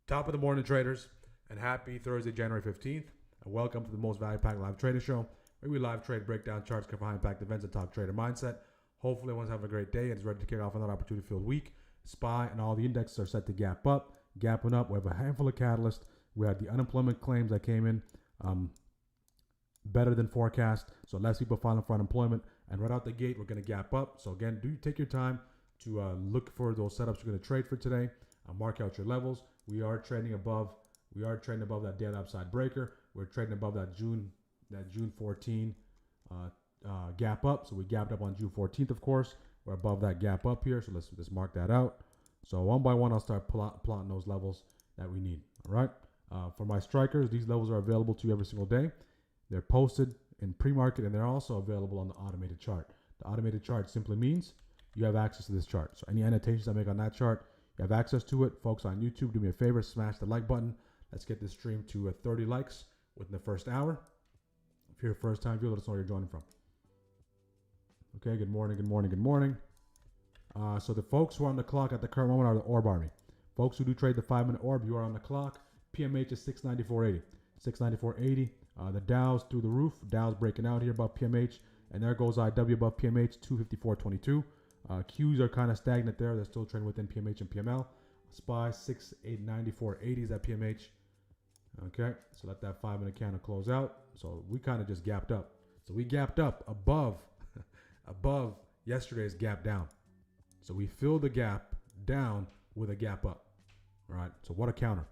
Top of the morning, traders, and happy Thursday, January 15th, and welcome to the most value packed live trading show, where we live trade, break down charts, cover high impact events, and talk trader mindset. Hopefully, everyone's having a great day and is ready to kick off another opportunity filled week. SPY and all the indexes are set to gap up, gapping up. We have a handful of catalysts. We had the unemployment claims that came in better than forecast, so less people filing for unemployment. And right out the gate, we're going to gap up. So again, do take your time to look for those setups you're going to trade for today. Mark out your levels. We are trading above. That daily upside breaker. We're trading above that June 14 gap up. So we gapped up on June 14th, of course. We're above that gap up here. So let's just mark that out. So one by one, I'll start plotting those levels that we need. All right. For my strikers, these levels are available to you every single day. They're posted in pre-market, and they're also available on the automated chart. The automated chart simply means you have access to this chart. So any annotations I make on that chart, you have access to it. Folks on YouTube, do me a favor, smash the like button. Let's get this stream to 30 likes within the first hour. If you're a first-time viewer, let us know where you're joining from. Okay, good morning. So the folks who are on the clock at the current moment are the orb army. Folks who do trade the 5-minute orb, you are on the clock. PMH is 694.80. 694.80. The Dow's through the roof. Dow's breaking out here above PMH. And there goes IW above PMH, 254.22. Qs are kind of stagnant there. They're still trading within PMH and PML. SPY 6894.80 is at PMH. Okay, so let that 5-minute candle close out. So we kind of just gapped up. So we gapped up above yesterday's gap down. So we filled the gap down with a gap up. All right, so what a counter.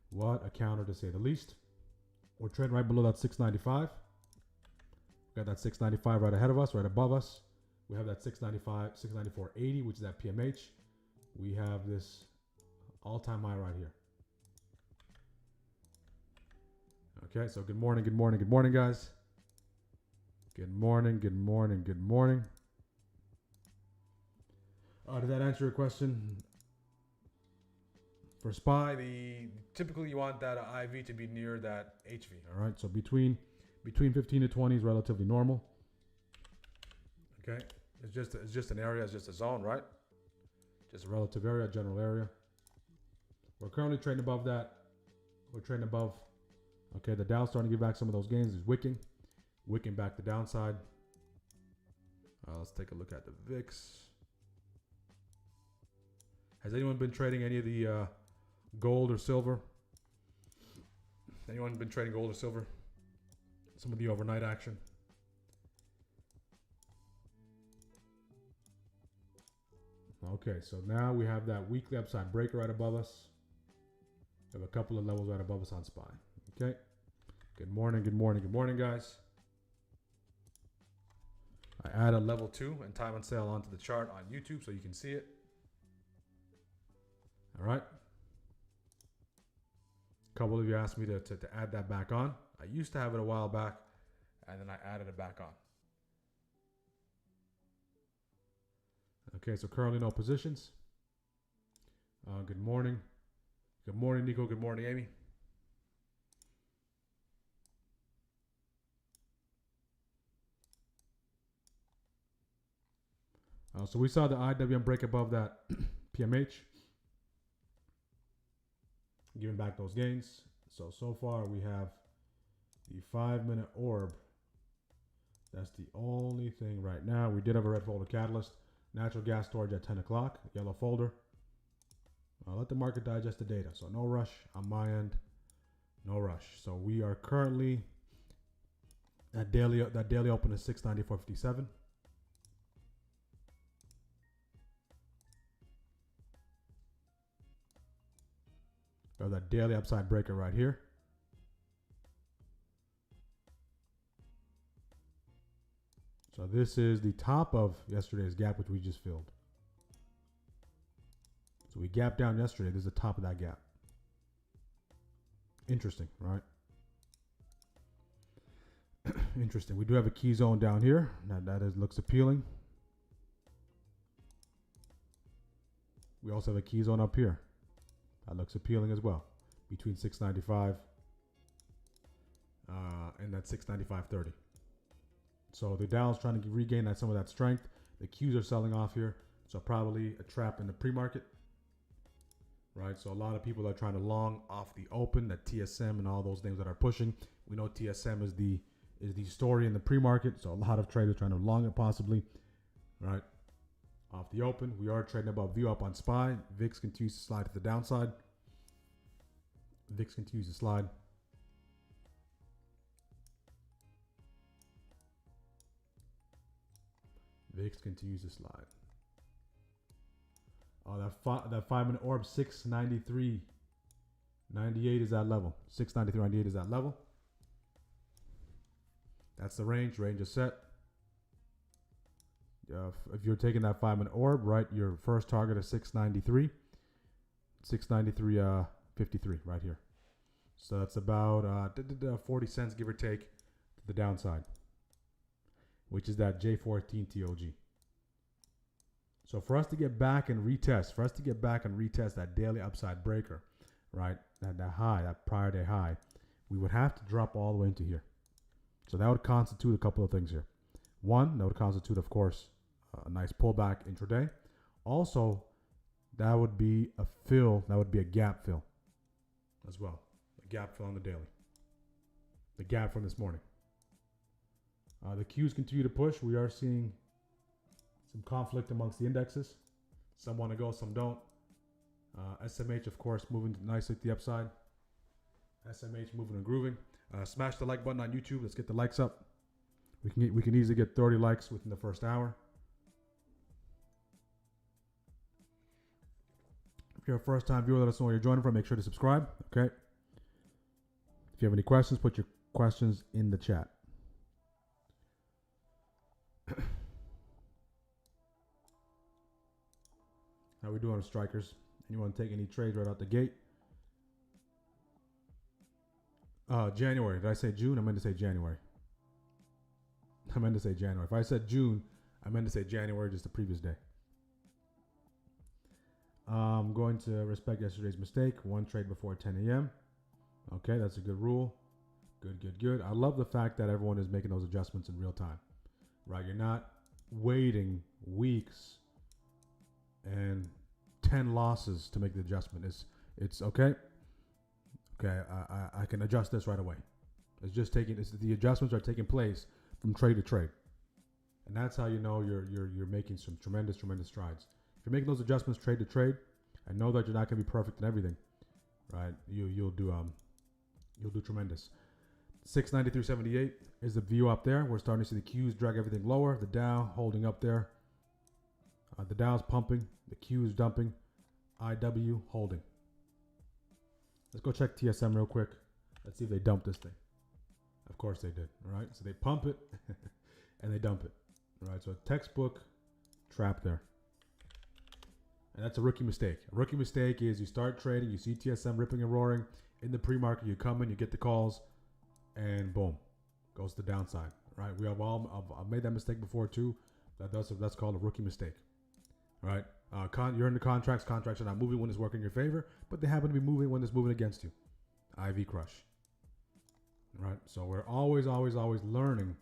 What a counter, to say the least. We're trading right below that 695. Got that 695 right ahead of us, right above us. We have that 695, 694.80, which is at PMH. We have this all-time high right here. Okay, so good morning, guys. Good morning. Did that answer your question? For SPY, typically you want that IV to be near that HV. All right, so between 15 to 20 is relatively normal. Okay, it's just an area, it's just a zone, right? Just a relative area, general area. We're currently trading above that. We're trading above. Okay, the Dow's starting to give back some of those gains. It's wicking back the downside. Let's take a look at the VIX. Has anyone been trading any of the gold or silver? Anyone been trading gold or silver? Some of the overnight action. Okay, so now we have that weekly upside breaker right above us. We have a couple of levels right above us on SPY. Okay. Good morning, guys. I added level 2 and time on sale onto the chart on YouTube so you can see it. All right. A couple of you asked me to add that back on. I used to have it a while back, and then I added it back on. Okay, so currently no positions. Good morning. Good morning, Nico. Good morning, Amy. So we saw the IWM break above that PMH, giving back those gains. So far we have the 5-minute orb. That's the only thing right now. We did have a red folder catalyst. Natural gas storage at 10 o'clock, yellow folder. Let the market digest the data. So no rush on my end. No rush. So we are currently, that daily open is 694.57. That daily upside breaker right here. So this is the top of yesterday's gap, which we just filled. So we gapped down yesterday. This is the top of that gap. Interesting, right? Interesting. We do have a key zone down here. That looks appealing. We also have a key zone up here. That looks appealing as well. Between 695 and that 695.30. So the Dow's trying to regain some of that strength. The Qs are selling off here. So probably a trap in the pre-market. right? So a lot of people are trying to long off the open, that TSM and all those names that are pushing. We know TSM is the story in the pre-market, so a lot of traders trying to long it possibly, right? Off the open, we are trading above view up on SPY. VIX continues to slide to the downside. VIX continues to slide. VIX continues to slide. Oh, that 5-minute orb, 693.98 is that level. 693.98 is that level. That's the range. Range is set. If you're taking that 5-minute orb, right, your first target is 693. 693.53 right here. So that's about 40 cents, give or take, to the downside, which is that J14 TOG. So for us to get back and retest, that daily upside breaker, right, that high, that prior day high, we would have to drop all the way into here. So that would constitute a couple of things here. One, that would constitute, of course, a nice pullback intraday. Also, that would be a fill, that would be a gap fill as well. A gap fill on the daily. The gap from this morning. The Qs continue to push. We are seeing some conflict amongst the indexes. Some want to go, some don't. SMH, of course, moving nicely to the upside. SMH moving and grooving. Smash the like button on YouTube. Let's get the likes up. We can easily get 30 likes within the first hour. If you're a first-time viewer, let us know where you're joining from. Make sure to subscribe. Okay. If you have any questions, put your questions in the chat. How we doing, strikers? Anyone take any trades right out the gate? January. Did I say June? I meant to say January. If I said June, I meant to say January, just the previous day. I'm going to respect yesterday's mistake. One trade before 10 a.m. Okay, that's a good rule. Good. I love the fact that everyone is making those adjustments in real time. Right? You're not waiting weeks and 10 losses to make the adjustment. It's okay. Okay, I can adjust this right away. The adjustments are taking place from trade to trade, and that's how you know you're making some tremendous strides. If you're making those adjustments trade to trade, and know that you're not going to be perfect in everything, right? You'll do tremendous. 693.78 is the view up there. We're starting to see the Qs drag everything lower. The Dow holding up there. The Dow's pumping. The Qs dumping. IW holding. Let's go check TSM real quick. Let's see if they dump this thing. Of course they did. All right. So they pump it and they dump it. All right. So a textbook trap there. And that's a rookie mistake. A rookie mistake is you start trading, you see TSM ripping and roaring. In the pre-market, you come in, you get the calls, and boom, goes to the downside. Right? I've made that mistake before too. That's called a rookie mistake. Right? You're in the contracts. Contracts are not moving when it's working in your favor, but they happen to be moving when it's moving against you. IV crush. Right? So we're always learning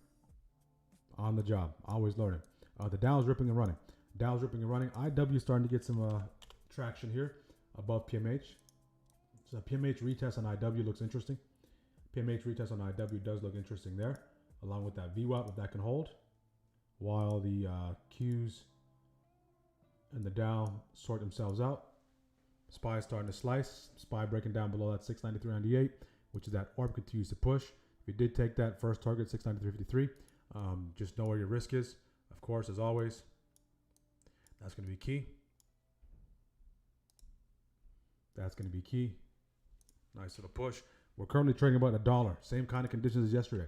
on the job. Always learning. The Dow's ripping and running. IW starting to get some traction here above PMH. So PMH retest on IW looks interesting. PMH retest on IW does look interesting there, along with that VWAP if that can hold, while the Qs and the Dow sort themselves out. SPY is starting to slice. SPY breaking down below that 693.98, which is that orb continues to push. If you did take that first target, 693.53, just know where your risk is. Of course, as always, that's going to be key. Nice little push. We're currently trading about $1. Same kind of conditions as yesterday.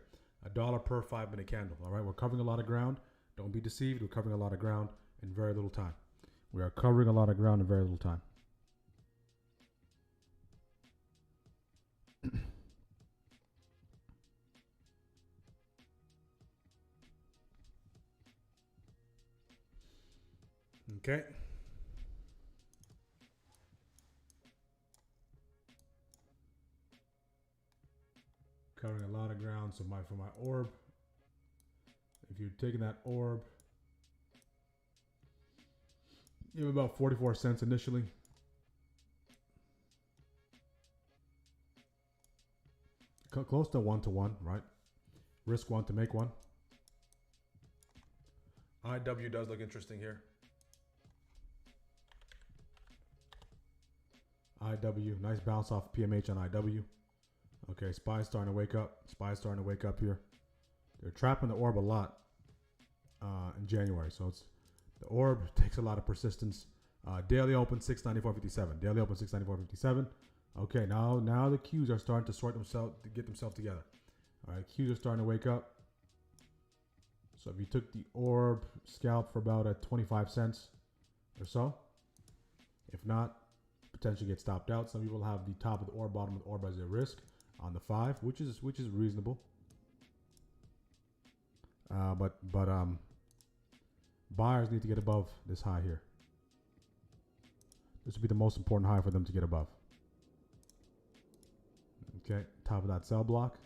$1 per 5-minute candle. All right, we're covering a lot of ground. Don't be deceived. We're covering a lot of ground in very little time. We are covering a lot of ground in very little time. Okay. Covering a lot of ground. So for my orb, if you're taking that orb, you have about 44 cents initially. close to 1-to-1, right? Risk one to make one. IW does look interesting here. IW, nice bounce off PMH on IW. Okay, SPY's starting to wake up. SPY's starting to wake up here. They're trapping the orb a lot in January, so it's the orb takes a lot of persistence. Daily open 694.57. Daily open 694.57. Okay, now the Qs are starting to sort themselves to get themselves together. All right, Qs are starting to wake up. So if you took the orb scalp for about at 25 cents or so, if not, potentially get stopped out. Some people have the top of the orb, bottom of the orb as a risk on the 5, which is reasonable. But buyers need to get above this high here. This would be the most important high for them to get above. Okay, top of that sell block.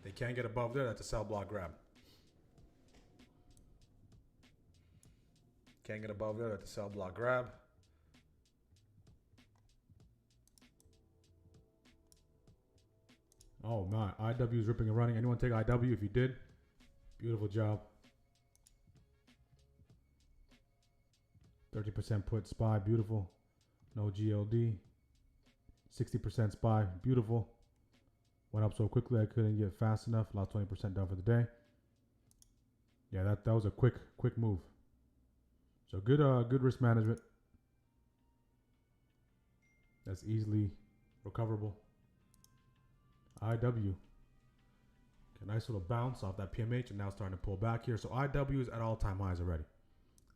They can't get above there. That's a sell block grab. Can't get above there. That's a sell block grab. Oh man, IW is ripping and running. Anyone take IW? If you did, beautiful job. 30% put SPY, beautiful. No GLD. 60% SPY, beautiful. Went up so quickly I couldn't get fast enough. Lost 20% down for the day. Yeah, that was a quick move. So good risk management. That's easily recoverable. IW. Okay, nice little bounce off that PMH and now starting to pull back here. So IW is at all-time highs already.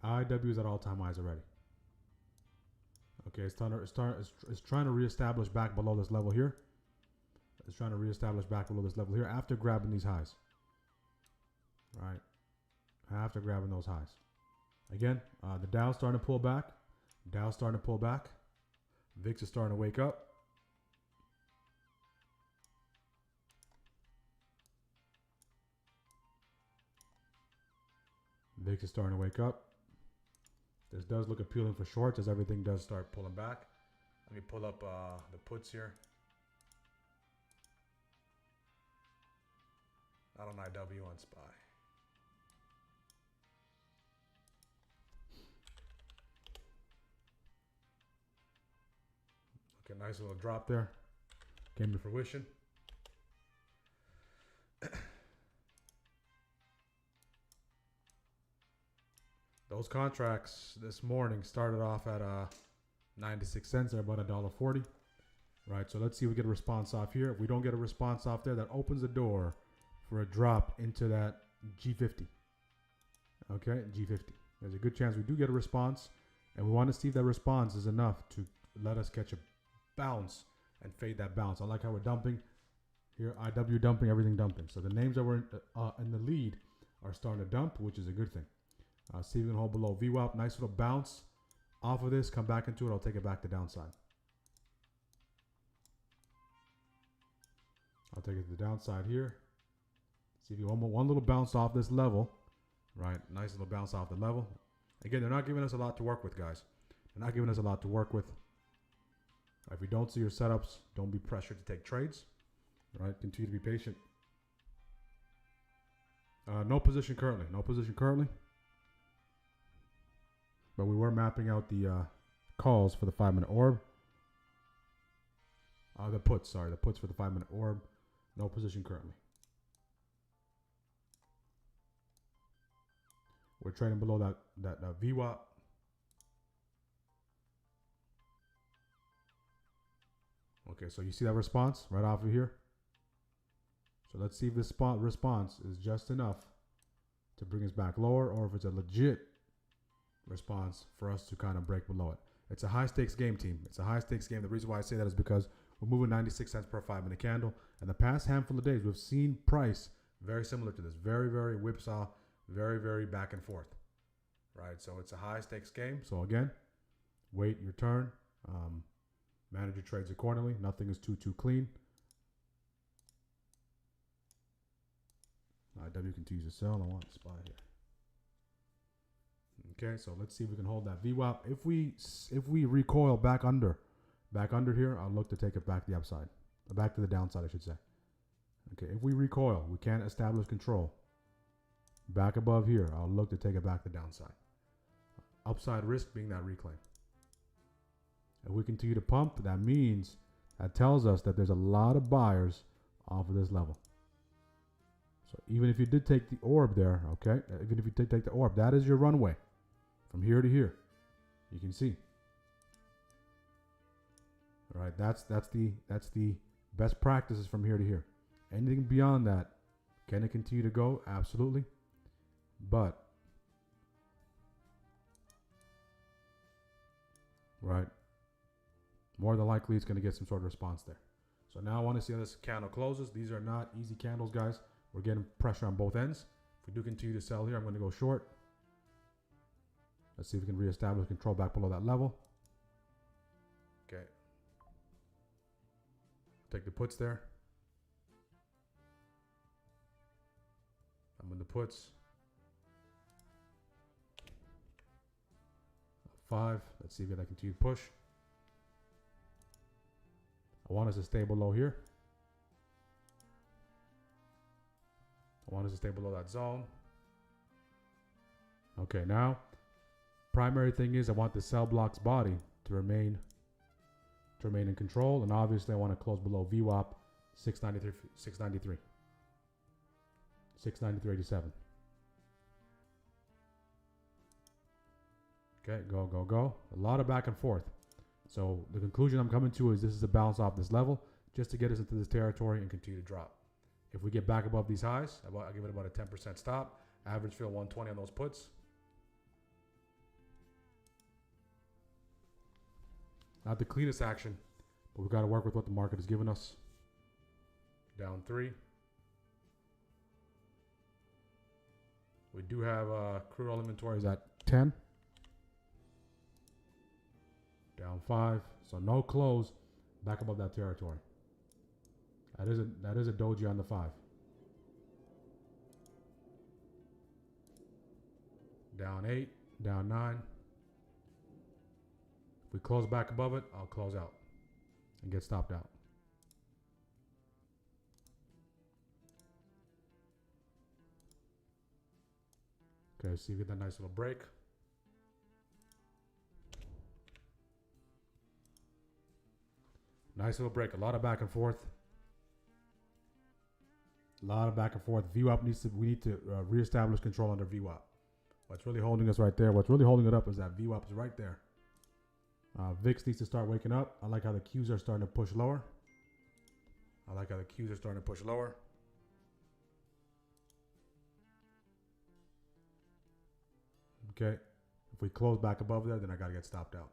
IW is at all-time highs already. Okay, it's trying to reestablish back below this level here. It's trying to reestablish back below this level here after grabbing these highs. Right. After grabbing those highs. Again, the Dow's starting to pull back. Dow's starting to pull back. VIX is starting to wake up. VIX is starting to wake up. This does look appealing for shorts as everything does start pulling back. Let me pull up the puts here. Not on IW, on SPY. Okay, nice little drop there. Came to fruition. Those contracts this morning started off at 96 cents. They're about $1.40. Right, so let's see if we get a response off here. If we don't get a response off there, that opens the door for a drop into that G50. Okay, G50. There's a good chance we do get a response, and we want to see if that response is enough to let us catch a bounce and fade that bounce. I like how we're dumping here. IW dumping, everything dumping. So the names that were in the lead are starting to dump, which is a good thing. See if we can hold below VWAP. Nice little bounce off of this. Come back into it. I'll take it back to downside. I'll take it to the downside here. See if you want one little bounce off this level. Right. Nice little bounce off the level. Again, they're not giving us a lot to work with, guys. They're not giving us a lot to work with. If you don't see your setups, don't be pressured to take trades. Right. Continue to be patient. No position currently. No position currently. But we were mapping out the calls for the 5-minute orb. The puts for the 5-minute orb. No position currently. We're trading below that VWAP. Okay, so you see that response right off of here. So let's see if this response is just enough to bring us back lower, or if it's a legit response for us to kind of break below it. It's a high stakes game, team. It's a high stakes game. The reason why I say that is because we're moving 96 cents per 5-minute candle. And the past handful of days, we've seen price very similar to this. Very, very whipsaw, very, very back and forth. Right? So it's a high stakes game. So again, wait your turn. Manage your trades accordingly. Nothing is too clean. IW continues to sell. I want to SPY here. Okay, so let's see if we can hold that VWAP. If we recoil back under Back under here, I'll look to take it back the upside. Back to the downside, I should say. Okay, if we recoil, we can't establish control. Back above here, I'll look to take it back the downside. Upside risk being that reclaim. If we continue to pump, that tells us that there's a lot of buyers off of this level. So even if you did take the orb there, okay, even if you did take the orb, that is your runway from here to here. You can see. All right, that's the best practices from here to here. Anything beyond that, can it continue to go? Absolutely. But, right, more than likely it's going to get some sort of response there. So now I want to see how this candle closes. These are not easy candles, guys. We're getting pressure on both ends. If we do continue to sell here, I'm going to go short. Let's see if we can reestablish control back below that level. Okay. Take the puts there. I'm in the puts. 5. Let's see if I can continue to push. I want us to stay below here. I want us to stay below that zone. Okay, now, primary thing is I want the sell block's body to remain in control, and obviously I want to close below VWAP 693, 693.87. Okay, go. A lot of back and forth. So the conclusion I'm coming to is this is a bounce off this level just to get us into this territory and continue to drop. If we get back above these highs, I'll give it about a 10% stop. Average fill 120 on those puts. Not the cleanest action, but we've got to work with what the market has given us. Down 3. We do have crude oil inventories at 10. Down 5. So no close back above that territory. That is a doji on the 5. Down 8. Down 9. If we close back above it, I'll close out and get stopped out. Okay, see if we get that nice little break. Nice little break. A lot of back and forth. VWAP we need to reestablish control under VWAP. What's really holding us right there? What's really holding it up is that VWAP is right there. VIX needs to start waking up. I like how the Qs are starting to push lower. Okay. If we close back above there, then I got to get stopped out.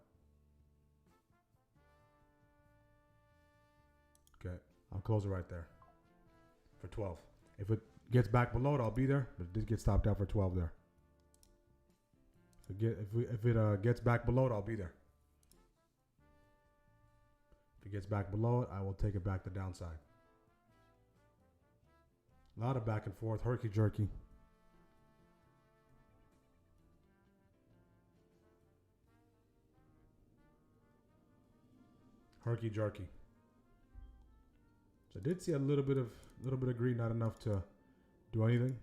Okay. I'll close it right there for 12. If it gets back below it, I'll be there. But it did get stopped out for 12 there. If it gets back below it, I'll be there. If it gets back below it, I will take it back to downside. A lot of back and forth, herky jerky. Herky jerky. So I did see a little bit of green, not enough to do anything.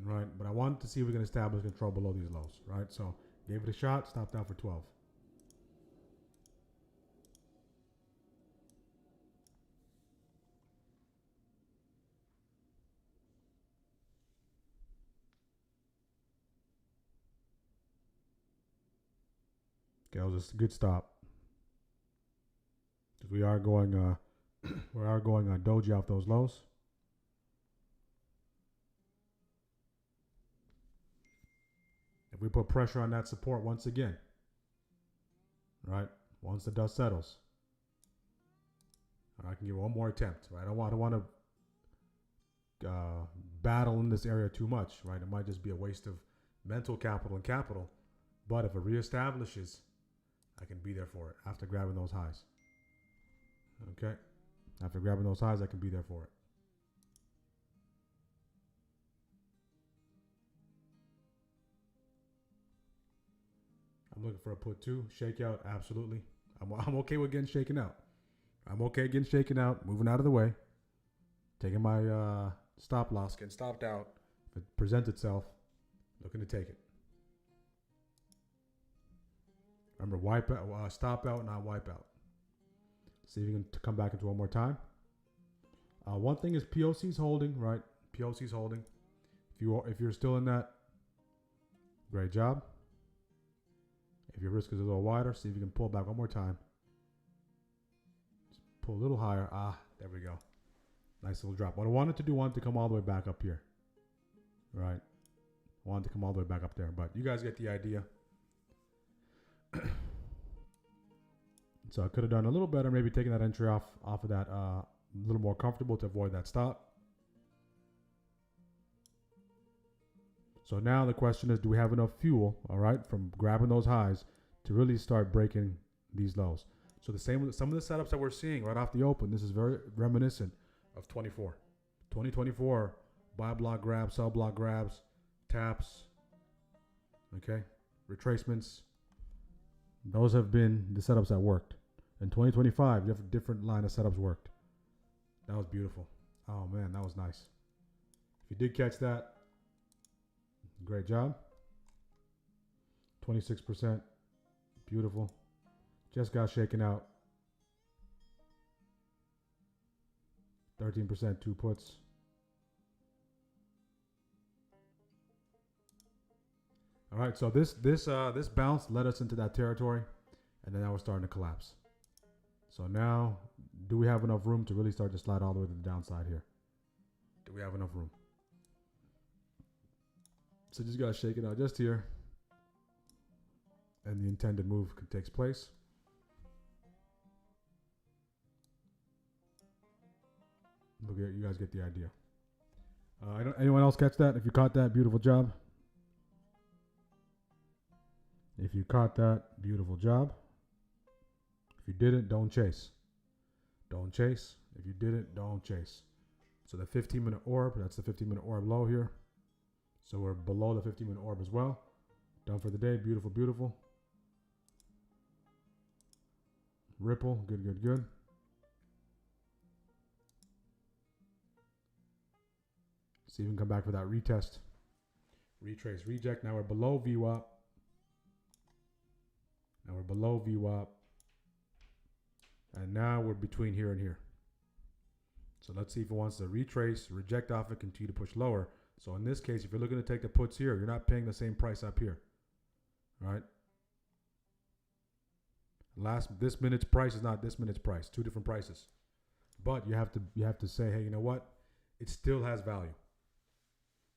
Right, but I wanted to see if we can establish control below these lows, right? So gave it a shot, stopped out for 12. Okay, that was a good stop. Because we are going doji off those lows. If we put pressure on that support once again, right? Once the dust settles, I can give one more attempt, right? I don't want to battle in this area too much, right? It might just be a waste of mental capital and capital. But if it reestablishes, I can be there for it after grabbing those highs. Okay? After grabbing those highs, I can be there for it. I'm looking for a put 2. Shakeout, absolutely. I'm okay with getting shaken out. I'm okay getting shaken out, moving out of the way, taking my stop loss, getting stopped out. If it presents itself, looking to take it. Remember, wipe out, stop out, not wipe out. See if you can come back into one more time. One thing is POC's holding, right? POC's holding. If you're still in that, great job. If your risk is a little wider, see if you can pull back one more time. Just pull a little higher. There we go. Nice little drop. What I wanted to do, wanted to come all the way back up here. Right. Wanted to come all the way back up there, but you guys get the idea. So I could have done a little better, maybe taking that entry off of that a little more comfortable to avoid that stop. So now the question is, do we have enough fuel, all right, from grabbing those highs to really start breaking these lows? So the same with some of the setups that we're seeing right off the open. This is very reminiscent of 2024 buy block grabs, sell block grabs, taps, okay, retracements. Those have been the setups that worked. In 2025, you have a different line of setups worked. That was beautiful. Oh man, that was nice. If you did catch that, great job. 26%. Beautiful. Just got shaken out. 13%, 2 puts. All right, so this bounce led us into that territory, and then now we're starting to collapse. So now, do we have enough room to really start to slide all the way to the downside here? Do we have enough room? So just got to shake it out just here, and the intended move takes place. Look at, you guys get the idea. Anyone else catch that? If you caught that, beautiful job. If you caught that, beautiful job. If you didn't, don't chase. Don't chase. If you didn't, don't chase. So the 15-minute orb, that's the 15-minute orb low here. So we're below the 15-minute orb as well. Done for the day. Beautiful, beautiful. Ripple. Good, good, good. See if we can come back for that retest. Retrace, reject. Now we're below VWAP. Now we're below VWAP. And now we're between here and here. So let's see if it wants to retrace, reject off it, continue to push lower. So in this case, if you're looking to take the puts here, you're not paying the same price up here. All right? This minute's price is not this minute's price. 2 different prices. But you have to say, hey, you know what? It still has value.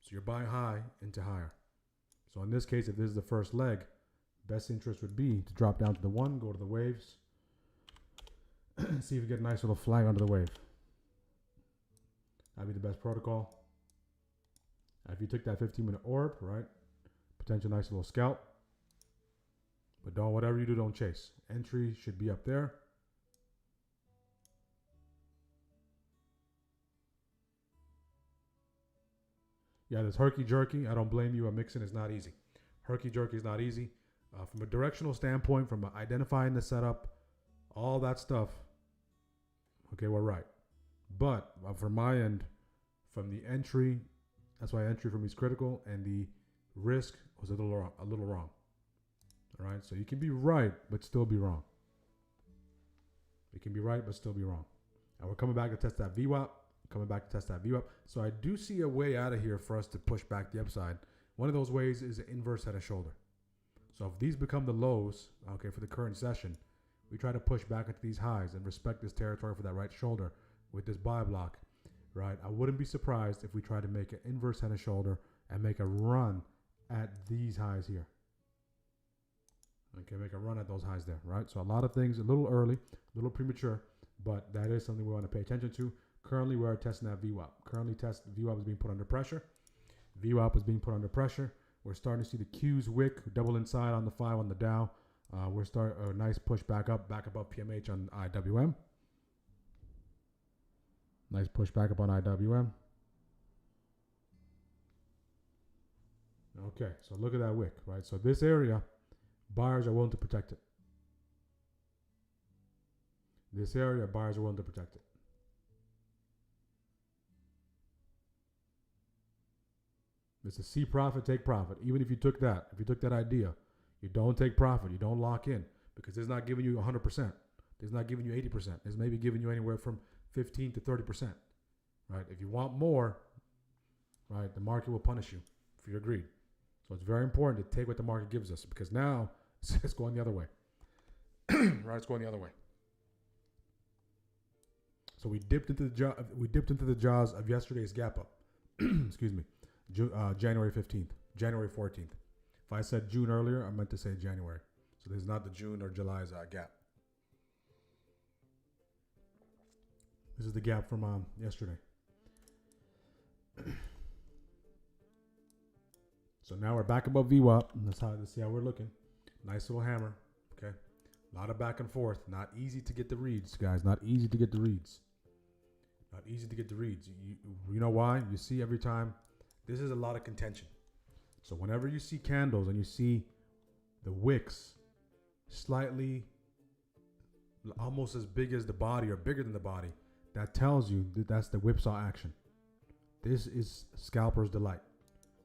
So you're buying high into higher. So in this case, if this is the first leg, best interest would be to drop down to the 1, go to the waves, see if you get a nice little flag under the wave. That'd be the best protocol. If you took that 15-minute orb, right, potential nice little scalp. But don't, whatever you do, don't chase. Entry should be up there. Yeah, this herky-jerky, I don't blame you. A mixing is not easy. Herky-jerky is not easy. From a directional standpoint, from identifying the setup, all that stuff, okay, we're right. But from my end, from the entry, that's why entry for me is critical, and the risk was a little wrong. All right, so you can be right, but still be wrong. You can be right, but still be wrong. And we're coming back to test that VWAP. So I do see a way out of here for us to push back the upside. One of those ways is an inverse head and shoulder. So if these become the lows, okay, for the current session, we try to push back into these highs and respect this territory for that right shoulder with this buy block, right? I wouldn't be surprised if we try to make an inverse head and shoulder and make a run at these highs here. Okay, make a run at those highs there, right? So a lot of things, a little early, a little premature, but that is something we want to pay attention to. Currently, we are testing that VWAP. VWAP is being put under pressure. VWAP is being put under pressure. We're starting to see the Qs wick, double inside on the 5 on the Dow. We're starting a nice push back above PMH on IWM. Nice push back up on IWM. Okay, so look at that wick, right? So this area Buyers are willing to protect it. This area, buyers are willing to protect it. It's a see profit, take profit. Even if you took that idea, you don't take profit, you don't lock in, because it's not giving you 100%. It's not giving you 80%. It's maybe giving you anywhere from 15 to 30%. Right? If you want more, right, the market will punish you for your greed. So it's very important to take what the market gives us, because now it's going the other way. Right? It's going the other way. So we dipped into the jaws of yesterday's gap up. Excuse me. January 15th, January 14th. If I said June earlier, I meant to say January. So this is not the June or July's gap. This is the gap from yesterday. So now we're back above VWAP. Let's see how we're looking. Nice little hammer. Okay. A lot of back and forth. Not easy to get the reads, guys. Not easy to get the reads. Not easy to get the reads. You know why? You see every time. This is a lot of contention. So whenever you see candles and you see the wicks slightly almost as big as the body or bigger than the body, that tells you that that's the whipsaw action. This is scalper's delight.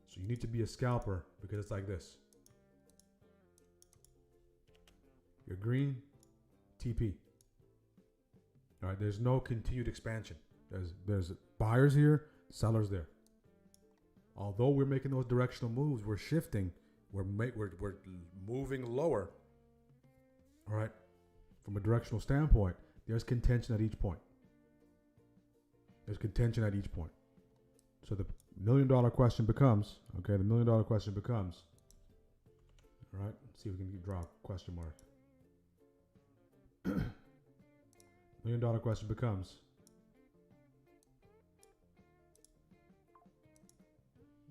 So you need to be a scalper because it's like this. Your green, TP. All right, there's no continued expansion. There's buyers here, sellers there. Although we're making those directional moves, we're shifting. We're moving lower. All right, from a directional standpoint, there's contention at each point. There's contention at each point. So the $1 million question becomes, okay, the $1 million question becomes, all right, let's see if we can draw a question mark. $1 million question becomes,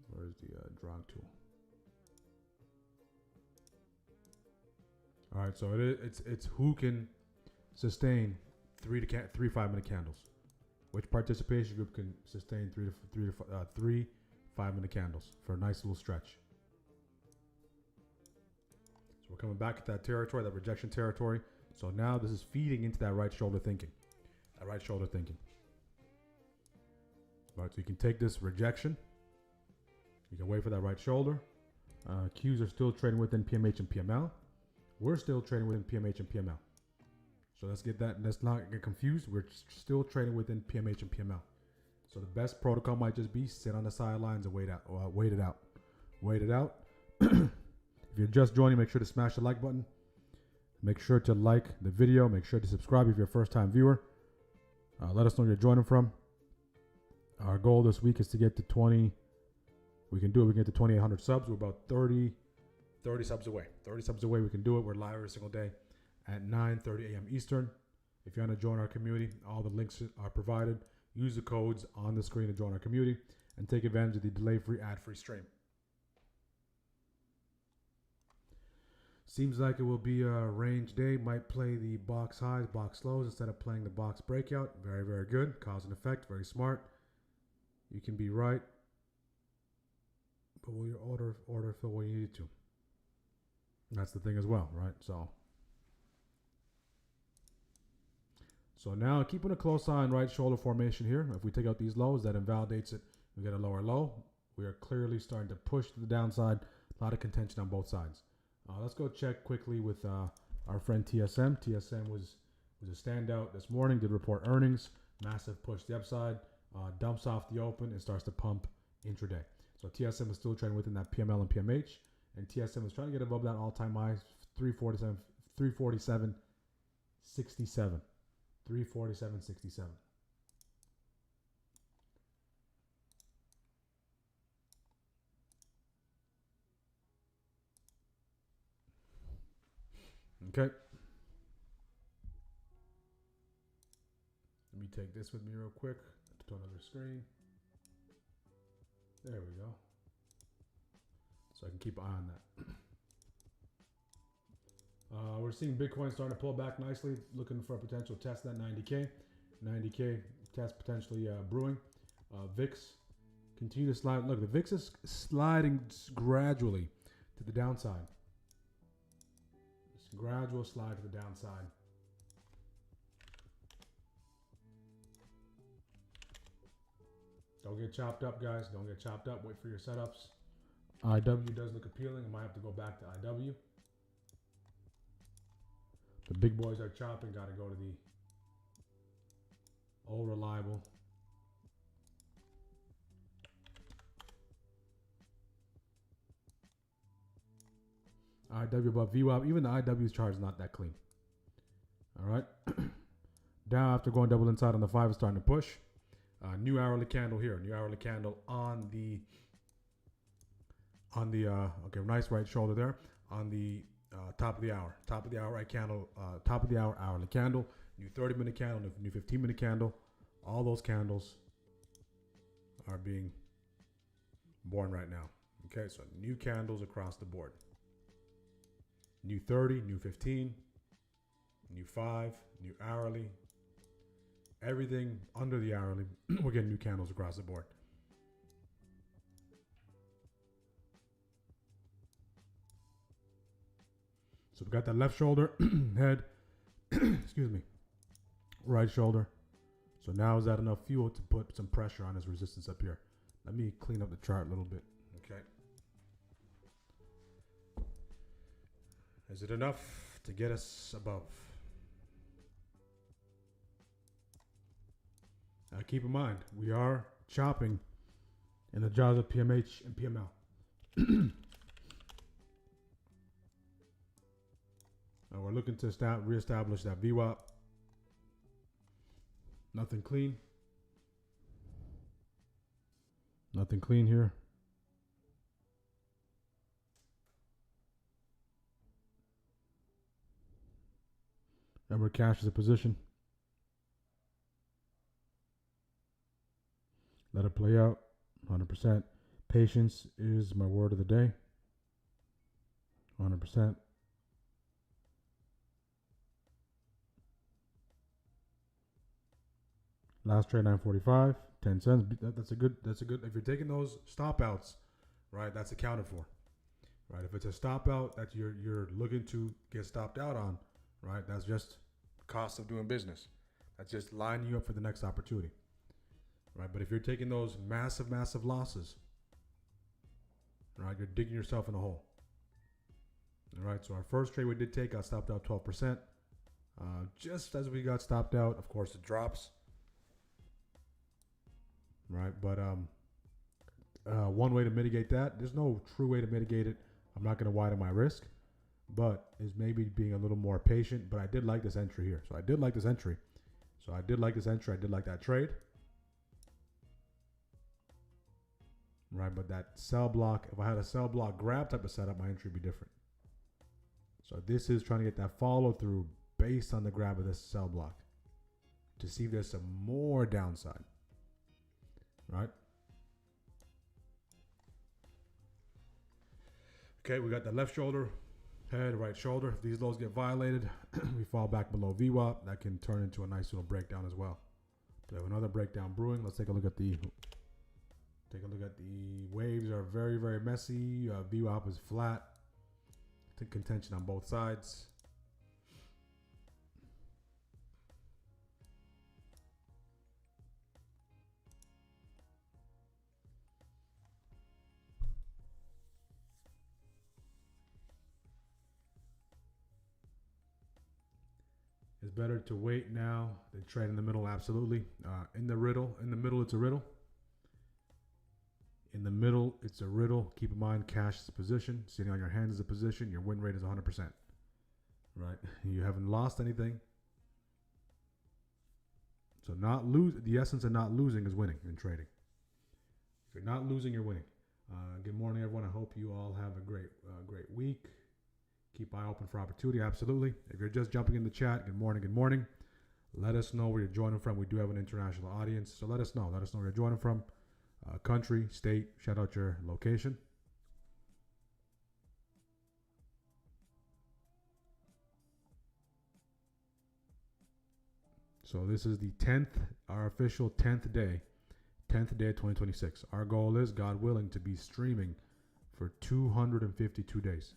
where's the drawing tool? All right, so it's who can sustain three 5-minute candles. Which participation group can sustain three 5-minute candles for a nice little stretch? So we're coming back at that territory, that rejection territory. So now this is feeding into that right shoulder thinking. All right, so you can take this rejection. You can wait for that right shoulder. Qs are still trading within PMH and PML. We're still trading within PMH and PML. So let's not get confused. We're still trading within PMH and PML. So the best protocol might just be sit on the sidelines and wait it out. If you're just joining, make sure to smash the like button. Make sure to like the video. Make sure to subscribe if you're a first-time viewer. Let us know where you're joining from. Our goal this week is to get to 20. We can do it. We can get to 2,800 subs. We're about 30 subs away. 30 subs away. We can do it. We're live every single day at 9:30 a.m. Eastern. If you want to join our community, all the links are provided. Use the codes on the screen to join our community and take advantage of the delay-free, ad-free stream. Seems like it will be a range day. Might play the box highs, box lows instead of playing the box breakout. Very, very good. Cause and effect. Very smart. You can be right, but will your order fill what you need it to? That's the thing as well, right? So now keeping a close eye on right shoulder formation here. If we take out these lows, that invalidates it. We get a lower low. We are clearly starting to push to the downside. A lot of contention on both sides. Let's go check quickly with our friend TSM. TSM was a standout this morning. Did report earnings. Massive push to the upside. Dumps off the open and starts to pump intraday. So TSM is still trading within that PML and PMH. And TSM is trying to get above that all-time high, 347.67. 347.67. Okay. Let me take this with me real quick to another screen. There we go. So I can keep an eye on that. We're seeing Bitcoin starting to pull back nicely, looking for a potential test that 90K. 90K test potentially brewing. VIX continue to slide. Look, the VIX is sliding gradually to the downside. Gradual slide to the downside. Don't get chopped up, guys. Don't get chopped up. Wait for your setups. IW does look appealing. I might have to go back to IW. The big boys are chopping. Got to go to the old reliable. IW above VWAP. Even the IW's chart is not that clean. All right. Down after going double inside on the 5 is starting to push. New hourly candle here. New hourly candle on the okay, nice right shoulder there on the top of the hour. Top of the hour right candle. Top of the hour hourly candle. New 30-minute candle. New 15-minute candle. All those candles are being born right now. Okay, so new candles across the board. New 30, new 15, new 5, new hourly. Everything under the hourly, we're getting new candles across the board. So we got that left shoulder, head, excuse me, right shoulder. So now is that enough fuel to put some pressure on his resistance up here? Let me clean up the chart a little bit, okay? Is it enough to get us above? Now keep in mind, we are chopping in the jaws of PMH and PML. Now we're looking to reestablish that VWAP. Nothing clean. Nothing clean here. Remember, cash is a position. Let it play out, 100%. Patience is my word of the day, 100%. Last trade 945, 10 cents. That's a good. If you're taking those stop outs, right? That's accounted for, right? If it's a stop out that you're looking to get stopped out on, right? That's just cost of doing business. That's just lining you up for the next opportunity, right? But if you're taking those massive losses, right, you're digging yourself in a hole. All right. So our first trade we did take got stopped out 12%. Just as we got stopped out, of course, it drops. Right, but one way to mitigate that, there's no true way to mitigate it. I'm not going to widen my risk, but is maybe being a little more patient. But I did like this entry here. So I did like this entry. I did like that trade. Right, but that sell block, if I had a sell block grab type of setup, my entry would be different. So this is trying to get that follow through based on the grab of this sell block to see if there's some more downside. Right. Okay, we got the left shoulder, head, right shoulder. If these lows get violated, we fall back below VWAP. That can turn into a nice little breakdown as well. We have another breakdown brewing. Let's take a look at the waves. Are very messy. VWAP is flat. Contention on both sides. It's better to wait now than trade in the middle, absolutely. In the middle, it's a riddle. In the middle, it's a riddle. Keep in mind, cash is a position. Sitting on your hands is a position. Your win rate is 100%. Right? You haven't lost anything. So the essence of not losing is winning in trading. If you're not losing, you're winning. Good morning, everyone. I hope you all have a great week. Keep eye open for opportunity, absolutely. If you're just jumping in the chat, good morning. Let us know where you're joining from. We do have an international audience, so let us know. Let us know where you're joining from. Country, state, shout out your location. So this is the 10th, our official 10th day of 2026. Our goal is, God willing, to be streaming for 252 days.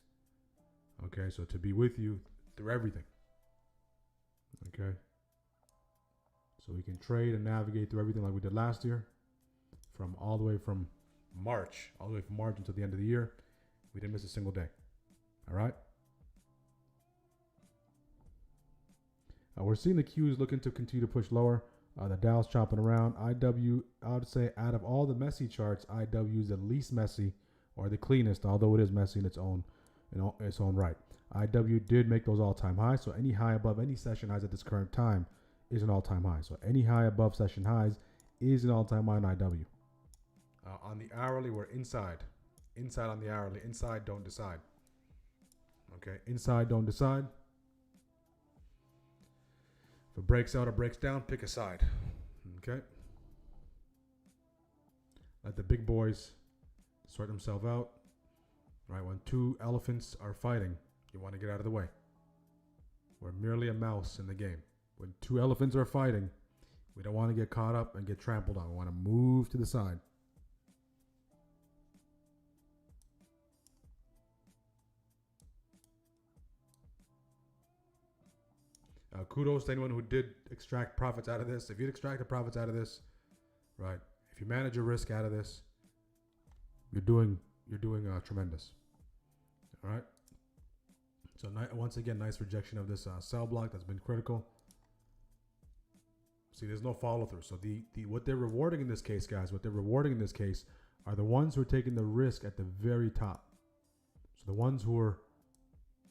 Okay, so to be with you through everything. Okay. So we can trade and navigate through everything like we did last year, from all the way from March until the end of the year. We didn't miss a single day. All right. We're seeing the Qs looking to continue to push lower. The Dow's chopping around. IW, I would say out of all the messy charts, IW is the least messy or the cleanest, although it is messy in its own right. IW did make those all-time highs, so any high above any session highs at this current time is an all-time high. So any high above session highs is an all-time high in IW. On the hourly, we're inside. Inside on the hourly. Inside, don't decide. Okay, inside, don't decide. If it breaks out or breaks down, pick a side. Okay? Let the big boys sort themselves out. Right? When two elephants are fighting, you want to get out of the way. We're merely a mouse in the game. When two elephants are fighting, we don't want to get caught up and get trampled on. We want to move to the side. Kudos to anyone who did extract profits out of this. If you'd extract the profits out of this, right? If you manage your risk out of this, you're doing tremendous. All right. So once again, nice rejection of this sell block that's been critical. See, there's no follow through. So what they're rewarding in this case, guys, are the ones who are taking the risk at the very top. So the ones who are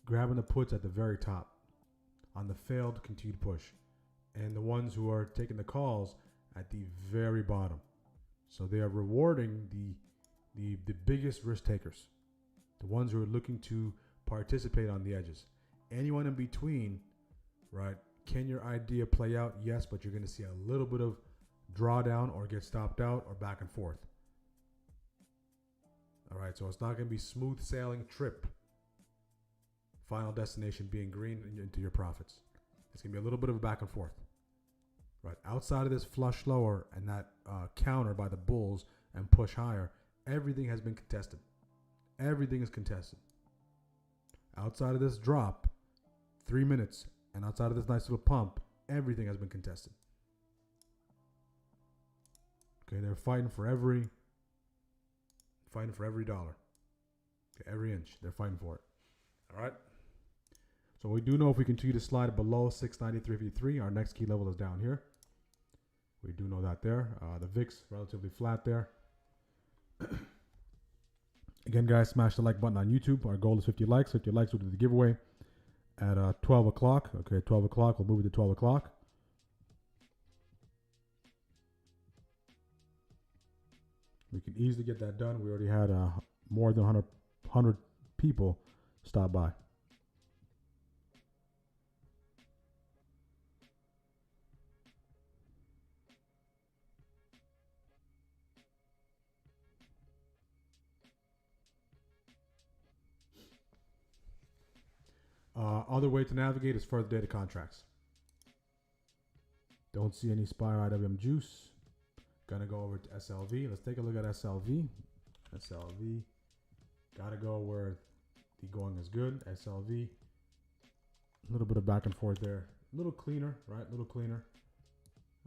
grabbing the puts at the very top on the failed continued push, and the ones who are taking the calls at the very bottom. So they are rewarding the biggest risk takers, the ones who are looking to participate on the edges. Anyone in between, right? Can your idea play out? Yes, but you're going to see a little bit of drawdown or get stopped out or back and forth. All right, so it's not going to be smooth sailing trip. Final destination being green into your profits. It's going to be a little bit of a back and forth. Right. Outside of this flush lower and that counter by the bulls and push higher, everything has been contested. Everything is contested. Outside of this drop, 3 minutes, and outside of this nice little pump, everything has been contested. Okay, they're fighting for every dollar. Okay, every inch, they're fighting for it. All right. So we do know if we continue to slide below 693.53, our next key level is down here. We do know that there. The VIX relatively flat there. Again, guys, smash the like button on YouTube. Our goal is 50 likes. 50 likes will do the giveaway at 12 o'clock. Okay, 12 o'clock. We'll move it to 12 o'clock. We can easily get that done. We already had more than 100 people stop by. Other way to navigate is further data contracts. Don't see any Spire IWM juice. Gonna go over to SLV. Let's take a look at SLV. SLV. Gotta go where the going is good. SLV. A little bit of back and forth there. A little cleaner, right? A little cleaner.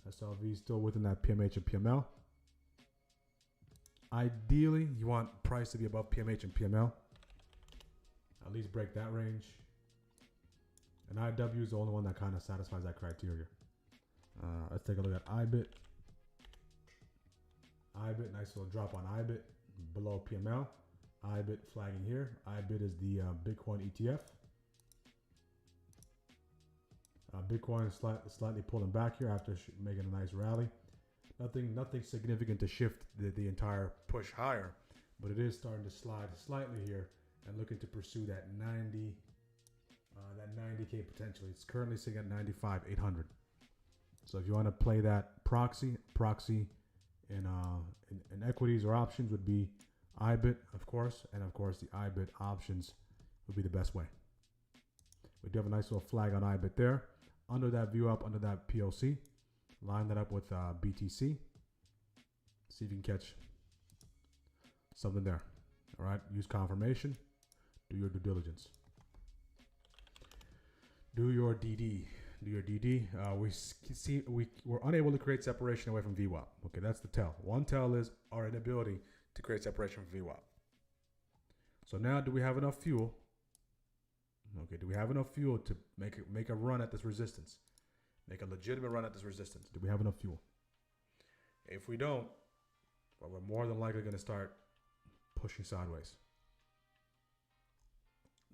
SLV still within that PMH and PML. Ideally, you want price to be above PMH and PML. At least break that range. And IW is the only one that kind of satisfies that criteria. Let's take a look at IBIT. IBIT, nice little drop on IBIT below PML. IBIT flagging here. IBIT is the Bitcoin ETF. Bitcoin is slightly pulling back here after making a nice rally. Nothing significant to shift the entire push higher, but it is starting to slide slightly here and looking to pursue that 90K potentially. It's currently sitting at 95,800. So if you want to play that proxy in equities or options would be IBIT, of course, and of course the IBIT options would be the best way. We do have a nice little flag on IBIT there. Under that view up, under that POC, line that up with BTC. See if you can catch something there. All right, use confirmation. Do your due diligence. Do your DD. Do your DD. We're unable to create separation away from VWAP. Okay, that's the tell. One tell is our inability to create separation from VWAP. So now, do we have enough fuel? Okay, do we have enough fuel to make a run at this resistance? Make a legitimate run at this resistance. Do we have enough fuel? If we don't, well, we're more than likely going to start pushing sideways.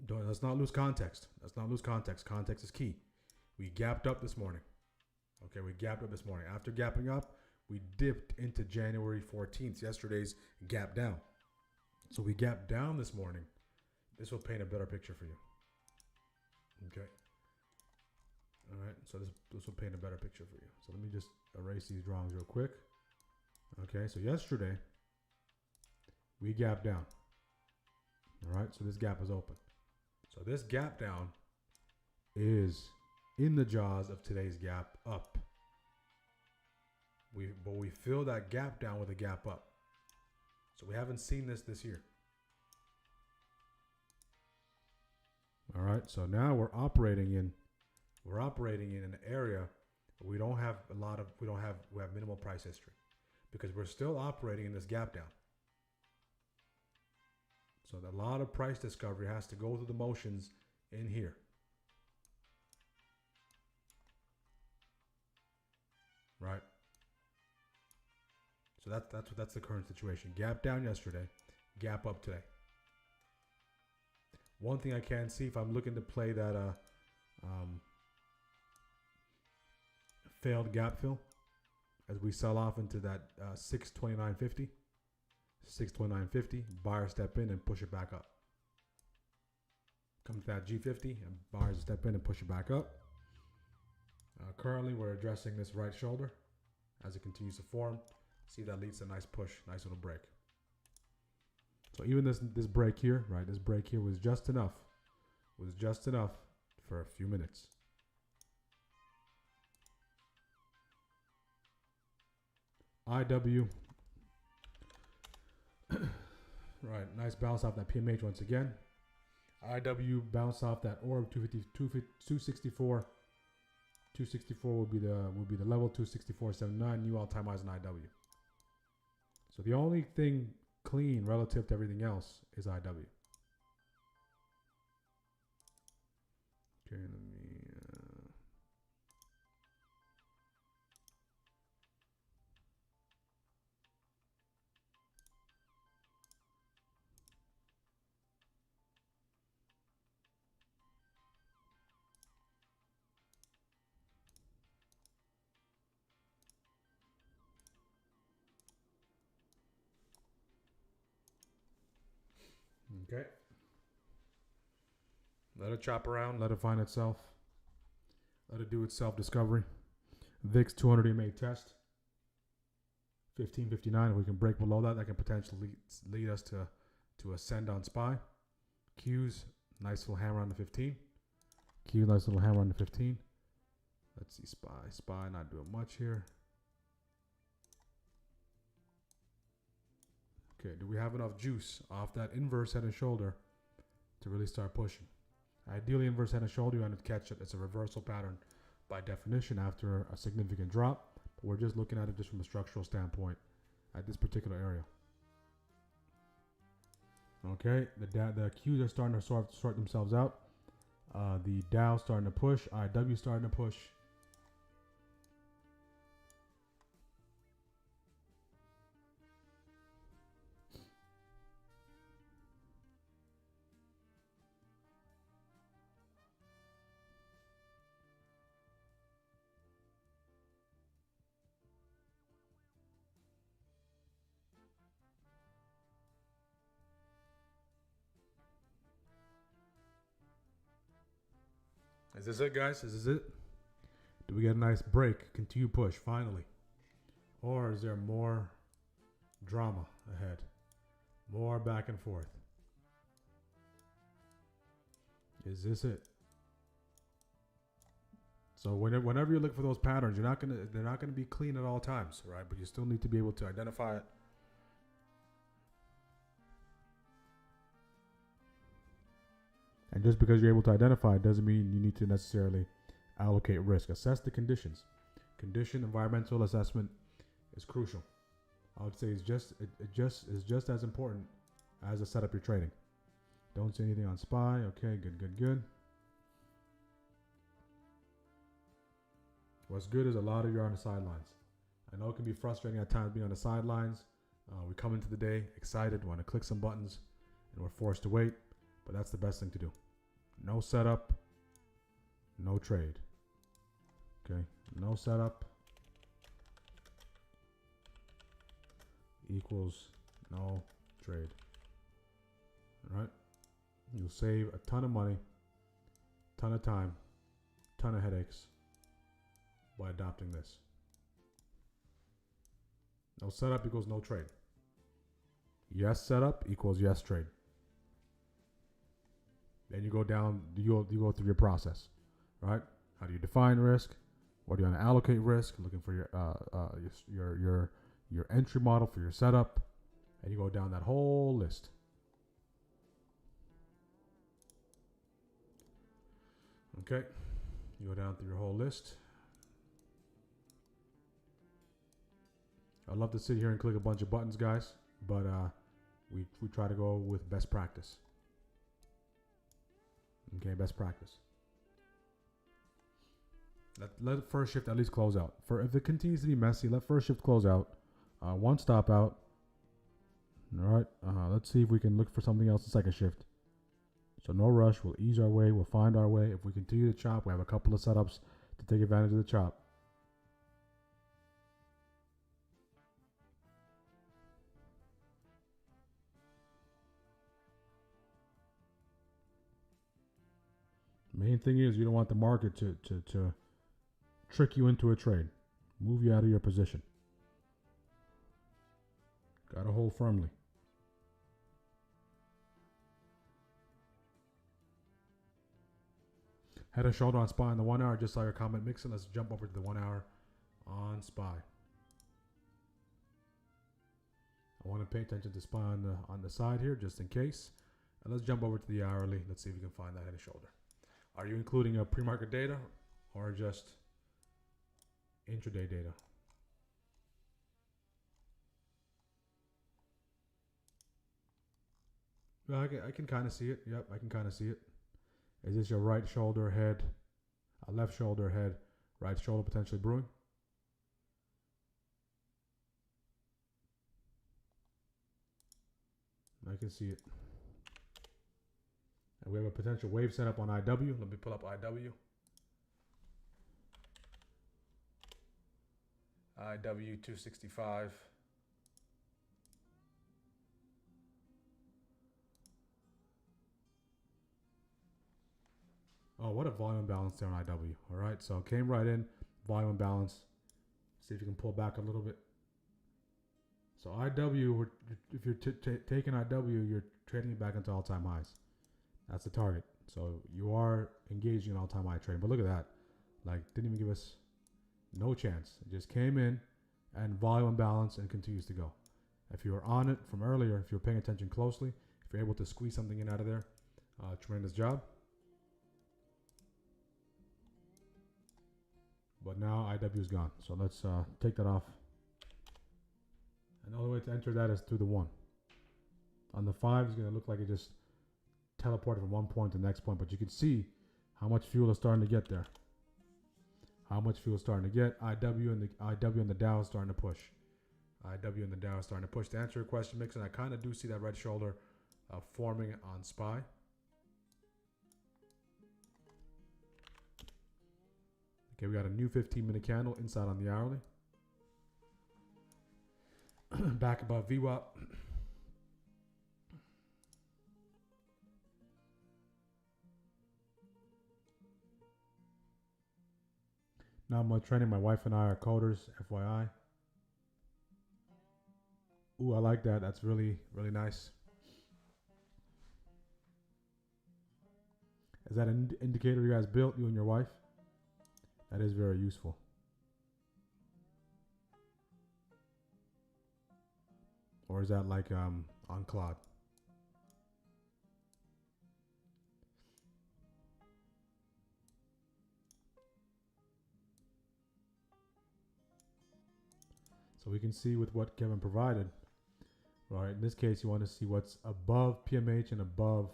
Let's not lose context. Let's not lose context. Context is key. We gapped up this morning. Okay, we gapped up this morning. After gapping up, we dipped into January 14th, yesterday's gap down. So we gapped down this morning. This will paint a better picture for you. Okay. All right, so this will paint a better picture for you. So let me just erase these drawings real quick. Okay, so yesterday, we gapped down. All right, so this gap is open. So this gap down is in the jaws of today's gap up. But we fill that gap down with a gap up. So we haven't seen this year. All right, so now we're operating in an area where we have minimal price history because we're still operating in this gap down. So a lot of price discovery has to go through the motions in here. Right? So that's the current situation. Gap down yesterday, gap up today. One thing I can see if I'm looking to play that failed gap fill as we sell off into that 629.50. 629.50, buyer step in and push it back up. Come to that G50 and buyers step in and push it back up. Currently we're addressing this right shoulder as it continues to form. See, that leads to a nice push, nice little break. So even this break here, right? This break here was just enough for a few minutes. IW. Right, nice bounce off that PMH once again. IW bounce off that orb 264. 264 will be the level 264.79 new all-time highs in IW. So the only thing clean relative to everything else is IW. Okay, let me. Okay. Let it chop around. Let it find itself. Let it do its self-discovery. VIX 200 EMA test. 1559. If we can break below that, that can potentially lead us to ascend on SPY. Q's. Nice little hammer on the 15. Q. Nice little hammer on the 15. Let's see SPY. SPY not doing much here. Okay, do we have enough juice off that inverse head and shoulder to really start pushing? Ideally, inverse head and shoulder, you want to catch it. It's a reversal pattern by definition after a significant drop. But we're just looking at it just from a structural standpoint at this particular area. Okay, the Qs are starting to sort themselves out. The Dow starting to push. IW starting to push. Is this it, guys? Is this it? Do we get a nice break? Continue push, finally. Or is there more drama ahead? More back and forth. Is this it? So whenever you look for those patterns, they're not gonna be clean at all times, right? But you still need to be able to identify it. And just because you're able to identify it doesn't mean you need to necessarily allocate risk. Assess the conditions. Condition environmental assessment is crucial. I would say it's just as important as the setup you're trading. Don't see anything on SPY. Okay, good. What's good is a lot of you are on the sidelines. I know it can be frustrating at times being on the sidelines. We come into the day excited, want to click some buttons, and we're forced to wait. But that's the best thing to do. No setup, no trade. Okay, no setup equals no trade. All right, you'll save a ton of money, ton of time, ton of headaches by adopting this. No setup equals no trade. Yes setup equals yes trade. Then you go down, you go through your process, right? How do you define risk? What do you want to allocate risk? Looking for your entry model for your setup, and you go down that whole list. Okay, you go down through your whole list. I'd love to sit here and click a bunch of buttons, guys, but we try to go with best practice. Okay, best practice. Let first shift at least close out. If it continues to be messy, let first shift close out. One stop out. All right. Let's see if we can look for something else in second shift. So no rush. We'll ease our way. We'll find our way. If we continue to chop, we have a couple of setups to take advantage of the chop. Main thing is you don't want the market to trick you into a trade, move you out of your position. Got to hold firmly. Head and shoulder on SPY in the 1 hour. Just saw your comment mixing. Let's jump over to the 1 hour on SPY. I want to pay attention to SPY on the side here just in case. And let's jump over to the hourly. Let's see if we can find that head and shoulder. Are you including a pre-market data or just intraday data? Well, I can kind of see it. Yep, I can kind of see it. Is this your right shoulder head, left shoulder head, right shoulder potentially brewing? I can see it. And we have a potential wave setup on IW. Let me pull up IW. IW 265. Oh, what a volume balance there on IW. All right, so came right in, volume balance. See if you can pull back a little bit. So IW, if you're taking IW, you're trading it back into all-time highs. That's the target. So you are engaging in all-time high trading. But look at that. Like, didn't even give us no chance. It just came in and volume balance and continues to go. If you were on it from earlier, if you're paying attention closely, if you're able to squeeze something in out of there, tremendous job. But now IW is gone. So let's take that off. And the only way to enter that is through the 1. On the 5, it's going to look like it just teleported from one point to the next point. But you can see how much fuel is starting to get there. How much fuel is starting to get. IW and the Dow is starting to push. IW and the Dow is starting to push. To answer your question, Mixon, I kind of do see that red shoulder forming on SPY. Okay, we got a new 15-minute candle inside on the hourly. Back above VWAP. Not much training. My wife and I are coders, FYI. Ooh, I like that. That's really, really nice. Is that an indicator you guys built, you and your wife? That is very useful. Or is that like on Claude? So we can see with what Kevin provided, right? In this case, you want to see what's above PMH and above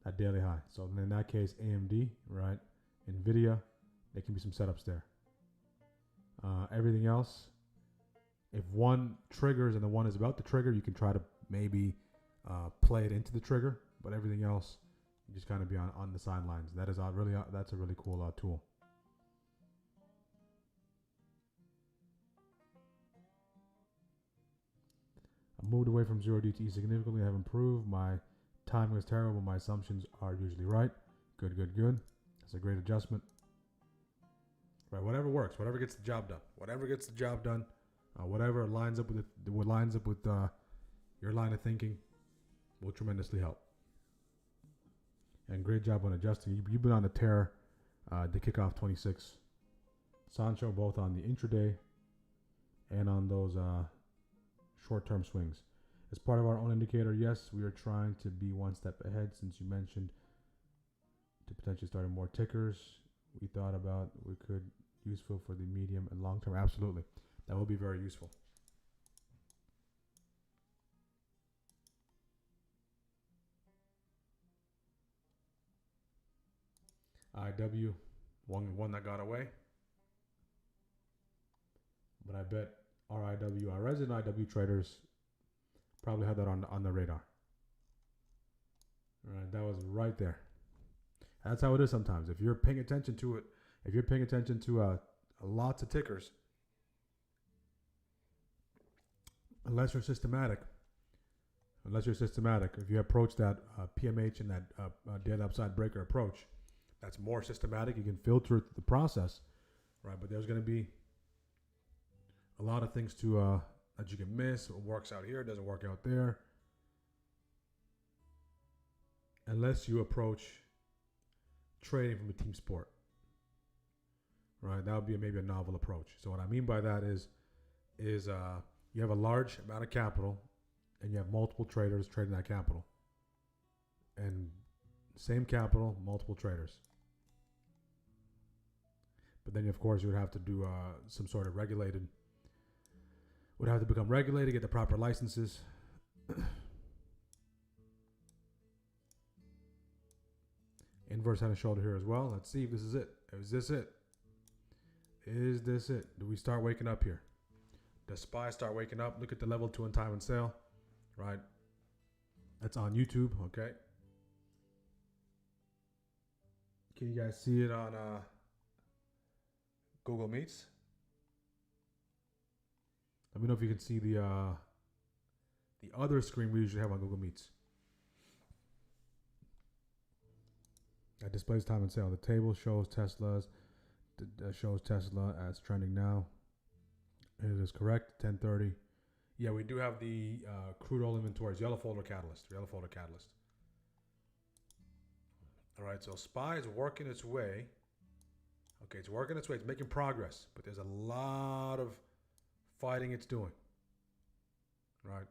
that daily high. So in that case, AMD, right? NVIDIA, there can be some setups there. Everything else, if one triggers and the one is about to trigger, you can try to maybe play it into the trigger, but everything else, you just kind of be on the sidelines. That is that's a really cool tool. I moved away from 0DTE significantly. I have improved. My timing was terrible. My assumptions are usually right. Good. That's a great adjustment. Right, whatever works, whatever gets the job done, whatever lines up with your line of thinking will tremendously help. And great job on adjusting. You've been on the tear to kick off 26. Sancho, both on the intraday and on those short-term swings. As part of our own indicator, yes, we are trying to be one step ahead. Since you mentioned to potentially starting more tickers, we thought about we could useful for the medium and long term. Absolutely, that will be very useful. IW, one that got away, but I bet our resident IW traders probably had that on the radar. All right, that was right there. That's how it is sometimes. If you're paying attention to it, if you're paying attention to lots of tickers, unless you're systematic, if you approach that PMH and that daily upside breaker approach, that's more systematic. You can filter the process, right? But there's going to be a lot of things to that you can miss. It works out here, it doesn't work out there. Unless you approach trading from a team sport, right? That would be maybe a novel approach. So what I mean by that is you have a large amount of capital and you have multiple traders trading that capital, and same capital, multiple traders. But then of course you would have to do some sort of would have to become regulated, get the proper licenses. Inverse head and shoulder here as well. Let's see if this is it. Is this it? Is this it? Do we start waking up here? Does SPY start waking up? Look at the level 2 in time and sale, right? That's on YouTube, okay? Can you guys see it on Google Meets? Let me know if you can see the other screen we usually have on Google Meets. That displays time and sale. The table shows Tesla as trending now. It is correct. 10:30. Yeah, we do have the crude oil inventories. Yellow folder catalyst. All right, so SPY is working its way. Okay, it's working its way. It's making progress, but there's a lot of fighting it's doing. Right.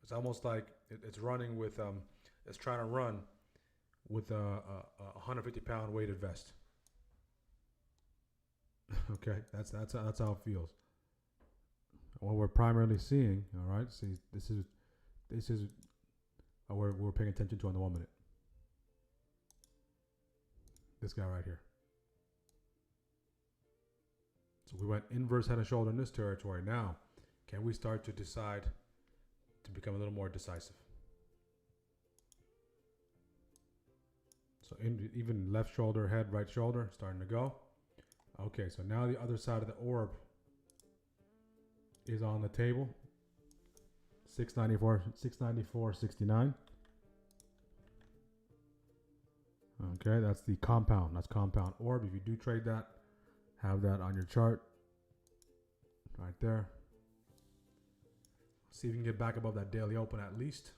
It's almost like it's running with it's trying to run with a 150-pound weighted vest. Okay, that's how it feels. What we're primarily seeing, all right. See, this is what we're paying attention to on the 1 minute. This guy right here. So we went inverse head and shoulder in this territory. Now, can we start to decide to become a little more decisive? So even left shoulder, head, right shoulder, starting to go. Okay, so now the other side of the orb is on the table. 694.69. Okay, that's the compound. That's compound orb. If you do trade that, have that on your chart. Right there. See if you can get back above that daily open at least.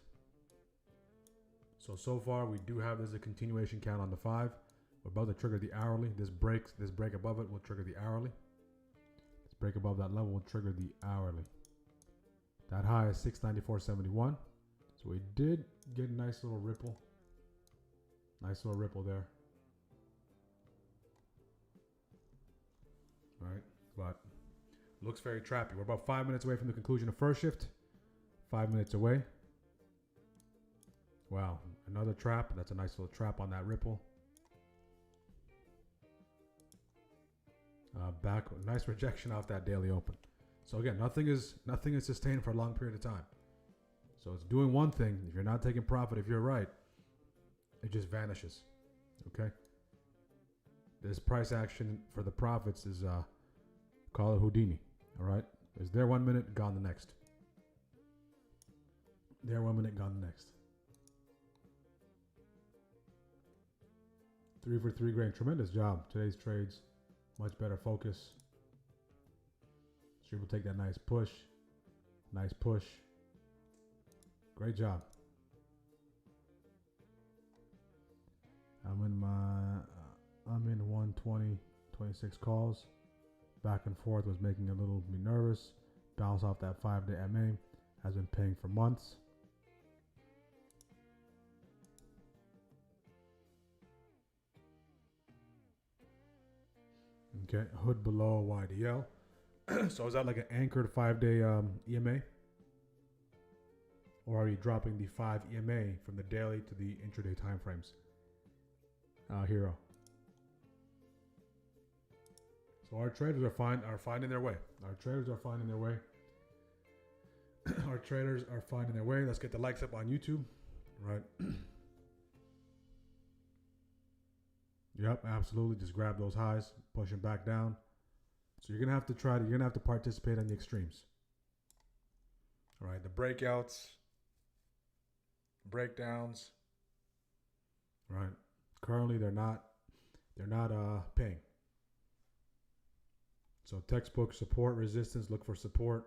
So far we do have this as a continuation count on the 5. We're about to trigger the hourly. This break above it will trigger the hourly. This break above that level will trigger the hourly. That high is 694.71. So we did get a nice little ripple. Nice little ripple there. but looks very trappy. We're about 5 minutes away from the conclusion of first shift. 5 minutes away. Wow, another trap. That's a nice little trap on that ripple. Back, nice rejection off that daily open. So again, nothing is sustained for a long period of time. So it's doing one thing. If you're not taking profit, if you're right, it just vanishes. Okay. This price action for the profits is call it Houdini. All right. It's there 1 minute, gone the next. There 1 minute, gone the next. 3 for 3 grain. Tremendous job. Today's trades. Much better focus. Street will take that nice push. Nice push. Great job. I'm in 120, 26 calls. Back and forth was making a little me nervous. Bounce off that 5-day MA. Has been paying for months. Okay, hood below YDL. So is that like an anchored 5-day EMA? Or are you dropping the 5 EMA from the daily to the intraday timeframes? Hero. So our traders are finding their way. Our traders are finding their way. Our traders are finding their way. Let's get the likes up on YouTube. Right. Yep, absolutely. Just grab those highs, push them back down. So you're gonna have to participate on the extremes. All right, the breakouts, breakdowns. Right. Currently they're not paying. So textbook support, resistance, look for support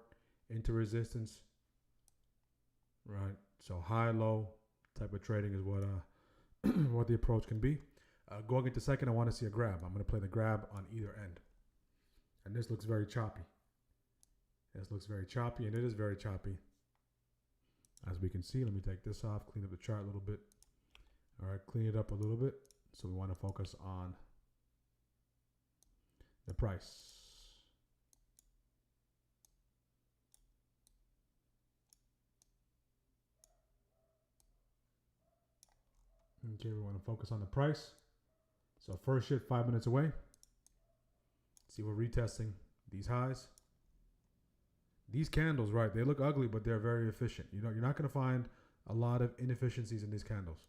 into resistance. Right. So high, low type of trading is what what the approach can be. Going into second, I want to see a grab. I'm going to play the grab on either end. And this looks very choppy. This looks very choppy, and it is very choppy. As we can see, let me take this off, clean up the chart a little bit. All right, clean it up a little bit. So we want to focus on the price. Okay, we want to focus on the price. So first shift 5 minutes away. See, we're retesting these highs. These candles, right, they look ugly, but they're very efficient. You know, you're not going to find a lot of inefficiencies in these candles.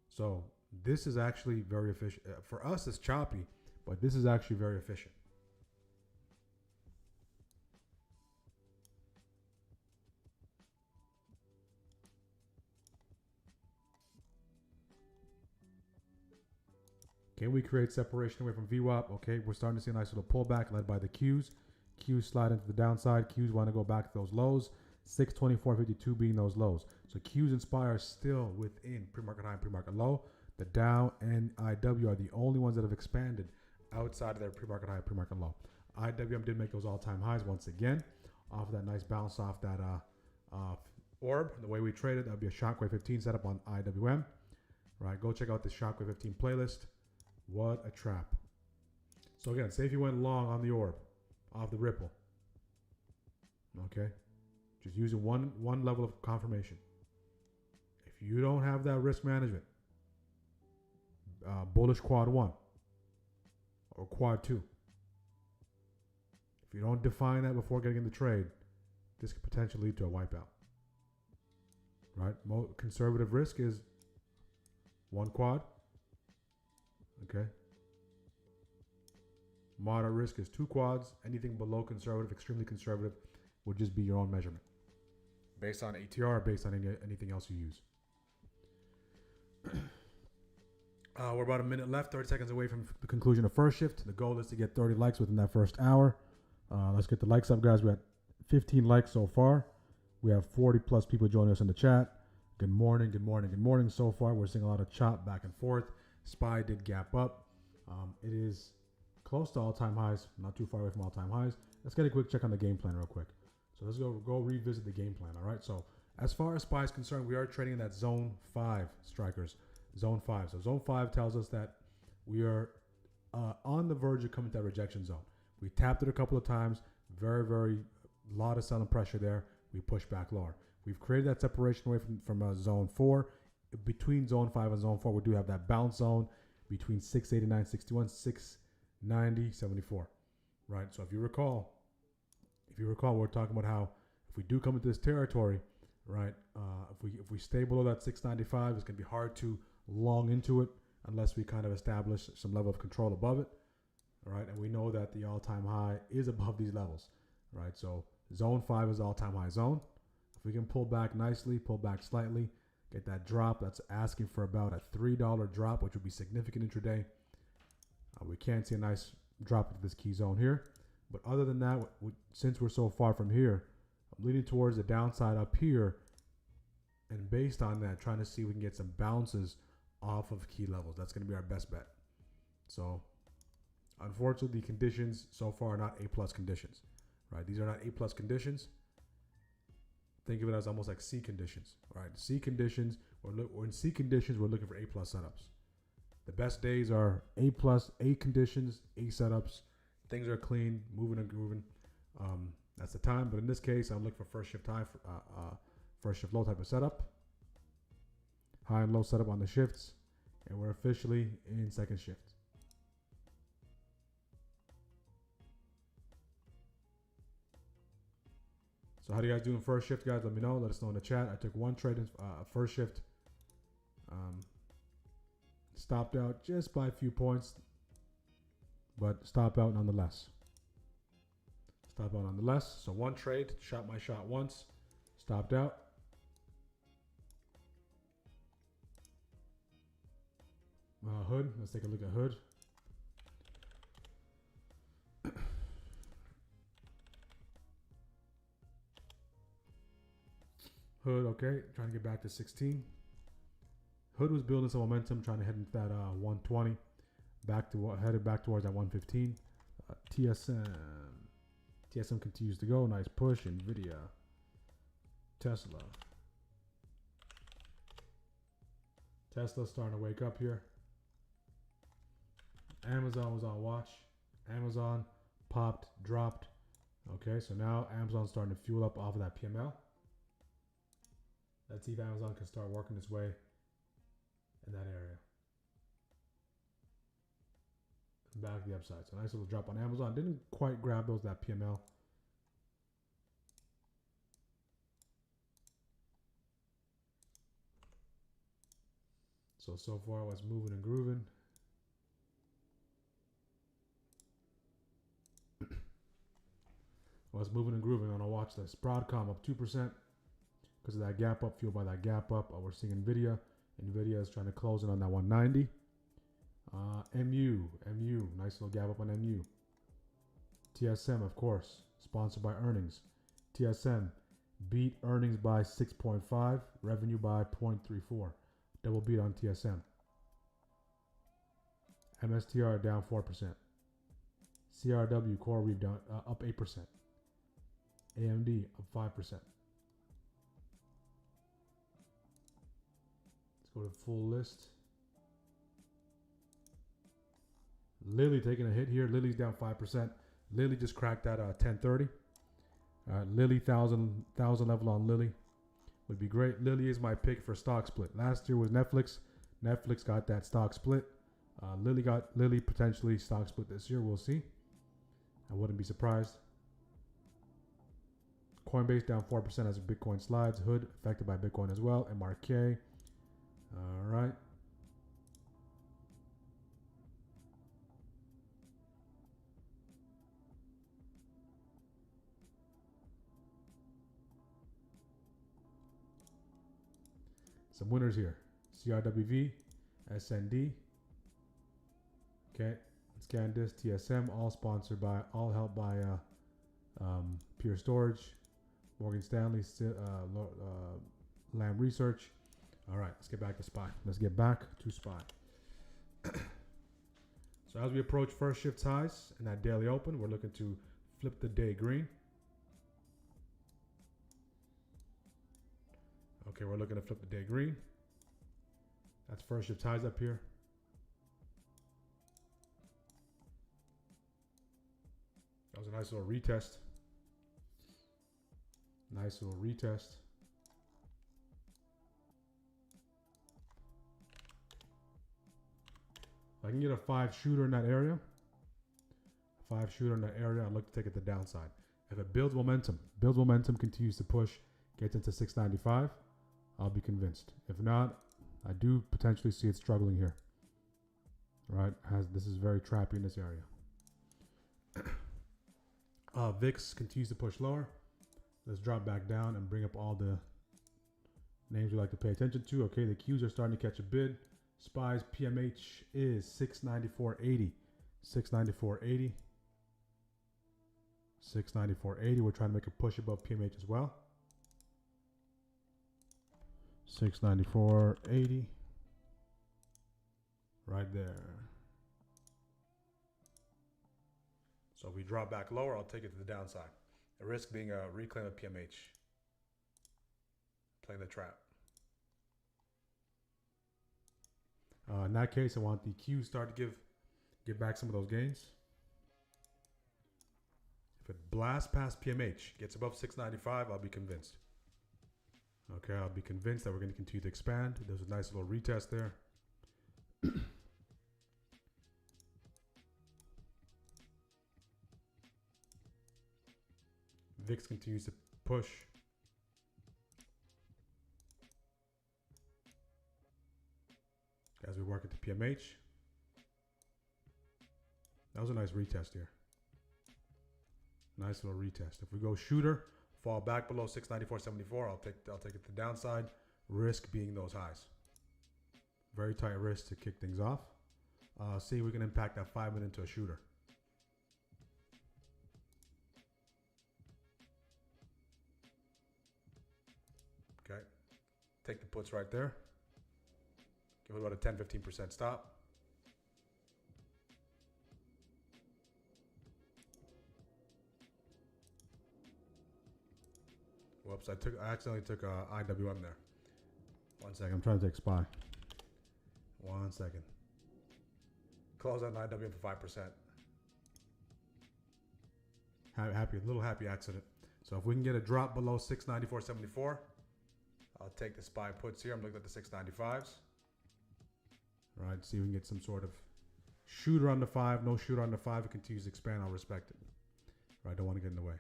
So this is actually very efficient. For us, it's choppy, but this is actually very efficient. Can we create separation away from VWAP? Okay, we're starting to see a nice little pullback led by the Qs. Qs slide into the downside. Qs want to go back to those lows. 624.52 being those lows. So Qs Inspire still within pre-market high and pre-market low. The Dow and IW are the only ones that have expanded outside of their pre-market high and pre-market low. IWM did make those all-time highs once again off of that nice bounce off that orb. The way we traded, that would be a Shockwave 15 setup on IWM. Right, go check out the Shockwave 15 playlist. What a trap. So again, say if you went long on the orb off the ripple. Okay. Just using one level of confirmation. If you don't have that risk management, bullish quad 1 or quad 2. If you don't define that before getting in the trade, this could potentially lead to a wipeout. Right? Conservative risk is 1 quad. Okay. Moderate risk is 2 quads. Anything below conservative, extremely conservative, would just be your own measurement based on ATR, based on anything else you use. We're about a minute left, 30 seconds away from the conclusion of first shift. The goal is to get 30 likes within that first hour. Let's get the likes up, guys. We're at 15 likes so far. We have 40 plus people joining us in the chat. Good morning, good morning, good morning. So far, we're seeing a lot of chop back and forth. SPY did gap up. It is close to all-time highs, not too far away from all-time highs. Let's get a quick check on the game plan real quick. So let's go revisit the game plan, all right? So as far as SPY is concerned, we are trading in that zone 5 strikers, zone 5. So zone 5 tells us that We are on the verge of coming to that rejection zone. We tapped it a couple of times. Very lot of selling pressure there. We push back lower. We've created that separation away from zone 4. Between zone 5 and zone 4, we do have that bounce zone between 689.61, 690.74. Right? So if you recall, we're talking about how if we do come into this territory, right, if we stay below that 695, it's going to be hard to long into it unless we kind of establish some level of control above it. All right, and we know that the all-time high is above these levels, right? So zone 5 is all-time high zone. If we can pull back nicely, pull back slightly, get that drop, that's asking for about a $3 drop, which would be significant intraday. We can see a nice drop into this key zone here. But other than that, since we're so far from here, I'm leaning towards the downside up here. And based on that, trying to see if we can get some bounces off of key levels. That's going to be our best bet. So unfortunately, the conditions so far are not A+ conditions, right? These are not A+ conditions. Think of it as almost like C conditions, right? C conditions, in C conditions, we're looking for A+ setups. The best days are A+, A conditions, A setups. Things are clean, moving and grooving. That's the time. But in this case, I'm looking for first shift high, first shift low type of setup. High and low setup on the shifts. And we're officially in second shift. So how do you guys do in first shift, guys? Let me know. Let us know in the chat. I took one trade in first shift. Stopped out just by a few points, but stopped out nonetheless. Stopped out nonetheless. So one trade, shot my shot once, stopped out. Hood. Let's take a look at Hood. Hood, okay, trying to get back to 16. Hood was building some momentum, trying to head into that 120, headed back towards that 115. TSM continues to go, nice push. Nvidia, Tesla starting to wake up here. Amazon was on watch. Amazon popped, dropped. Okay, so now Amazon's starting to fuel up off of that PML. Let's see if Amazon can start working its way in that area. Back to the upside. So nice little drop on Amazon. Didn't quite grab that PML. So far it was moving and grooving. Was moving and grooving on a watch list. Broadcom up 2% because of that gap up, fueled by that gap up. We're seeing Nvidia. Nvidia is trying to close in on that 190. MU, nice little gap up on MU. TSM, of course, sponsored by earnings. TSM beat earnings by 6.5, revenue by 0.34. Double beat on TSM. MSTR down 4%. CRW core read down up 8%. AMD up 5%. Let's go to full list. Lilly taking a hit here. Lilly's down 5%. Lilly just cracked that 1030. Lilly 1,000 level on Lilly would be great. Lilly is my pick for stock split. Last year was Netflix. Netflix got that stock split. Lilly potentially stock split this year. We'll see. I wouldn't be surprised. Coinbase down 4% as Bitcoin slides. Hood affected by Bitcoin as well. MRK. All right. Some winners here. CRWV, SND. Okay. Scan this, TSM, all sponsored by, all helped by Pure Storage, Morgan Stanley, Lamb Research. All right, let's get back to SPY. So as we approach first shift highs in that daily open, we're looking to flip the day green. Okay, we're looking to flip the day green. That's first shift highs up here. That was a nice little retest. Nice little retest. If I can get a 5 shooter in that area, I'd look to take it to the downside. If it builds momentum, continues to push, gets into 695, I'll be convinced. If not, I do potentially see it struggling here. Right? This is very trappy in this area. VIX continues to push lower. Let's drop back down and bring up all the names we like to pay attention to. Okay, the Qs are starting to catch a bid. SPY's PMH is 694.80. 694.80. 694.80. We're trying to make a push above PMH as well. 694.80. Right there. So if we drop back lower, I'll take it to the downside. The risk being a reclaim of PMH. Playing the trap. In that case, I want the Q start to give back some of those gains. If it blasts past PMH, gets above 695, I'll be convinced. Okay, I'll be convinced that we're going to continue to expand. There's a nice little retest there. VIX continues to push. As we work into PMH. That was a nice retest here. Nice little retest. If we go shooter, fall back below 694.74, I'll take it to the downside. Risk being those highs. Very tight risk to kick things off. See if we can impact that 5 minute into a shooter. Okay. Take the puts right there. Give it about a 10-15% stop. Whoops, I accidentally took IWM there. 1 second, I'm trying to take SPY. 1 second. Close on IWM for 5%. Little happy accident. So if we can get a drop below 694.74, I'll take the SPY puts here. I'm looking at the 695s. All right, see if we can get some sort of shooter on the 5. No shooter on the 5. It continues to expand. I'll respect it. All right, don't want to get in the way.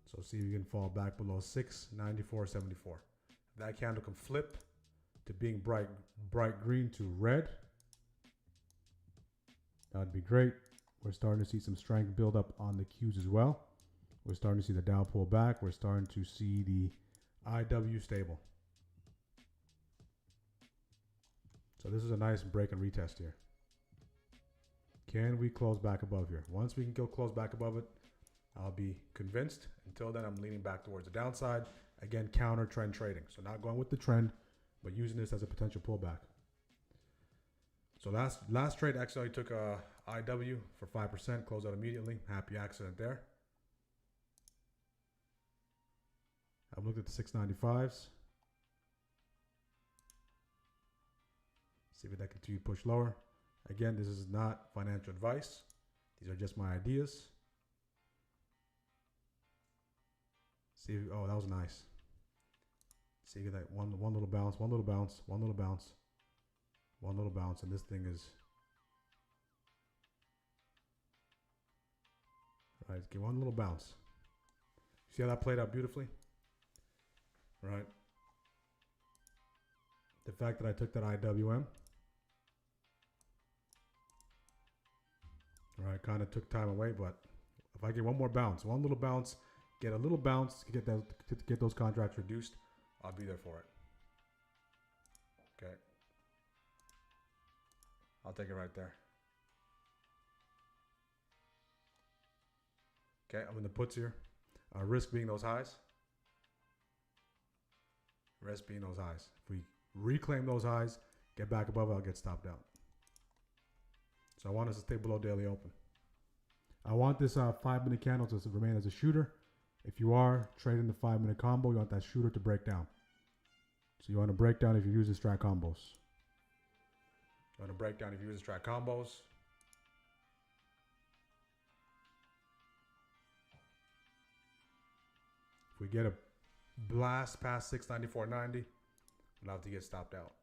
So see if you can fall back below 694.74. That candle can flip to being bright green to red. That'd be great. We're starting to see some strength build up on the Qs as well. We're starting to see the Dow pull back. We're starting to see the IW stable. So this is a nice break and retest here. Can we close back above here? Once we can go close back above it, I'll be convinced. Until then, I'm leaning back towards the downside. Again, counter trend trading. So not going with the trend, but using this as a potential pullback. So last trade actually took a IW for 5%, closed out immediately. Happy accident there. I've looked at the 695s. See if that continues to push lower. Again, this is not financial advice. These are just my ideas. See if, oh, that was nice. See if that one little bounce, one little bounce, one little bounce, one little bounce, and this thing is. All right, let's get one little bounce. See how that played out beautifully? Right. The fact that I took that IWM. All right, kind of took time away, but if I get one more bounce, one little bounce, get a little bounce to get those contracts reduced, I'll be there for it. Okay. I'll take it right there. Okay, I'm in the puts here. Risk being those highs. Risk being those highs. If we reclaim those highs, get back above it, I'll get stopped out. So I want us to stay below daily open. I want this 5-minute candle to remain as a shooter. If you are trading the 5-minute combo, you want that shooter to break down. So you want to break down if you use the strat combos. On a breakdown of users track combos. If we get a blast past 694.90, we'll have to get stopped out.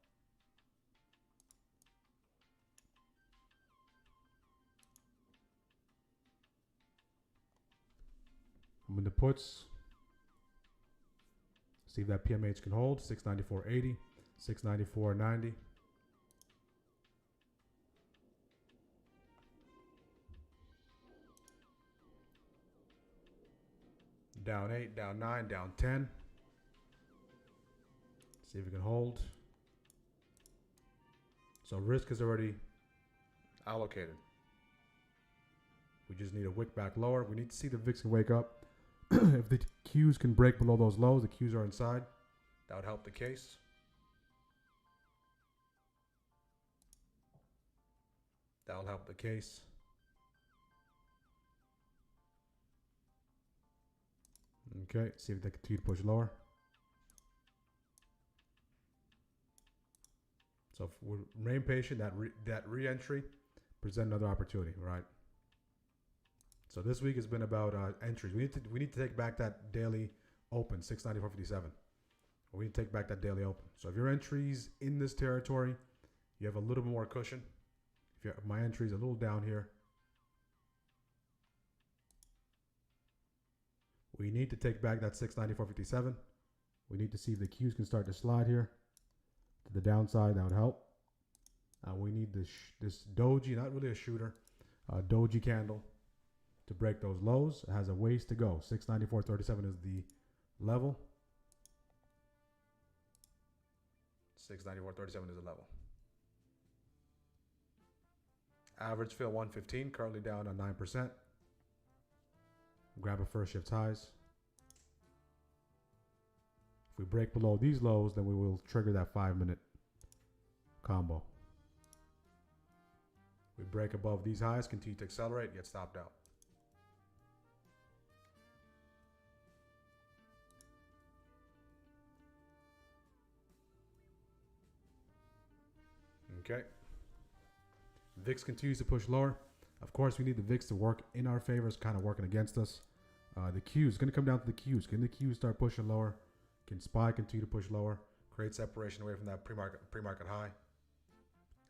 I'm in the puts. See if that PMH can hold. 694.80, 694.90. Down 8, down 9, down 10. See if we can hold. So risk is already allocated. We just need a wick back lower. We need to see the VIX can wake up. If the Qs can break below those lows, the Qs are inside. That would help the case. That will help the case. Okay, see if they continue to push lower. So if we remain patient, that re-entry present another opportunity, right? So this week has been about entries. We need to take back that daily open, 694.57. We need to take back that daily open. So if your entries in this territory, you have a little bit more cushion. If my entry is a little down here, we need to take back that 694.57. We need to see if the Qs can start to slide here to the downside. That would help. We need this doji, not really a shooter, doji candle to break those lows. It has a ways to go. 694.37 is the level. 694.37 is the level. Average fill 115, currently down on 9%. Grab a first shift highs. If we break below these lows, then we will trigger that 5-minute combo. We break above these highs, continue to accelerate, get stopped out. Okay. VIX continues to push lower. Of course, we need the VIX to work in our favor. It's kind of working against us. The Qs is going to come down to the Qs. Can the Qs start pushing lower? Can SPY continue to push lower? Create separation away from that pre-market high.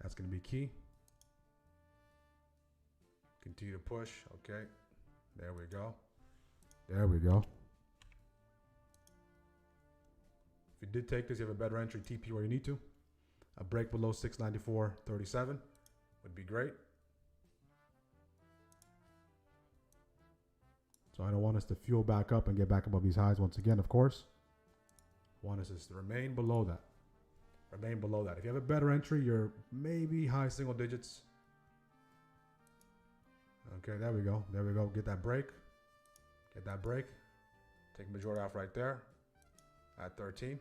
That's going to be key. Continue to push. Okay. There we go. There we go. If you did take this, you have a better entry TP where you need to. A break below 694.37 would be great. So I don't want us to fuel back up and get back above these highs once again, of course. I want us to remain below that. Remain below that. If you have a better entry, you're maybe high single digits. Okay, there we go. There we go. Get that break. Get that break. Take majority off right there at 13.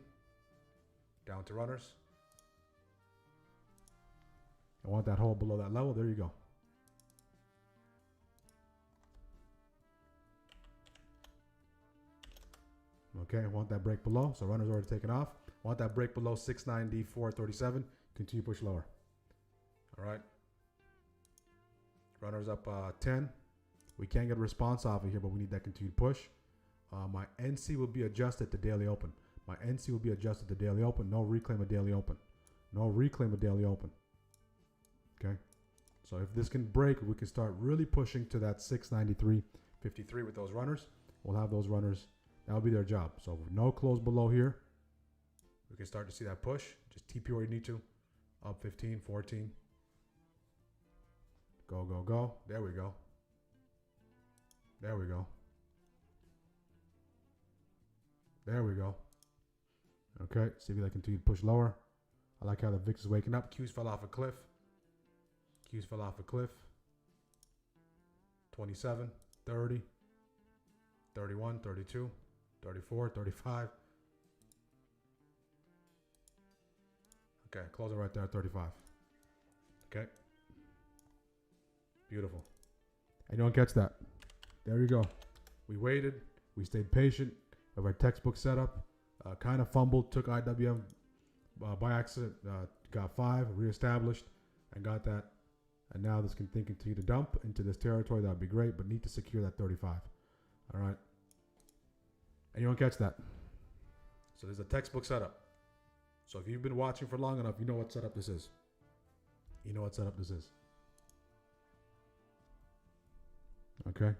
Down to runners. I want that hold below that level. There you go. Okay, I want that break below. So runners already taken off. I want that break below 694.37. Continue to push lower. All right. Runners up 10. We can't get a response off of here, but we need that continued push. My NC will be adjusted to daily open. My NC will be adjusted to daily open. No reclaim a daily open. No reclaim a daily open. Okay. So if this can break, we can start really pushing to that 693.53 with those runners. We'll have those runners. That'll be their job. So with no close below here, we can start to see that push. Just TP where you need to. Up 15, 14. Go, go, go. There we go. There we go. There we go. Okay, see if I continue to push lower. I like how the VIX is waking up. Qs fell off a cliff. Qs fell off a cliff. 27, 30, 31, 32, 34, 35. Okay, closing right there at 35. Okay. Beautiful. Anyone catch that? There you go. We waited. We stayed patient. We have our textbook set up. Kind of fumbled. Took IWM by accident. Got 5. Reestablished. and got that. And now this can continue to dump into this territory. That would be great, but need to secure that 35. All right. And you don't catch that. So there's a textbook setup. So if you've been watching for long enough, you know what setup this is. You know what setup this is. Okay.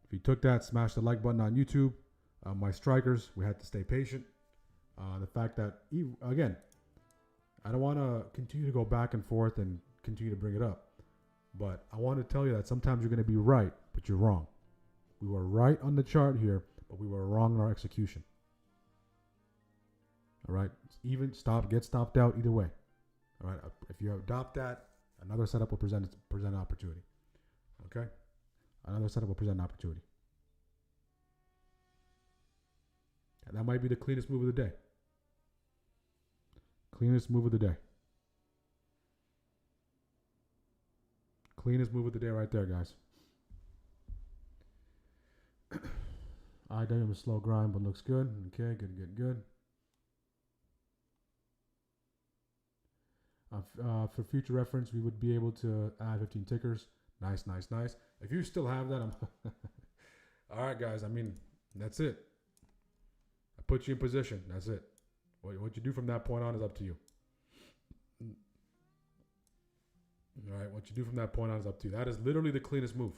If you took that, smash the like button on YouTube. My strikers, we had to stay patient. The fact that, again, I don't want to continue to go back and forth and continue to bring it up. But I want to tell you that sometimes you're going to be right, but you're wrong. We were right on the chart here, but we were wrong in our execution. All right? Even stop, get stopped out either way. All right? If you adopt that, another setup will present an opportunity. Okay? Another setup will present an opportunity. And that might be the cleanest move of the day. Cleanest move of the day. Cleanest move of the day right there, guys. IW a slow grind, but looks good. Okay, good. For future reference, we would be able to add 15 tickers. Nice. If you still have that, I'm all right, guys. I mean, that's it. I put you in position. That's it. What you do from that point on is up to you. All right, what you do from that point on is up to you. That is literally the cleanest move.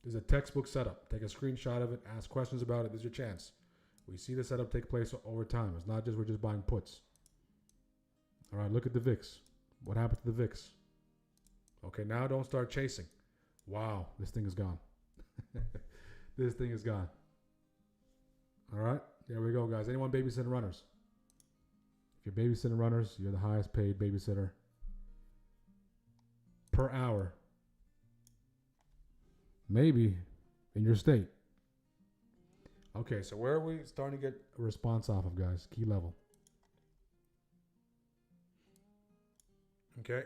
This is a textbook setup. Take a screenshot of it. Ask questions about it. This is your chance. We see the setup take place over time. It's not just we're just buying puts. All right, look at the VIX. What happened to the VIX? Okay, now don't start chasing. Wow, this thing is gone. This thing is gone. All right, there we go, guys. Anyone babysitting runners? If you're babysitting runners, you're the highest paid babysitter per hour. Maybe in your state. Okay, so where are we starting to get a response off of, guys? Key level. Okay.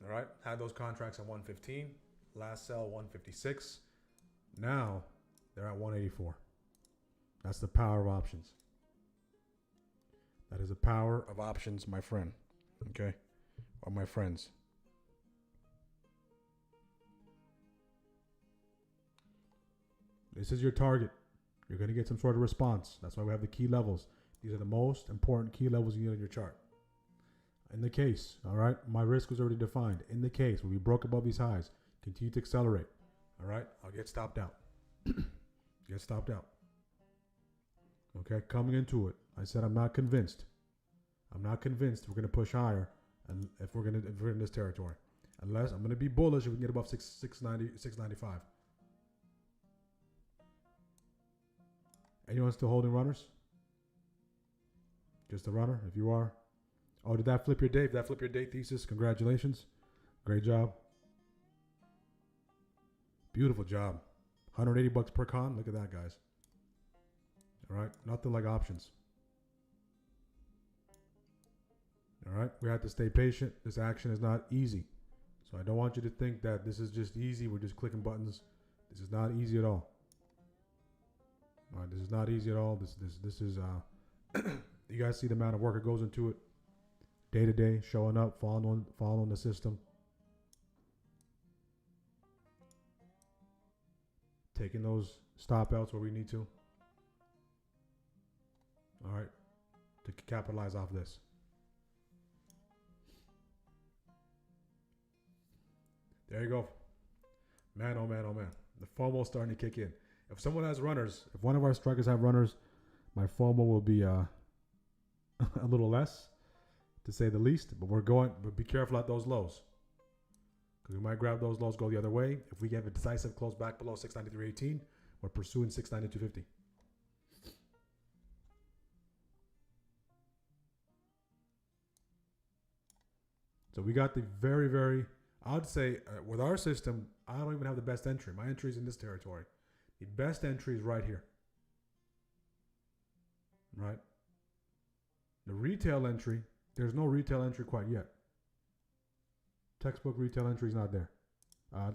All right, had those contracts at 115. Last sell 156. Now they're at 184. That's the power of options. That is the power of options, my friend. Okay? Or my friends. This is your target. You're going to get some sort of response. That's why we have the key levels. These are the most important key levels you need on your chart. In the case, all right, my risk was already defined. In the case where we broke above these highs, continue to accelerate. All right, I'll get stopped out. Get stopped out. Okay, coming into it, I said I'm not convinced. I'm not convinced we're going to push higher, and if we're in this territory, unless I'm going to be bullish if we can get above 690, 695. Anyone still holding runners? Just a runner, if you are. Oh, did that flip your day? Did that flip your day thesis? Congratulations. Great job. Beautiful job. $180 per con. Look at that, guys. All right. Nothing like options. All right. We have to stay patient. This action is not easy. So I don't want you to think that this is just easy. We're just clicking buttons. This is not easy at all. All right. This is not easy at all. This is, you guys see the amount of work that goes into it. Day to day, showing up, following the system. Taking those stop outs where we need to. All right. To capitalize off this. There you go. Man, oh man, oh man. The FOMO's starting to kick in. If someone has runners, if one of our strikers have runners, my FOMO will be a little less, to say the least. But be careful at those lows, because we might grab those lows, go the other way. If we get a decisive close back below 693.18, we're pursuing 692.50. So we got the very, very, I'd say with our system, I don't even have the best entry. My entry is in this territory. The best entry is right here. Right? The retail entry, there's no retail entry quite yet. Textbook retail entry is not there.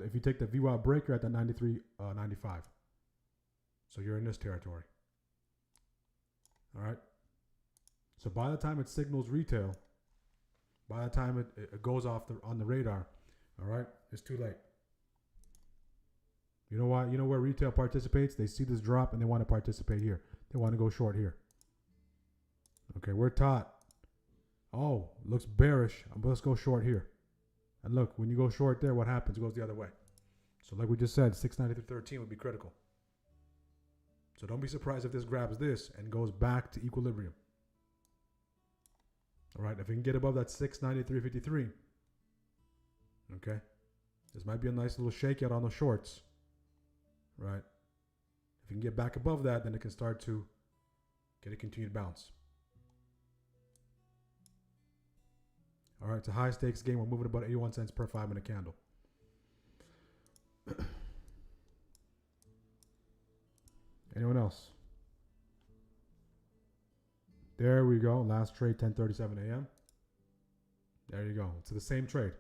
If you take the VWAP breaker at the 93.95. So you're in this territory. All right. So by the time it signals retail, by the time it goes off on the radar, all right, it's too late. You know why? You know where retail participates? They see this drop and they want to participate here. They want to go short here. Okay, we're taught. Oh, looks bearish. Let's go short here. And look, when you go short there, what happens? It goes the other way. So like we just said, 693.13 would be critical. So don't be surprised if this grabs this and goes back to equilibrium. All right, if we can get above that 693.53, okay, this might be a nice little shakeout on the shorts, right? If you can get back above that, then it can start to get a continued bounce. All right, it's a high stakes game. We're moving about 81 cents per 5 minute candle. Anyone else? There we go. Last trade, 10:37 a.m. There you go. It's the same trade.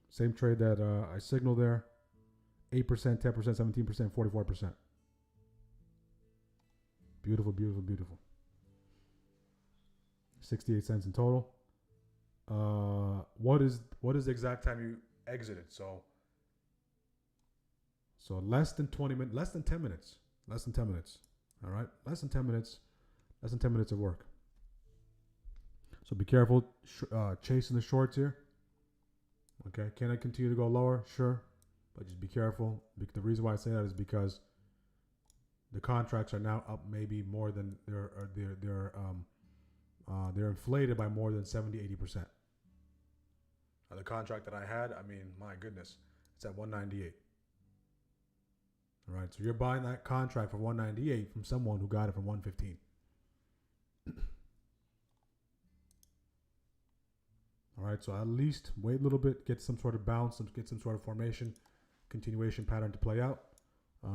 Same trade that I signaled there. 8%, 10%, 17%, 44%. Beautiful, beautiful, beautiful. 68 cents in total. What is the exact time you exited? So less than 20 minutes, less than 10 minutes. Less than 10 minutes. All right? Less than 10 minutes. Less than 10 minutes of work. So be careful chasing the shorts here. Okay, can I continue to go lower? Sure, but just be careful. The reason why I say that is because the contracts are now up maybe more than they're inflated by more than 70-80%. The contract that I had, I mean, my goodness, it's at 198. All right, so you're buying that contract for 198 from someone who got it from 115. All right, so at least wait a little bit, get some sort of bounce, get some sort of formation, continuation pattern to play out.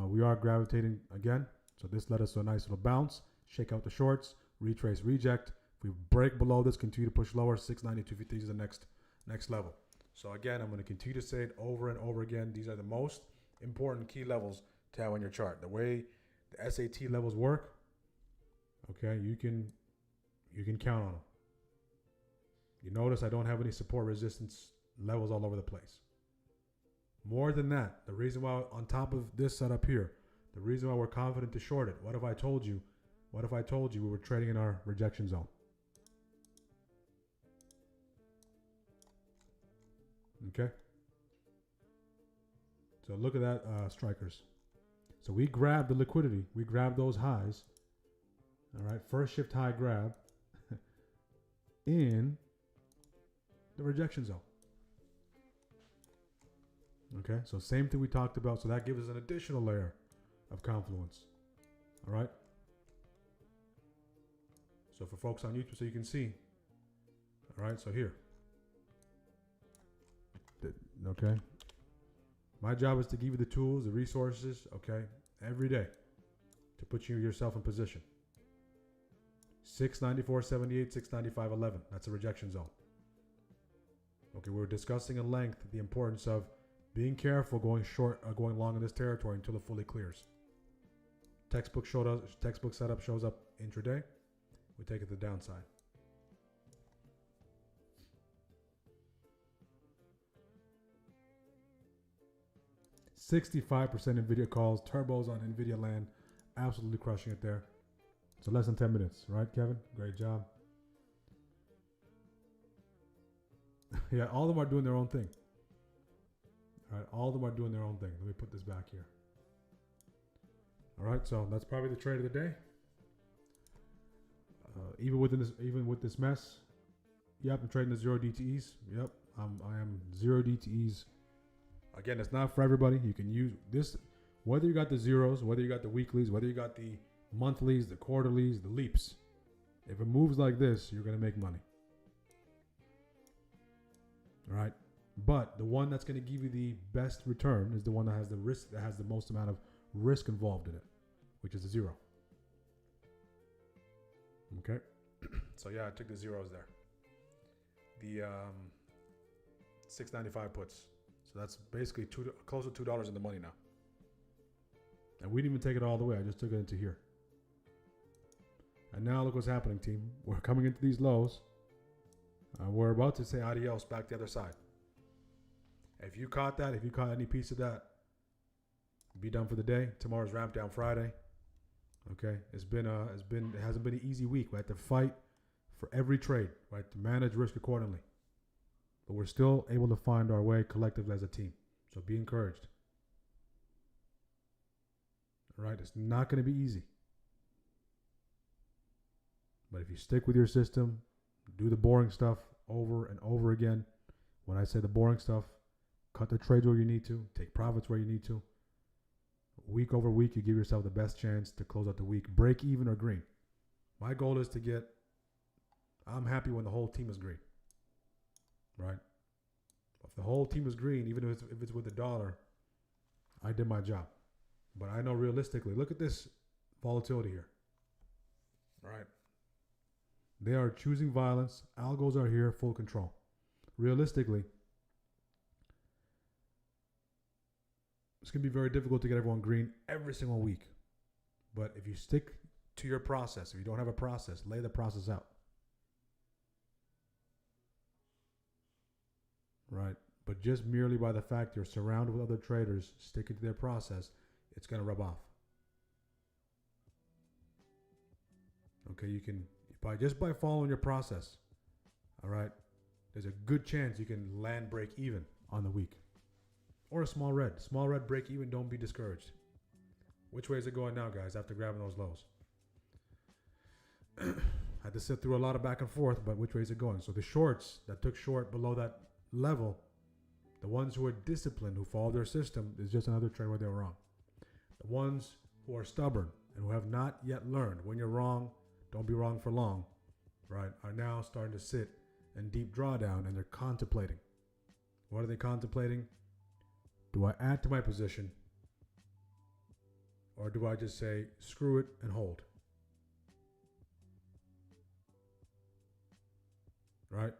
We are gravitating again, so this led us to a nice little bounce. Shake out the shorts, retrace, reject. If we break below this, continue to push lower. 692.50 is the next level. So again, I'm going to continue to say it over and over again. These are the most important key levels to have on your chart. The way the SAT levels work, okay, you can count on them. You notice I don't have any support resistance levels all over the place. More than that, the reason why on top of this setup here, the reason why we're confident to short it, what if I told you we were trading in our rejection zone? Okay. So look at that, strikers. So we grabbed the liquidity. We grabbed those highs. All right. First shift high grab in the rejection zone. Okay. So same thing we talked about. So that gives us an additional layer of confluence. All right. So for folks on YouTube, so you can see. All right. So here. Okay. My job is to give you the tools, the resources, okay, every day to put yourself in position. 694.78, 695.11. That's a rejection zone. Okay, we were discussing at length the importance of being careful going short or going long in this territory until it fully clears. Textbook setup shows up intraday. We take it to the downside. $65% NVIDIA calls, turbos on NVIDIA land, absolutely crushing it there. So less than 10 minutes, right, Kevin? Great job. Yeah, all of them are doing their own thing. All right, all of them are doing their own thing. Let me put this back here. All right, so that's probably the trade of the day. Even with this mess, yep, I'm trading the 0 DTEs. Yep, I am 0 DTEs. Again, it's not for everybody. You can use this, whether you got the zeros, whether you got the weeklies, whether you got the monthlies, the quarterlies, the leaps. If it moves like this, you're going to make money. All right. But the one that's going to give you the best return is the one that has the risk, that has the most amount of risk involved in it, which is the 0. Okay. So yeah, I took the zeros there. The 695 puts. So that's basically close to $2 in the money now. And we didn't even take it all the way. I just took it into here. And now look what's happening, team. We're coming into these lows. We're about to say adios back the other side. If you caught that, if you caught any piece of that, be done for the day. Tomorrow's ramp down Friday. Okay, it hasn't been an easy week. We had to fight for every trade, right, to manage risk accordingly. But we're still able to find our way collectively as a team. So be encouraged. All right, it's not going to be easy. But if you stick with your system, do the boring stuff over and over again. When I say the boring stuff, cut the trades where you need to, take profits where you need to. Week over week, you give yourself the best chance to close out the week, break even or green. My goal is to I'm happy when the whole team is green, right? If the whole team is green, even if it's with a dollar, I did my job. But I know realistically, look at this volatility here, all right? They are choosing violence. Algos are here, full control. Realistically, it's going to be very difficult to get everyone green every single week. But if you stick to your process, if you don't have a process, lay the process out. Right? But just merely by the fact you're surrounded with other traders sticking to their process, it's going to rub off. Okay, you can, just by following your process, all right, there's a good chance you can land break even on the week. Or a small red. Small red break even, don't be discouraged. Which way is it going now, guys, after grabbing those lows? Had to sit through a lot of back and forth, but which way is it going? So the shorts that took short below that level, the ones who are disciplined, who follow their system, is just another trade where they were wrong. The ones who are stubborn and who have not yet learned, when you're wrong, don't be wrong for long, right, are now starting to sit in deep drawdown and they're contemplating. What are they contemplating? Do I add to my position, or do I just say, screw it and hold? Right?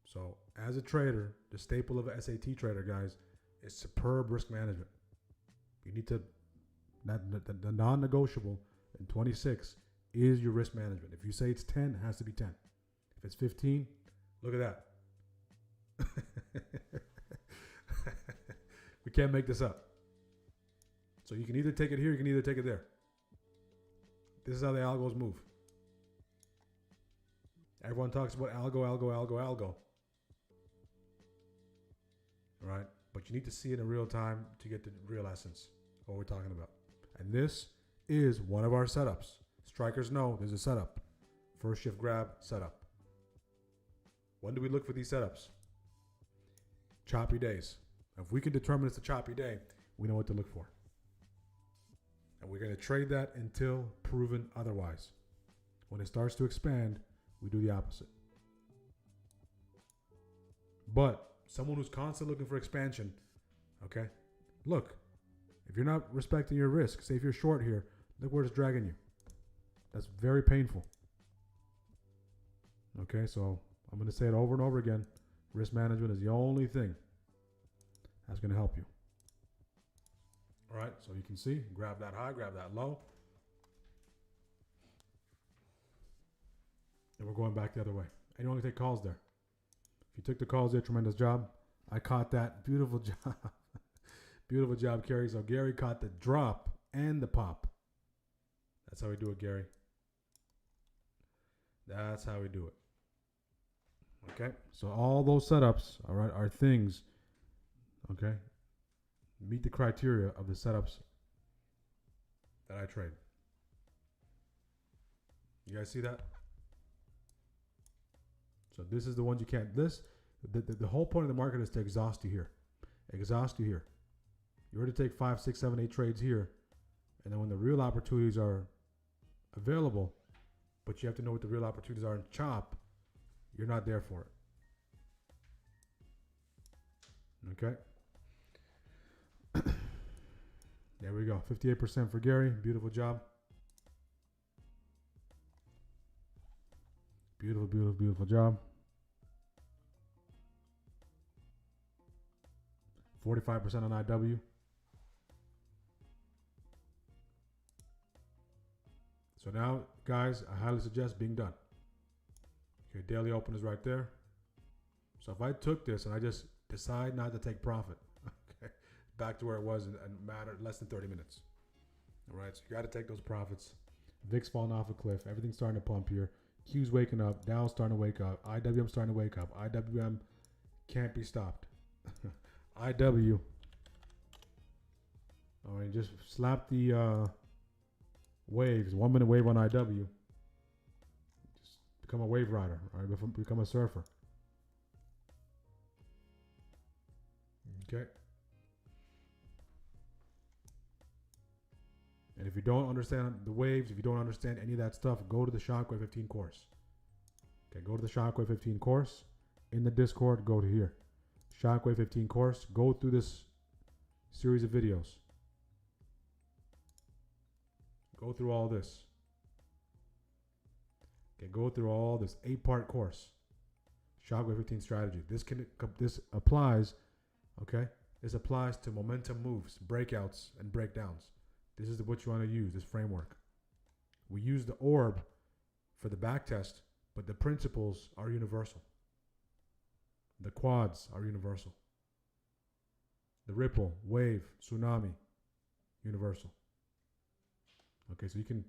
So as a trader, the staple of an SAT trader, guys, is superb risk management. You need to, the non-negotiable in 26 is your risk management. If you say it's 10, it has to be 10. If it's 15, look at that. We can't make this up. So you can either take it here, you can either take it there. This is how the algos move. Everyone talks about algo. Right? But you need to see it in real time to get the real essence of what we're talking about. And this is one of our setups. Strikers know there's a setup. First shift grab, setup. When do we look for these setups? Choppy days. If we can determine it's a choppy day, we know what to look for. And we're going to trade that until proven otherwise. When it starts to expand, we do the opposite. But someone who's constantly looking for expansion, okay, look, if you're not respecting your risk, say if you're short here, look where it's dragging you. That's very painful. Okay, so I'm going to say it over and over again. Risk management is the only thing that's going to help you. All right, so you can see, grab that high, grab that low. And we're going back the other way. And you only take calls there. If you took the calls there, tremendous job. I caught that. Beautiful job. Beautiful job, Gary. So Gary caught the drop and the pop. That's how we do it, Gary. That's how we do it. Okay, so all those setups, all right, are things, okay, meet the criteria of the setups that I trade. You guys see that? So this is the ones you can't, the whole point of the market is to exhaust you here. Exhaust you here. You're to take 5, 6, 7, 8 trades here. And then when the real opportunities are available, but you have to know what the real opportunities are in chop, you're not there for it. Okay. There we go. 58% for Gary. Beautiful job. Beautiful, beautiful, beautiful job. 45% on IW. So now, guys, I highly suggest being done. Okay, daily open is right there. So if I took this and I just decide not to take profit, okay, back to where it was in a matter less than 30 minutes. All right, so you got to take those profits. VIX falling off a cliff. Everything's starting to pump here. Q's waking up. Dow's starting to wake up. IWM starting to wake up. IWM can't be stopped. IW. All right, just slap the waves. 1 minute wave on IW. Just become a wave rider. All right, become a surfer. Okay. And if you don't understand the waves, if you don't understand any of that stuff, go to the Shockwave 15 course. Okay, go to the Shockwave 15 course. In the Discord, go to here. Shockwave 15 course. Go through this series of videos. Go through all this. Okay, go through all this 8-part course. Shockwave 15 strategy. This applies, okay? This applies to momentum moves, breakouts, and breakdowns. This is what you want to use, this framework. We use the orb for the back test, but the principles are universal. The quads are universal. The ripple, wave, tsunami, universal. Okay, so you can,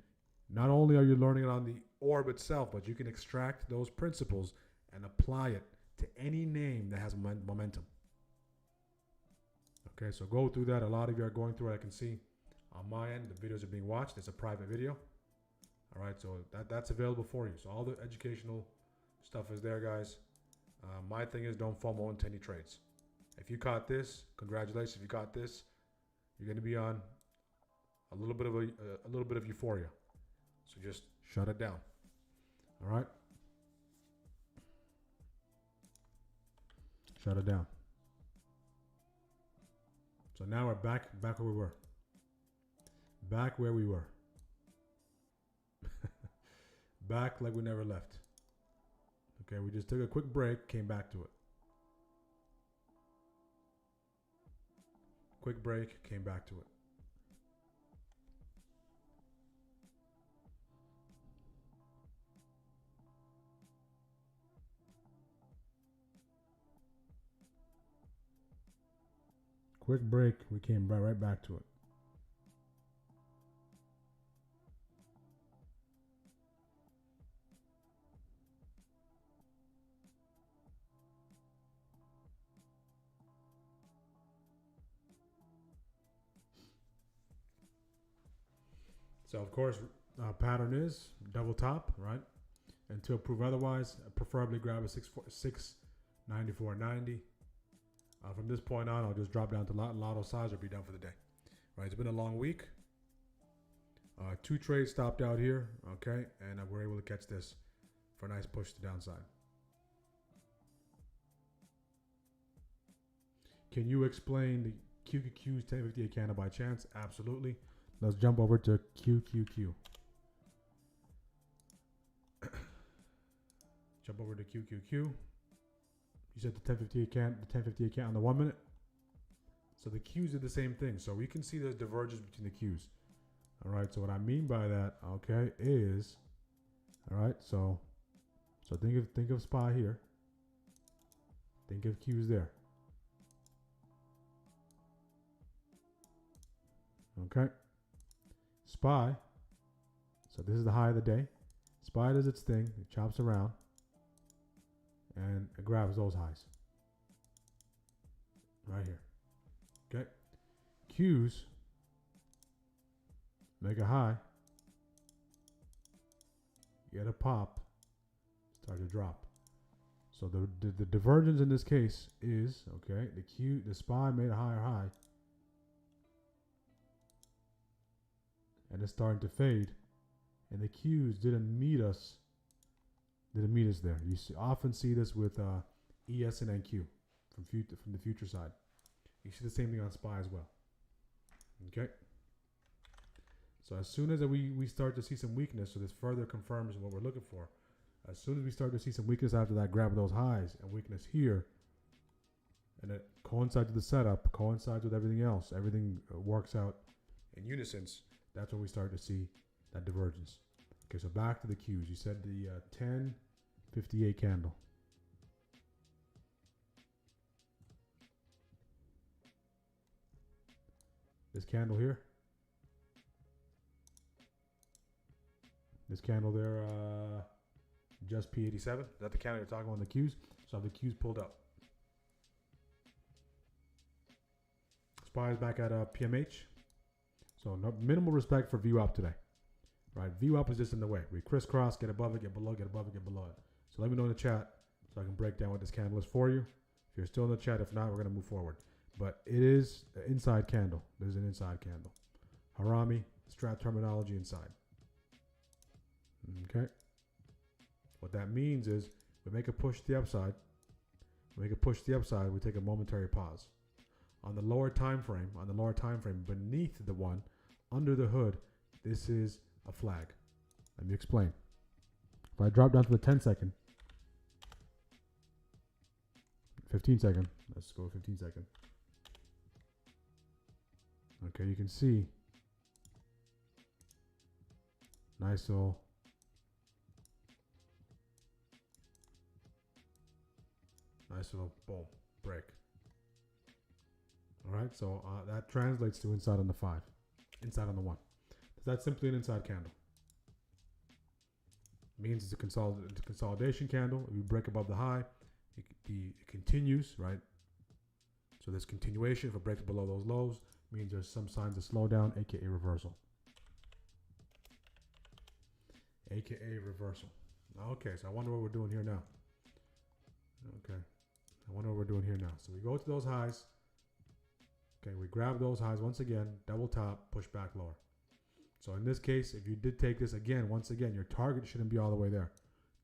not only are you learning it on the orb itself, but you can extract those principles and apply it to any name that has momentum. Okay, so go through that. A lot of you are going through it. I can see on my end, the videos are being watched. It's a private video. All right, so that's available for you. So all the educational stuff is there, guys. My thing is don't FOMO into any trades. If you caught this, congratulations. If you caught this, you're going to be on a little bit of euphoria. So just shut it down. All right? Shut it down. So now we're back where we were. Back where we were. Back like we never left. Okay, we just took a quick break, came back to it. Quick break, came back to it. Quick break, we came right back to it. So of course, pattern is double top, right? And to prove otherwise, preferably grab a 694.90. From this point on, I'll just drop down to lotto size or be done for the day. Right, it's been a long week. 2 trades stopped out here, okay? And we're able to catch this for a nice push to downside. Can you explain the QQQ's 1058 candle by chance? Absolutely. Let's jump over to QQQ. Jump over to QQQ. You said the 1058 can on the 1 minute. So the Qs did the same thing. So we can see there's divergence between the Qs. All right. So what I mean by that, okay, is, all right. So think of SPY here. Think of Qs there. Okay. SPY. So this is the high of the day. SPY does its thing. It chops around. And it grabs those highs. Right here. Okay. Qs make a high. Get a pop. Start to drop. So the divergence in this case is, okay, the SPY made a higher high. And it's starting to fade. And the Qs didn't meet us there. You often see this with ES and NQ from the future side. You see the same thing on SPY as well. Okay. So as soon as we start to see some weakness, so this further confirms what we're looking for. As soon as we start to see some weakness after that grab of those highs and weakness here, and it coincides with the setup, coincides with everything else, everything works out in unison. That's when we start to see that divergence. Okay, so back to the cues. You said the 1058 candle. This candle here. This candle there, just P87. Is that the candle you're talking about in the cues? So I have the cues pulled up. SPY is back at PMH. So no, minimal respect for VWAP today. Right, VWAP is just in the way. We crisscross, get above it, get below, get above it, get below it. So let me know in the chat so I can break down what this candle is for you. If you're still in the chat, if not, we're going to move forward. But it is an inside candle. There's an inside candle. Harami, strat terminology inside. Okay. What that means is we make a push to the upside. We make a push to the upside. We take a momentary pause. On the lower time frame, beneath the one, under the hood, this is a flag. Let me explain. If I drop down to the 10 second, 15 second, let's go 15 second. Okay, you can see nice little boom break. All right, so that translates to inside on the 5, inside on the 1. That's simply an inside candle. It means it's a consolidation candle. If you break above the high, it continues, right? So there's continuation. If it breaks below those lows, means there's some signs of slowdown, aka reversal. AKA reversal. Okay, so I wonder what we're doing here now. Okay, I wonder what we're doing here now. So we go to those highs. Okay, we grab those highs once again, double top, push back lower. So in this case, if you did take this again, once again, your target shouldn't be all the way there.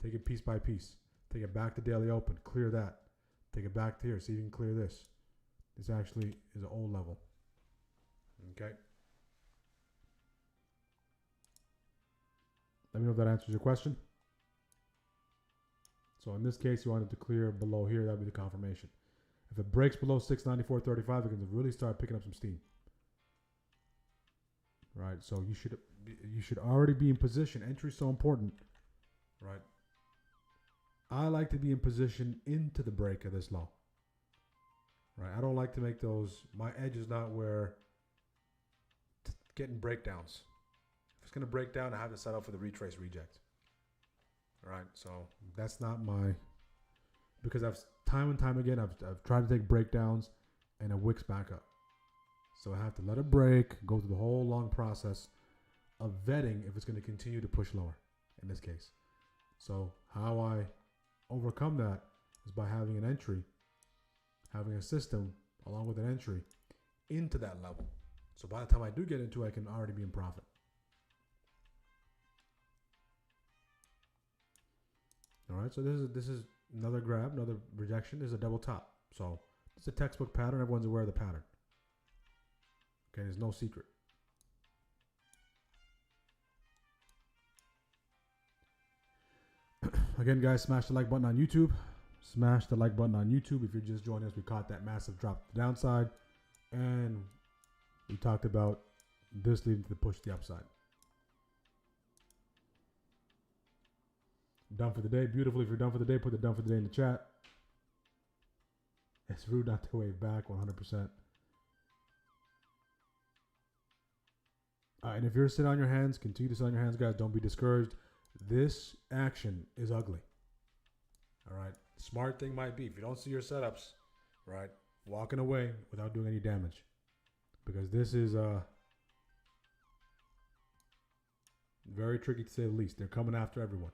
Take it piece by piece. Take it back to daily open. Clear that. Take it back to here. See if you can clear this. This actually is an old level. Okay. Let me know if that answers your question. So in this case, you wanted to clear below here. That would be the confirmation. If it breaks below 694.35, it can really start picking up some steam. Right, so you should already be in position. Entry is so important, right? I like to be in position into the break of this low. Right, I don't like to make those. My edge is not where getting breakdowns. If it's gonna break down, I have to set up for the retrace reject. All right, so that's not my, because I've time and time again I've tried to take breakdowns and it wicks back up. So I have to let it break, go through the whole long process of vetting if it's going to continue to push lower in this case. So how I overcome that is by having an entry, having a system along with an entry into that level. So by the time I do get into it, I can already be in profit. All right, so this is another grab, another rejection. This is a double top. So it's a textbook pattern. Everyone's aware of the pattern. Okay, there's no secret. Again, guys, smash the like button on YouTube. Smash the like button on YouTube. If you're just joining us, we caught that massive drop to the downside. And we talked about this leading to the push to the upside. Done for the day. Beautiful. If you're done for the day, put the done for the day in the chat. It's rude not to wave back 100%. And if you're sitting on your hands, continue to sit on your hands, guys. Don't be discouraged. This action is ugly. All right. Smart thing might be, if you don't see your setups, right, walking away without doing any damage. Because this is very tricky to say the least. They're coming after everyone.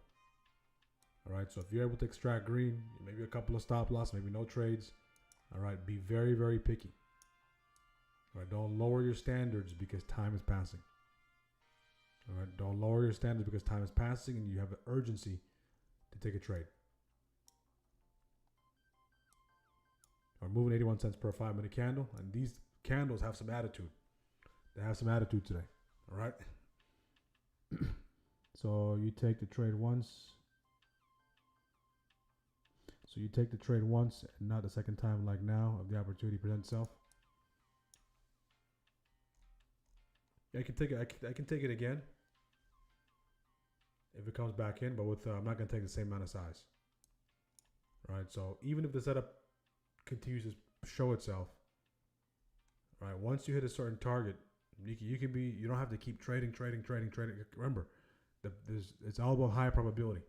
All right. So if you're able to extract green, maybe a couple of stop loss, maybe no trades. All right. Be very, very picky. All right. Don't lower your standards because time is passing. All right, don't lower your standards because time is passing and you have an urgency to take a trade. We're moving 81 cents per 5-minute candle, and these candles have some attitude. They have some attitude today. All right. So you take the trade once. So you take the trade once and not the second time like now if the opportunity presents itself. I can take it. I can take it again. if it comes back in, but with I'm not going to take the same amount of size. Right, so even if the setup continues to show itself, right, once you hit a certain target, you can be, you don't have to keep trading. Remember, it's all about high probability.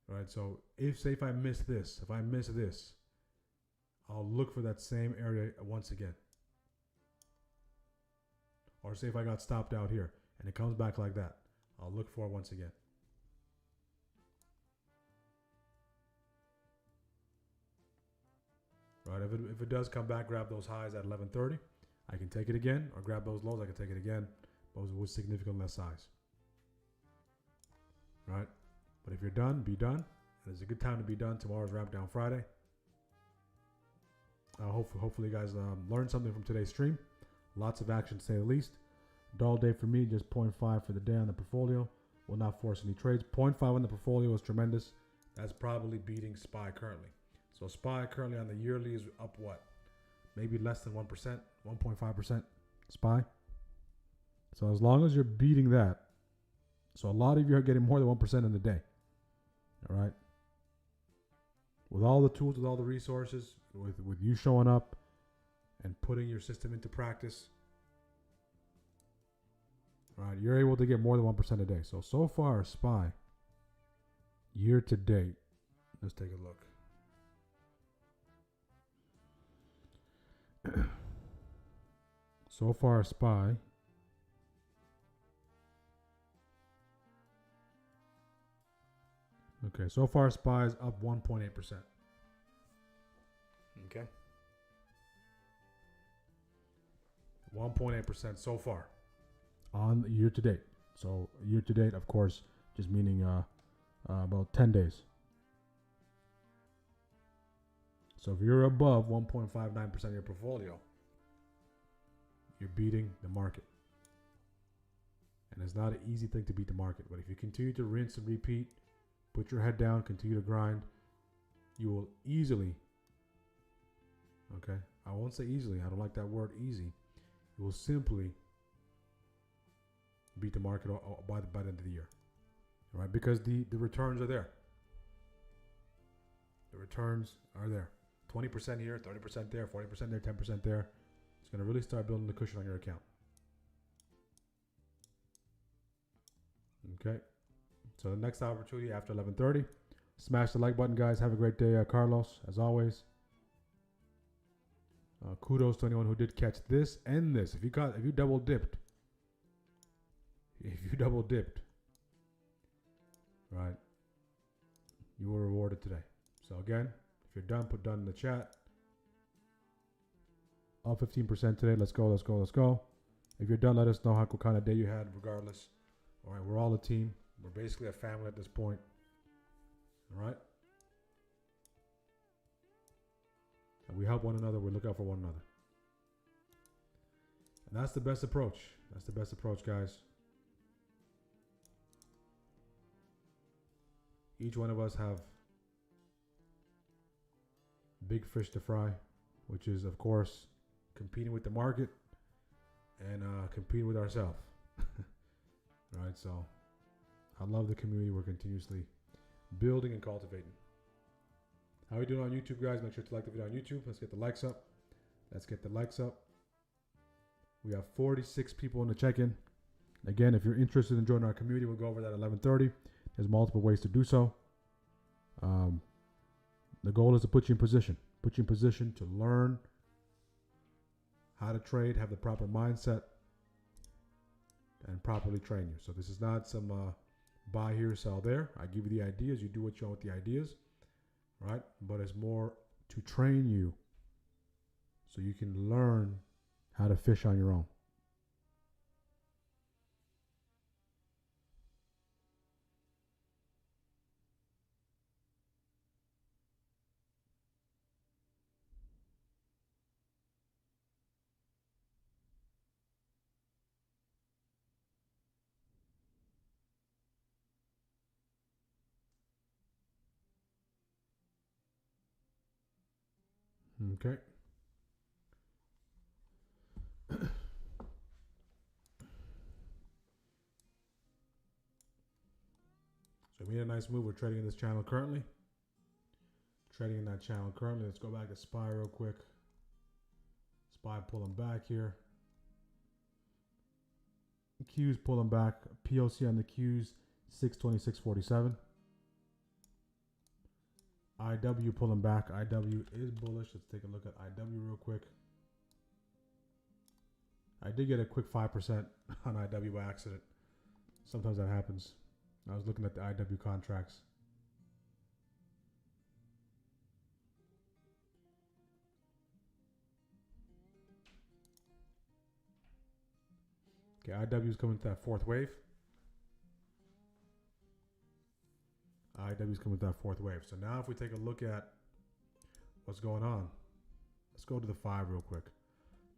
Right, so if I miss this, I'll look for that same area once again. Or say if I got stopped out here and it comes back like that, I'll look for it once again. Right, if it does come back, grab those highs at 11:30. I can take it again, or grab those lows. I can take it again, but with significantly less size. Right, but if you're done, be done. And it's a good time to be done. Tomorrow's Wrap Down Friday. Hopefully, you guys learned something from today's stream. Lots of action, to say the least. Dull day for me, just 0.5 for the day on the portfolio. Will not force any trades. 0.5 on the portfolio is tremendous. That's probably beating SPY currently. So SPY currently on the yearly is up what? Maybe less than 1%, 1.5% SPY. So as long as you're beating that, so a lot of you are getting more than 1% in the day. All right. With all the tools, with all the resources, with you showing up and putting your system into practice, all right, you're able to get more than 1% a day. So far, SPY, year to date, let's take a look. So far, SPY, okay, so far SPY is up 1.8%. Okay. 1.8% so far on year to date. So year to date, of course, just meaning about 10 days. So if you're above 1.59% of your portfolio, you're beating the market. And it's not an easy thing to beat the market. But if you continue to rinse and repeat, put your head down, continue to grind, you will easily, okay, I won't say easily, I don't like that word easy, you will simply beat the market by the end of the year. All right, because the returns are there. The returns are there. 20% here, 30% there, 40% there, 10% there. It's going to really start building the cushion on your account. Okay. So the next opportunity after 11:30. Smash the like button, guys. Have a great day, Carlos, as always. Kudos to anyone who did catch this and this. If you double dipped, right, you were rewarded today. So again, if you're done, put done in the chat. Up 15% today. Let's go. If you're done, let us know what kind of day you had, regardless. All right, we're all a team. We're basically a family at this point. All right? And we help one another. We look out for one another. And that's the best approach. That's the best approach, guys. Each one of us have big fish to fry, which is, of course, competing with the market and competing with ourselves. All right, so I love the community we're continuously building and cultivating. How are we doing on YouTube, guys? Make sure to like the video on YouTube. Let's get the likes up. We have 46 people in the check-in. Again, if you're interested in joining our community, we'll go over that at 11:30. There's multiple ways to do so. The goal is to put you in position. To learn how to trade, have the proper mindset, and properly train you. So this is not some buy here, sell there. I give you the ideas. You do what you want with the ideas, right? But it's more to train you so you can learn how to fish on your own. Okay. So we need a nice move. We're trading in this channel currently. Trading in that channel currently. Let's go back to SPY real quick. SPY pulling back here. Q's pulling back. POC on the Q's 626.47. IW pulling back. IW is bullish. Let's take a look at IW real quick. I did get a quick 5% on IW by accident. Sometimes that happens. I was looking at the IW contracts. Okay, IW is coming to that fourth wave. IW is coming to that fourth wave. So now if we take a look at what's going on, let's go to the 5 real quick.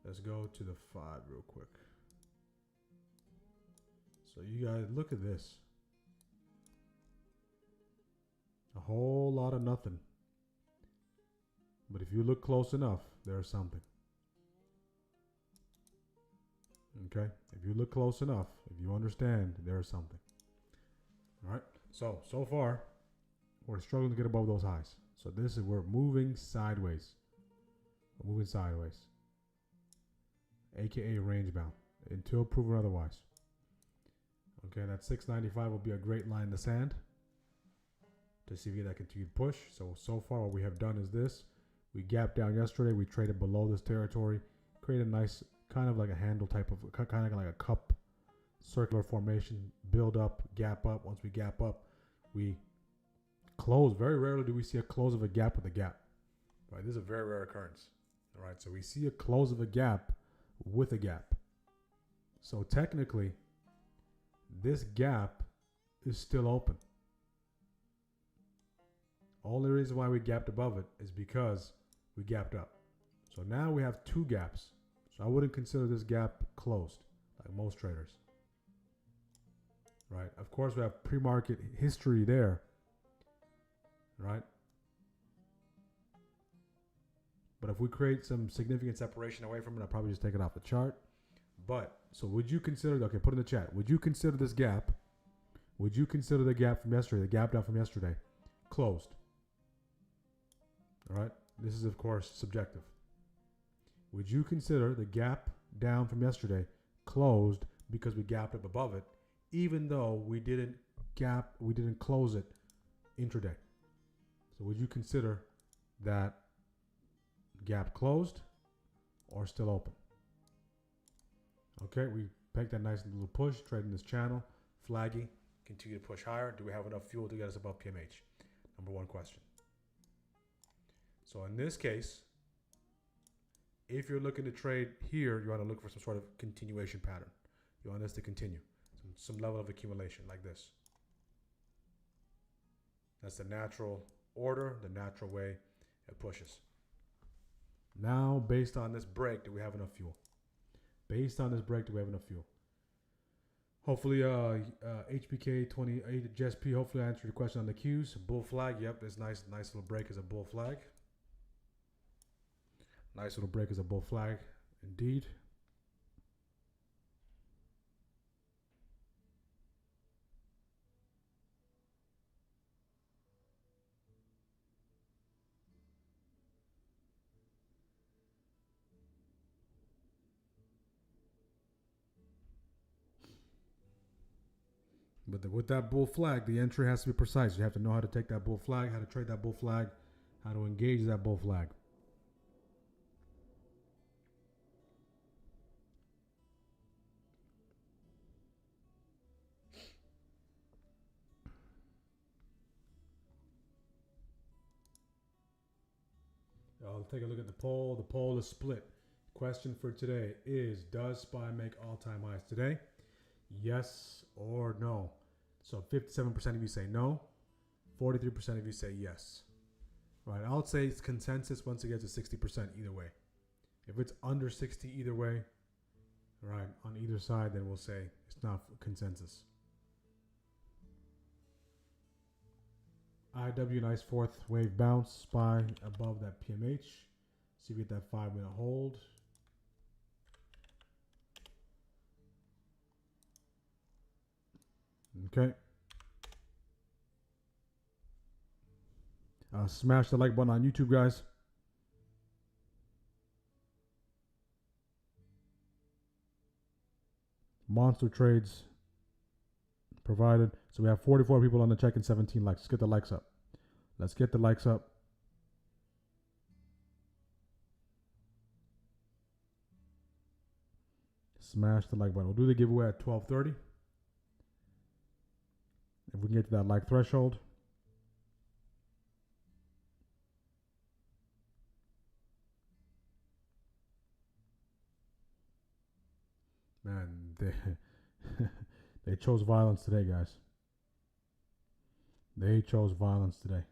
Let's go to the 5 real quick. So you guys look at this. A whole lot of nothing. But if you look close enough, there's something. Okay? If you look close enough, if you understand, there's something. All right? So far, we're struggling to get above those highs. So this is, we're moving sideways. We're moving sideways. AKA range bound. Until proven otherwise. Okay, that 695 will be a great line in the sand to see if that continued push. So far what we have done is this. We gapped down yesterday. We traded below this territory. Created a nice, kind of like a handle type of, kind of like a cup circular formation. Build up, gap up. Once we gap up, we close. Very rarely do we see a close of a gap with a gap. Right, this is a very rare occurrence. All right, so we see a close of a gap with a gap. So technically, this gap is still open. Only reason why we gapped above it is because we gapped up. So now we have two gaps. So I wouldn't consider this gap closed, like most traders. Right? Of course, we have pre-market history there. Right? But if we create some significant separation away from it, I'll probably just take it off the chart. But, so would you consider, okay, put in the chat, would you consider this gap, would you consider the gap from yesterday, the gap down from yesterday, closed? All right? This is, of course, subjective. Would you consider the gap down from yesterday closed because we gapped up above it, even though we didn't close it intraday? So would you consider that gap closed or still open? Okay, we picked that nice little push, trading this channel, flaggy, continue to push higher. Do we have enough fuel to get us above PMH? Number one question. So in this case, if you're looking to trade here, you want to look for some sort of continuation pattern. You want this to continue, some level of accumulation like this. That's the natural order, the natural way it pushes. Now, based on this break, do we have enough fuel? Based on this break, do we have enough fuel? Hopefully, HBK 28 JSP, hopefully I answered your question on the Qs. Bull flag, yep, this nice little break is a bull flag. Nice little break is a bull flag, indeed. But with that bull flag, the entry has to be precise. You have to know how to take that bull flag, how to trade that bull flag, how to engage that bull flag. I'll take a look at the poll. The poll is split. Question for today is, does SPY make all-time highs today? Yes or no? So 57% of you say no. 43% of you say yes. Right, I would say it's consensus once it gets to 60% either way. If it's under 60 either way, right, on either side, then we'll say it's not consensus. IW, nice fourth wave bounce. SPY above that PMH. See if we get that 5-minute hold. Okay. Smash the like button on YouTube, guys. Monster trades provided. So we have 44 people on the check and 17 likes. Let's get the likes up. Let's get the likes up. Smash the like button. We'll do the giveaway at 12:30. If we can get to that like threshold. Man, they chose violence today, guys. They chose violence today.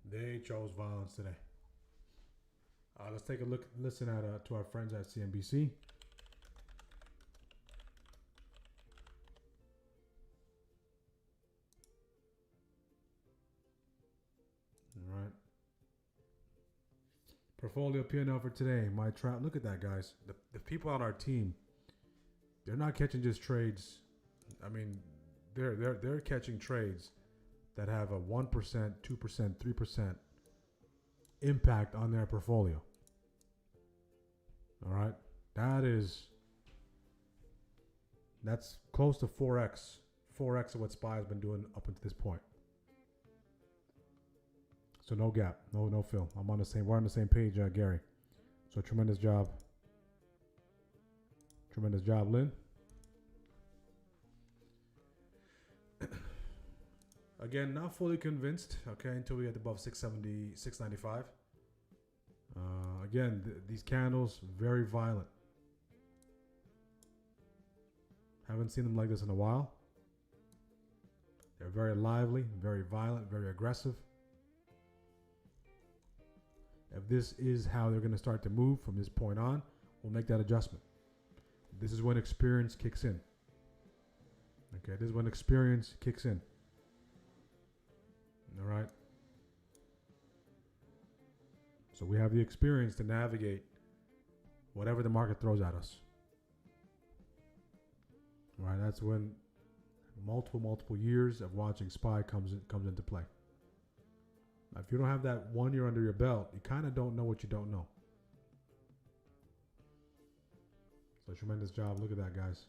They chose violence today. Let's take a listen to our friends at CNBC. All right. Portfolio P&L for today. My trap. Look at that, guys. The people on our team, they're not catching just trades. I mean, they're catching trades that have a 1%, 2%, 3% impact on their portfolio. All right, that's close to 4x of what SPY has been doing up until this point. So no gap, no fill. We're on the same page, Gary. So tremendous job, Lynn. Again, not fully convinced, okay, until we get above 670, 695. Again, these candles, very violent. Haven't seen them like this in a while. They're very lively, very violent, very aggressive. If this is how they're going to start to move from this point on, we'll make that adjustment. This is when experience kicks in. Okay, this is when experience kicks in. All right. So we have the experience to navigate whatever the market throws at us. All right, that's when multiple years of watching SPY comes into play. Now, if you don't have that 1 year under your belt, you kind of don't know what you don't know. So tremendous job. Look at that, guys.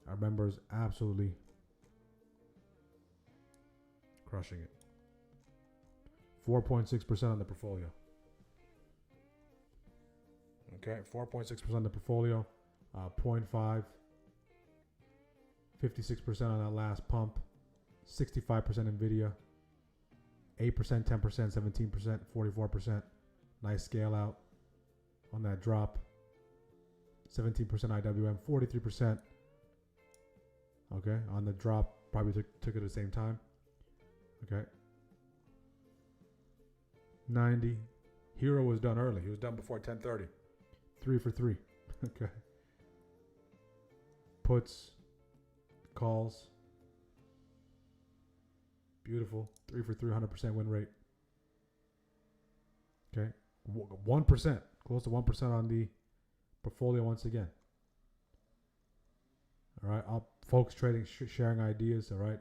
Our members absolutely crushing it. 4.6% on the portfolio. Okay, 4.6% on the portfolio. 0.5. 56% on that last pump. 65% Nvidia. 8%, 10%, 17%, 44%. Nice scale out on that drop. 17% IWM, 43%. Okay, on the drop, probably took it at the same time. Okay. 90. Hero was done early. He was done before 10:30. 3 for 3. Okay. Puts, calls. Beautiful. 3 for 3, 100% win rate. Okay. 1%. Close to 1% on the portfolio once again. All right. Folks trading, sharing ideas. All right.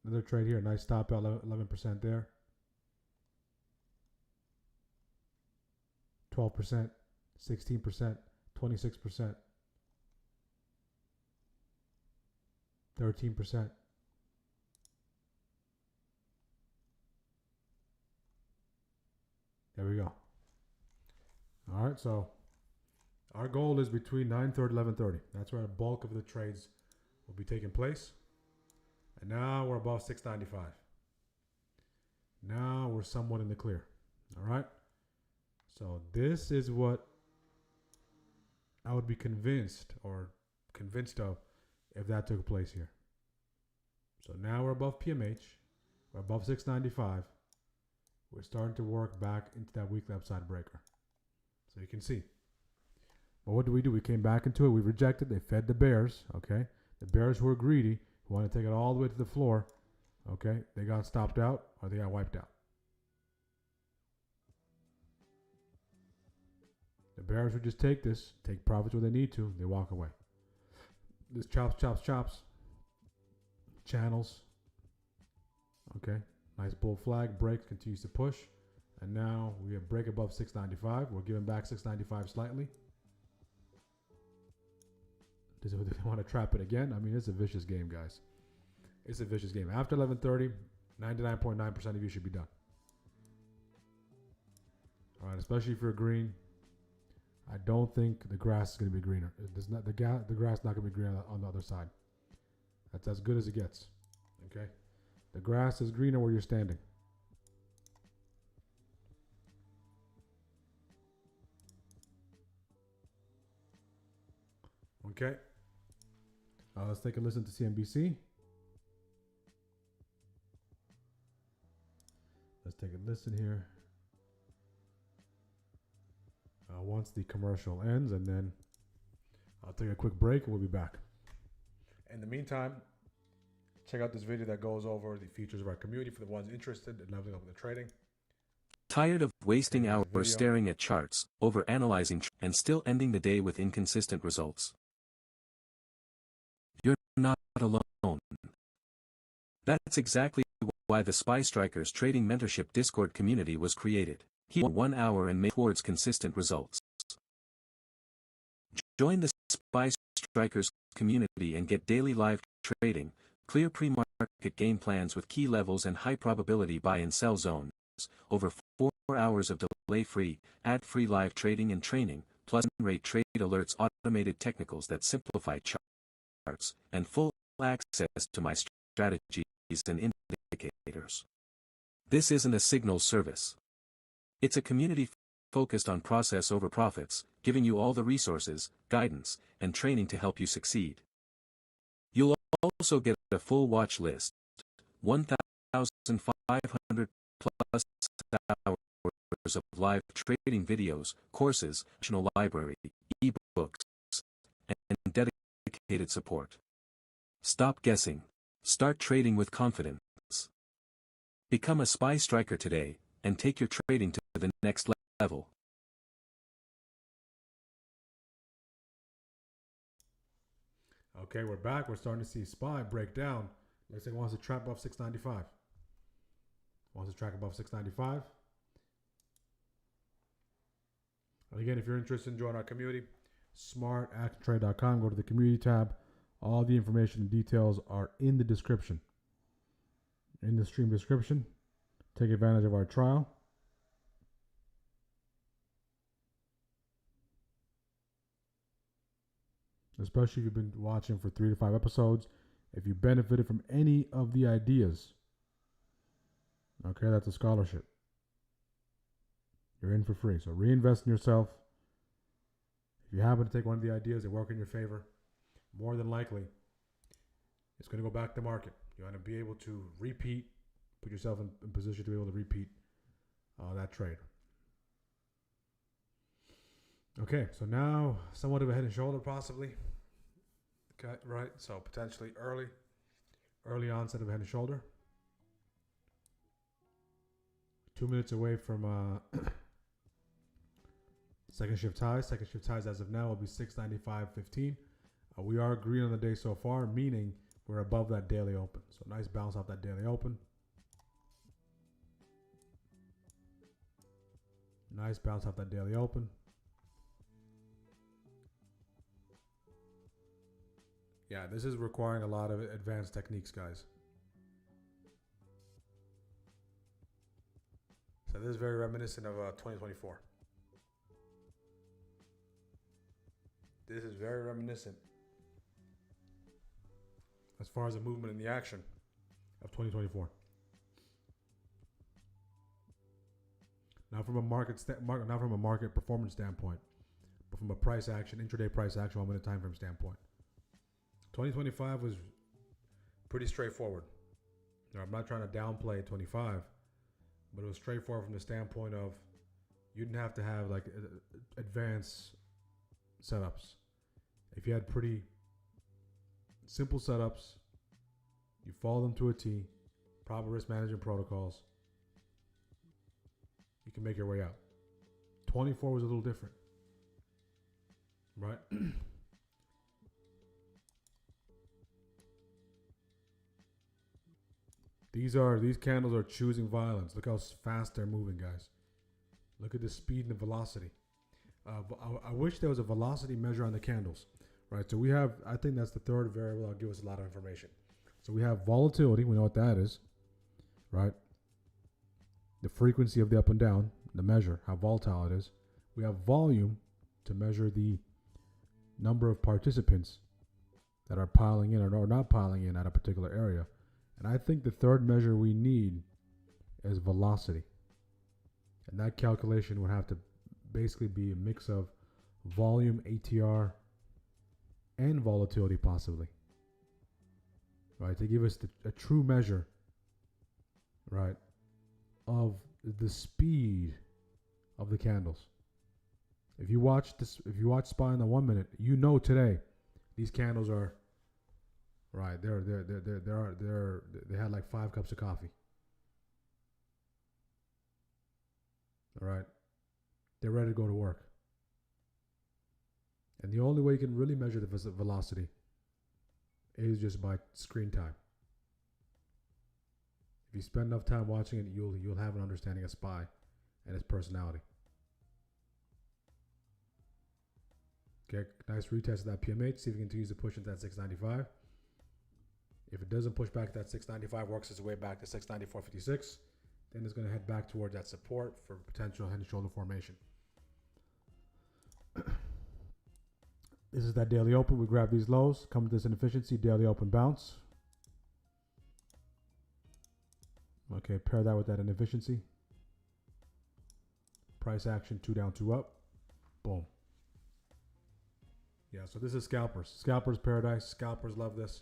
Another trade here. Nice stop out. 11% there. 12%. 16%. 26%. 13%. There we go. All right, so our goal is between 9:30 and 11:30. That's where the bulk of the trades will be taking place. And now we're above 695. Now we're somewhat in the clear. All right. So this is what I would be convinced of if that took place here. So now we're above PMH. We're above 695. We're starting to work back into that weekly upside breaker. So you can see. Well, what do? We came back into it. We rejected. They fed the bears. Okay. The bears who were greedy, who want to take it all the way to the floor. Okay. They got stopped out or they got wiped out. bears would just take this, take profits where they need to. They walk away. This chops, chops, chops. Channels. Okay. Nice bull flag. Breaks. Continues to push. And now we have break above 695. We're giving back 695 slightly. Does they want to trap it again? I mean, it's a vicious game, guys. It's a vicious game. After 11:30, 99.9% of you should be done. All right, especially if you're green. I don't think the grass is going to be greener. The grass is not going to be green on the other side. That's as good as it gets. Okay? The grass is greener where you're standing. Okay. Let's take a listen to CNBC. Let's take a listen here. Once the commercial ends, and then I'll take a quick break and we'll be back. In the meantime, check out this video that goes over the features of our community for the ones interested in leveling up in the trading. Tired of wasting hours staring at charts, overanalyzing, and still ending the day with inconsistent results? You're not alone. That's exactly why the Spy Strikers Trading Mentorship Discord community was created. Here 1 hour and make towards consistent results. Join the Spy Strikers community and get daily live trading, clear pre-market game plans with key levels and high probability buy and sell zones, over 4 hours of delay-free, ad-free live trading and training, plus rate trade alerts, automated technicals that simplify charts, and full access to my strategies and indicators. This isn't a signal service. It's a community focused on process over profits, giving you all the resources, guidance, and training to help you succeed. You'll also get a full watch list, 1,500 plus hours of live trading videos, courses, national library, ebooks, and dedicated support. Stop guessing. Start trading with confidence. Become a Spy Striker today, and take your trading to the next level. Okay, we're back. We're starting to see SPY break down. Looks like it wants to trap above 695. Wants to track above 695. And again, if you're interested in joining our community, smartactiontrade.com. Go to the community tab. All the information and details are in the description. In the stream description. Take advantage of our trial. Especially if you've been watching for 3 to 5 episodes. If you benefited from any of the ideas, okay, that's a scholarship. You're in for free. So reinvest in yourself. If you happen to take one of the ideas that work in your favor, more than likely, it's going to go back to market. You want to be able to repeat, put yourself in position to be able to repeat that trade. Okay, so now somewhat of a head and shoulder possibly. Okay, right, so potentially early onset of head and shoulder. 2 minutes away from second shift highs. Second shift highs as of now will be 695.15. We are green on the day so far, meaning we're above that daily open. So nice bounce off that daily open. Nice bounce off that daily open. Yeah, this is requiring a lot of advanced techniques, guys. So this is very reminiscent of 2024. This is very reminiscent as far as the movement and the action of 2024. Not from a market performance standpoint, but from a price action, intraday price action, 1 minute time frame standpoint. 2025 was pretty straightforward. Now, I'm not trying to downplay 25, but it was straightforward from the standpoint of you didn't have to have like advanced setups. If you had pretty simple setups, you follow them to a T, proper risk management protocols, you can make your way out. 24 was a little different. right? These candles are choosing violence. Look how fast they're moving, guys. Look at the speed and the velocity. I wish there was a velocity measure on the candles, right? So we have, I think that's the third variable that'll give us a lot of information. So we have volatility. We know what that is, right? The frequency of the up and down, the measure, how volatile it is. We have volume to measure the number of participants that are piling in or not piling in at a particular area. And I think the third measure we need is velocity. And that calculation would have to basically be a mix of volume, ATR, and volatility possibly. Right, to give us a true measure, right, of the speed of the candles. If you watch SPY in the 1 minute, you know today these candles are right. They had like 5 cups of coffee. All right, they're ready to go to work. And the only way you can really measure the velocity is just by screen time. If you spend enough time watching it, you'll have an understanding of SPY and its personality. Okay, nice retest of that PMH. See if it continues to push into that 695. If it doesn't push back that 695, works its way back to 694.56, then it's going to head back towards that support for potential head and shoulder formation. This is that daily open. We grab these lows, come to this inefficiency, daily open bounce. Okay, pair that with that inefficiency. Price action, 2 down, 2 up. Boom. Yeah, so this is scalpers. Scalpers paradise. Scalpers love this.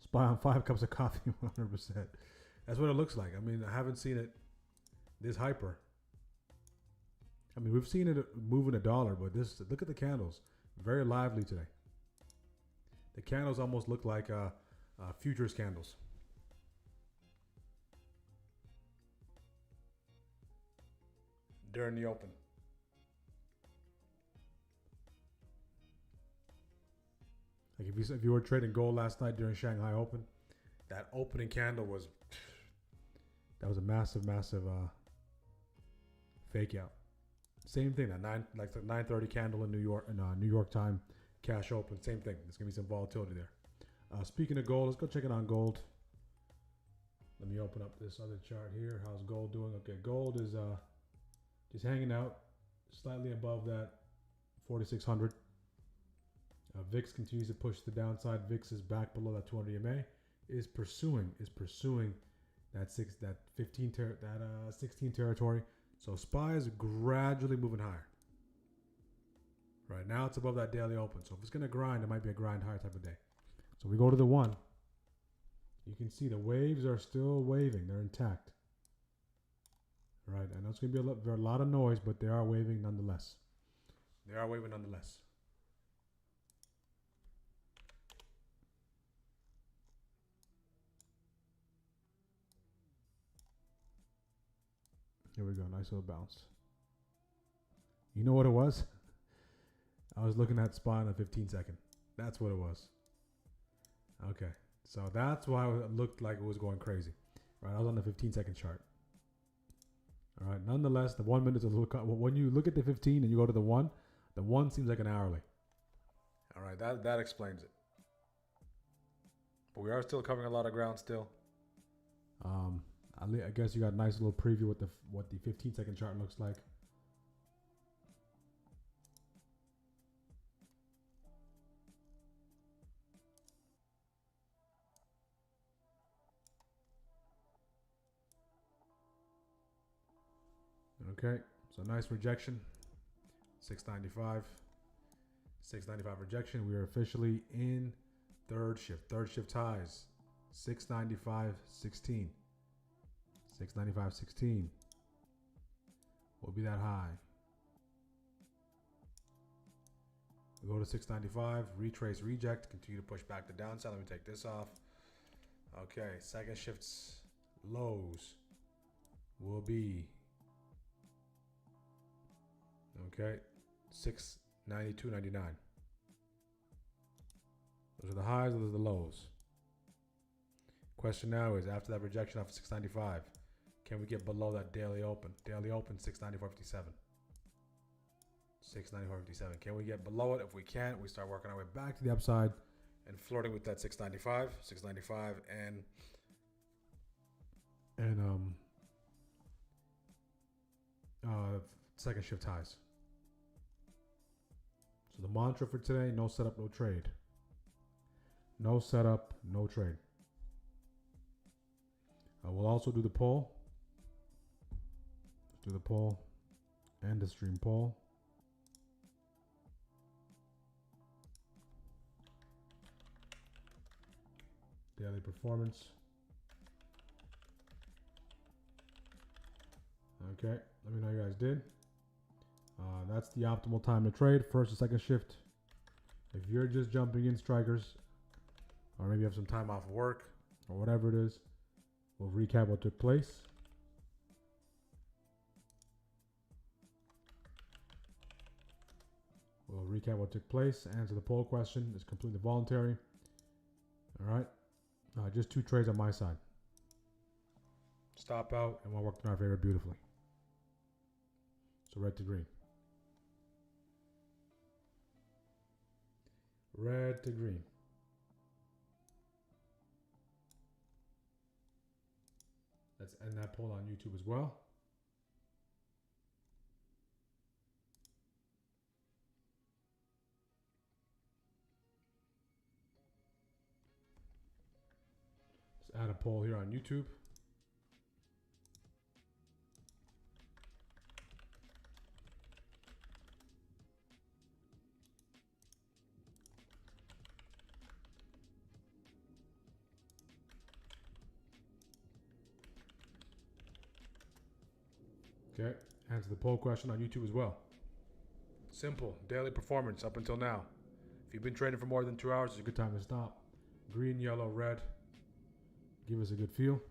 SPY on 5 cups of coffee, 100%. That's what it looks like. I mean, I haven't seen it this hyper. I mean, we've seen it moving $1, but this, look at the candles. Very lively today. The candles almost look like futures candles. During the open. Like if you were trading gold last night during Shanghai Open, that opening candle was a massive fake out. Same thing, the 9:30 candle in New York time cash open. Same thing. There's gonna be some volatility there. Speaking of gold, let's go check it on gold. Let me open up this other chart here. How's gold doing? Okay, gold is just hanging out slightly above that 4,600. VIX continues to push to the downside. VIX is back below that 200 EMA. Is pursuing that 16 territory. So SPY is gradually moving higher. Right now it's above that daily open. So if it's gonna grind, it might be a grind higher type of day. So we go to the 1. You can see the waves are still waving. They're intact. Right, I know it's gonna be a lot of noise, but they are waving nonetheless. They are waving nonetheless. Here we go, nice little bounce. You know what it was? I was looking at SPY on a 15 second. That's what it was. Okay, so that's why it looked like it was going crazy. Right, I was on the 15-second chart. All right, nonetheless, the 1 minute is a little, when you look at the 15 and you go to the 1 seems like an hourly. All right, that explains it. But we are still covering a lot of ground still. I guess you got a nice little preview what the 15-second chart looks like. Okay, so nice rejection. 695 rejection. We are officially in third shift highs. 695.16. 695.16 will be that high. We go to 695, retrace, reject, continue to push back the downside. Let me take this off. Okay, second shift's lows will be, okay, 692.99. Those are the highs, those are the lows. Question now is, after that rejection off of 695, can we get below that daily open? Daily open 694.57. 694.57. Can we get below it? If we can't, we start working our way back to the upside and flirting with that 695, and second shift highs. So the mantra for today: no setup, no trade. No setup, no trade. We'll also do the poll. Do the poll and the stream poll. Daily performance. Okay, let me know how you guys did. That's the optimal time to trade, first or second shift. If you're just jumping in, strikers, or maybe you have some time off of work, or whatever it is, we'll recap what took place. We'll recap what took place, answer the poll question. It's completely voluntary. All right. Just 2 trades on my side. Stop out, and one worked in our favor beautifully. So red to green. Red to green. Let's end that poll on YouTube as well. Let's add a poll here on YouTube. Okay, answer the poll question on YouTube as well. Simple, daily performance up until now. If you've been trading for more than 2 hours, it's a good time to stop. Green, yellow, red. Give us a good feel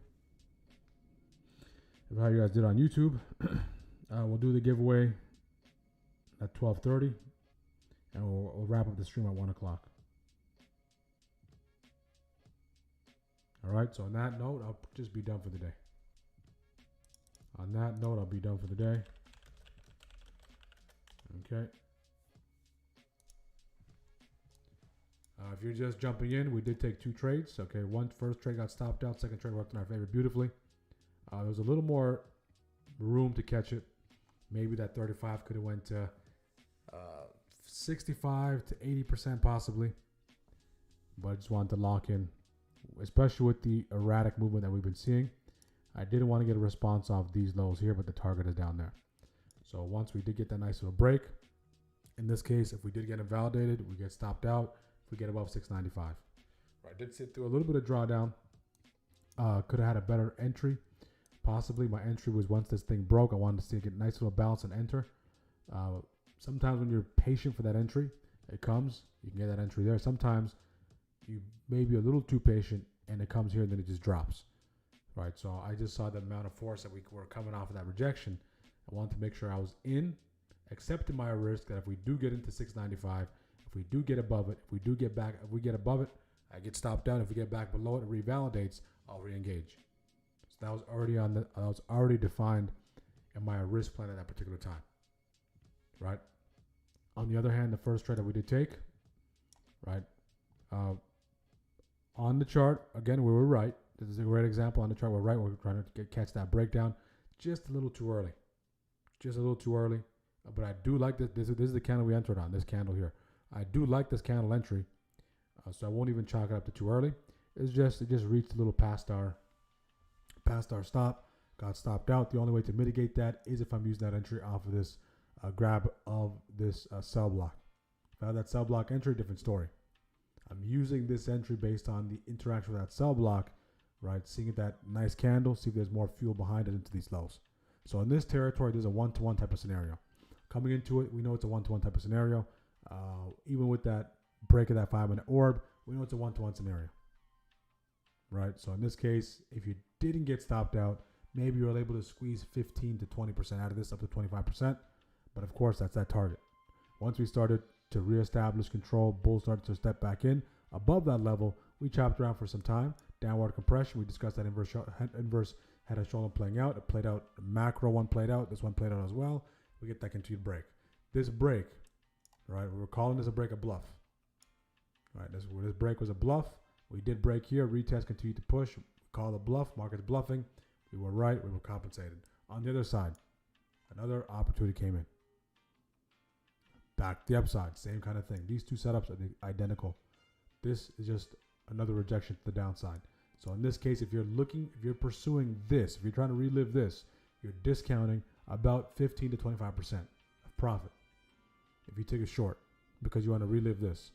of how you guys did on YouTube. We'll do the giveaway at 12:30, and we'll wrap up the stream at 1 o'clock. All right, so on that note, I'll just be done for the day. On that note, I'll be done for the day. Okay. If you're just jumping in, we did take 2 trades. Okay, first trade got stopped out. Second trade worked in our favor beautifully. There was a little more room to catch it. Maybe that 35 could have went to 65 to 80% possibly. But I just wanted to lock in, especially with the erratic movement that we've been seeing. I didn't want to get a response off these lows here, but the target is down there. So once we did get that nice little break, in this case, if we did get invalidated, we get stopped out. If we get above 695. I did sit through a little bit of drawdown. Could have had a better entry. Possibly my entry was once this thing broke, I wanted to see it get a nice little bounce and enter. Sometimes when you're patient for that entry, it comes. You can get that entry there. Sometimes you may be a little too patient and it comes here and then it just drops. Right, so I just saw the amount of force that we were coming off of that rejection. I wanted to make sure I was in, accepting my risk that if we do get into 695, if we do get above it, if we do get back, if we get above it, I get stopped down. If we get back below it, it revalidates, I'll re-engage. So that was already defined in my risk plan at that particular time. Right. On the other hand, the first trade that we did take, right, on the chart, again, we were right. This is a great example. On the chart, we're right. We're trying to catch that breakdown. Just a little too early. Just a little too early. But I do like this. This is the candle we entered on, this candle here. I do like this candle entry. So I won't even chalk it up to too early. It just reached a little past our stop. Got stopped out. The only way to mitigate that is if I'm using that entry off of this grab of this sell block. If I have that sell block entry, different story. I'm using this entry based on the interaction with that sell block, right? Seeing that nice candle, see if there's more fuel behind it into these lows. So in this territory, there's a one-to-one type of scenario. Coming into it, we know it's a one-to-one type of scenario. Even with that break of that 5-minute orb, we know it's a one-to-one scenario, right? So in this case, if you didn't get stopped out, maybe you're able to squeeze 15 to 20% out of this, up to 25%. But of course, that's that target. Once we started to reestablish control, bulls started to step back in. Above that level, we chopped around for some time. Downward compression, we discussed that inverse head and shoulder playing out. It played out. Macro one played out. This one played out as well. We get that continued break. This break, right, we were calling this a break of bluff. Right, this break was a bluff. We did break here. Retest continued to push. We called a bluff. Market's bluffing. We were right. We were compensated. On the other side, another opportunity came in. Back the upside, same kind of thing. These two setups are identical. This is just another rejection to the downside. So in this case, if you're pursuing this, if you're trying to relive this, you're discounting about 15 to 25% of profit if you take a short because you want to relive this.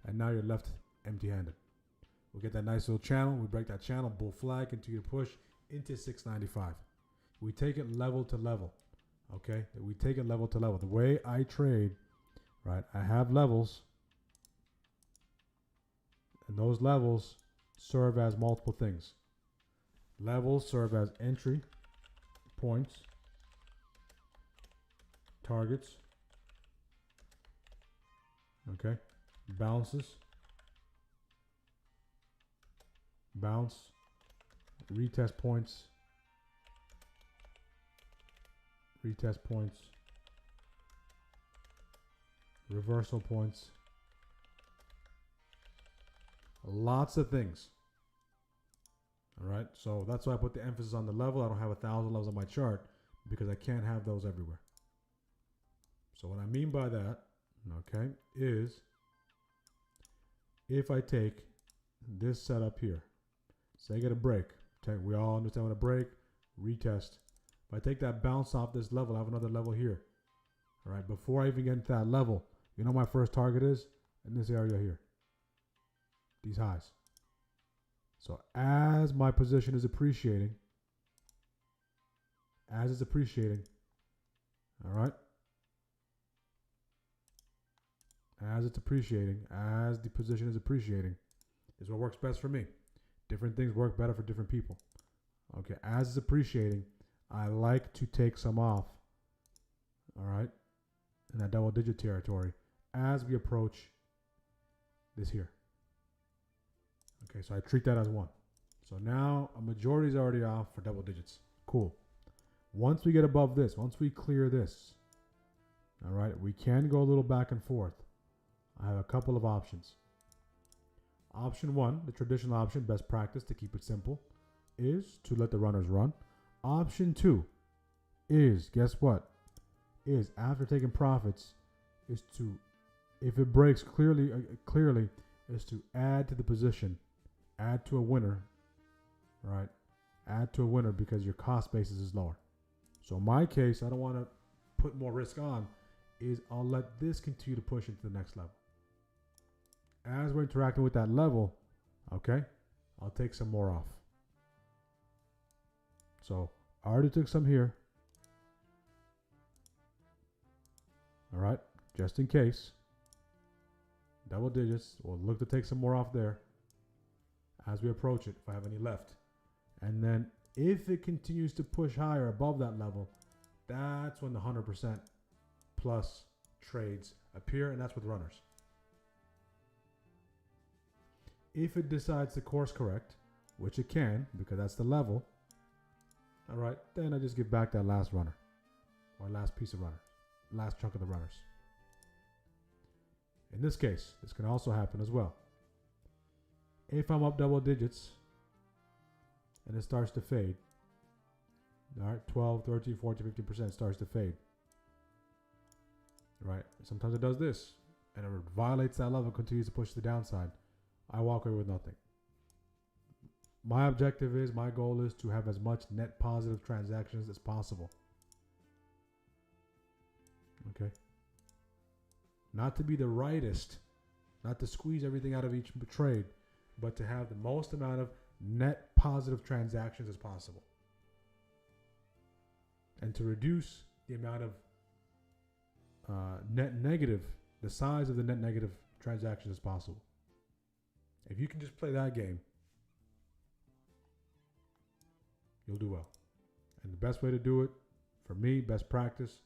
And now you're left empty-handed. We get that nice little channel. We break that channel, bull flag, continue to push into 695. We take it level to level, okay? We take it level to level. The way I trade, right, I have levels, and those levels serve as multiple things. Levels serve as entry points, targets, okay, bounces, bounce, retest points, reversal points, lots of things. All right, so that's why I put the emphasis on the level. I don't have 1,000 levels on my chart because I can't have those everywhere. So what I mean by that, okay, is if I take this setup here, say I get a break, we all understand what a break, retest. If I take that bounce off this level, I have another level here. All right, before I even get into that level, you know my first target is in this area here, these highs. So as my position is appreciating, as it's appreciating, all right, as it's appreciating, as the position is appreciating, is what works best for me. Different things work better for different people. Okay, as it's appreciating, I like to take some off, all right, in that double digit territory as we approach this here. Okay, so I treat that as one. So now a majority is already off for double digits. Cool. Once we get above this, once we clear this, all right, we can go a little back and forth. I have a couple of options. Option one, the traditional option, best practice to keep it simple, is to let the runners run. Option two is, guess what? Is after taking profits, is to, if it breaks clearly, is to add to the position, add to a winner, right? Add to a winner because your cost basis is lower. So in my case, I don't want to put more risk on, is I'll let this continue to push into the next level. As we're interacting with that level, okay, I'll take some more off. So I already took some here. All right, just in case. Double digits. We'll look to take some more off there as we approach it, if I have any left. And then if it continues to push higher above that level, that's when the 100% plus trades appear, and that's with runners. If it decides to course correct, which it can, because that's the level, all right, then I just give back that last runner, or last piece of runners, last chunk of the runners. In this case, this can also happen as well. If I'm up double digits and it starts to fade, all right, 12, 13, 14, 15% starts to fade, right? Sometimes it does this, and it violates that level and continues to push the downside. I walk away with nothing. My objective is, my goal is to have as much net positive transactions as possible. Okay? Not to be the rightest, not to squeeze everything out of each trade, but to have the most amount of net positive transactions as possible. And to reduce the amount of net negative, the size of the net negative transactions as possible. If you can just play that game, you'll do well. And the best way to do it, for me, best practice,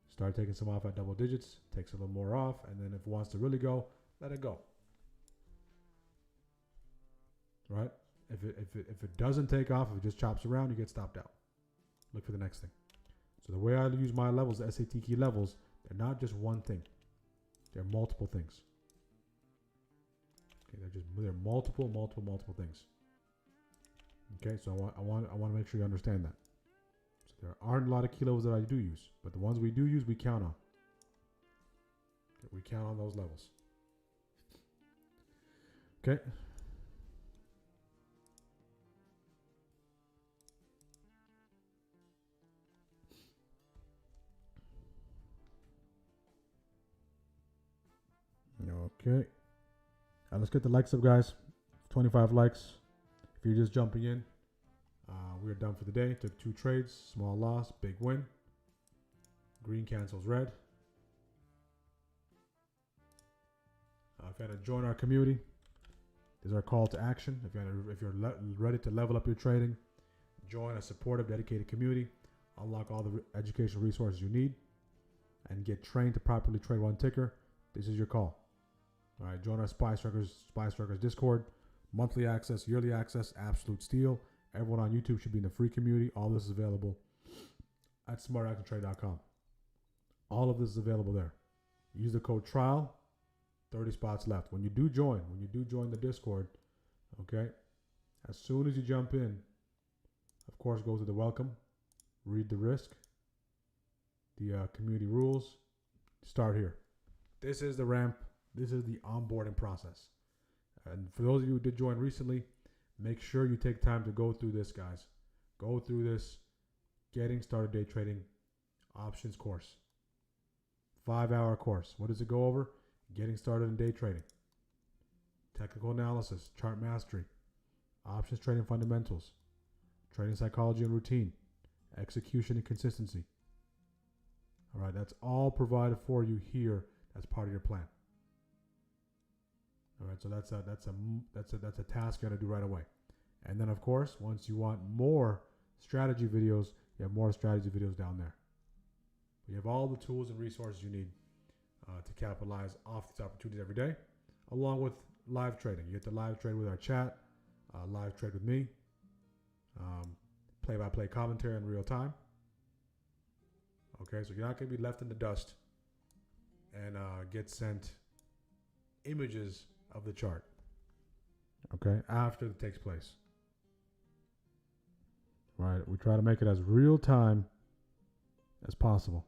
start taking some off at double digits, takes a little more off, and then if it wants to really go, let it go. Right? If it doesn't take off, if it just chops around, you get stopped out. Look for the next thing. So the way I use my levels, the SAT key levels, they're not just one thing. They're multiple things. Okay, they're multiple things. Okay, so I want to make sure you understand that. So there aren't a lot of key levels that I do use, but the ones we do use, we count on. Okay, we count on those levels. Okay. Okay. Let's get the likes up, guys. 25 likes. If you're just jumping in, we're done for the day. Took 2 trades. Small loss, big win. Green cancels red. If you want to join our community, this is our call to action. If you're ready to level up your trading, join a supportive, dedicated community. Unlock all the educational resources you need, and get trained to properly trade one ticker. This is your call. All right, join our Spy Strikers Discord. Monthly access, yearly access, absolute steal. Everyone on YouTube should be in the free community. All this is available at smartactiontrade.com. All of this is available there. Use the code TRIAL. 30 spots left. When you do join the Discord, okay, as soon as you jump in, of course, go to the welcome, read the risk, the community rules, start here. This is the ramp. This is the onboarding process. And for those of you who did join recently, make sure you take time to go through this, guys. Go through this Getting Started Day Trading Options course. 5-hour course. What does it go over? Getting started in day trading. Technical analysis, chart mastery, options trading fundamentals, trading psychology and routine, execution and consistency. All right, that's all provided for you here as part of your plan. All right, so that's a task you got to do right away. And then, of course, once you want more strategy videos, you have more strategy videos down there. You have all the tools and resources you need to capitalize off these opportunities every day, along with live trading. You get to live trade with our chat, live trade with me, play-by-play commentary in real time. Okay, so you're not going to be left in the dust and get sent images of the chart, okay, after it takes place. Right, we try to make it as real time as possible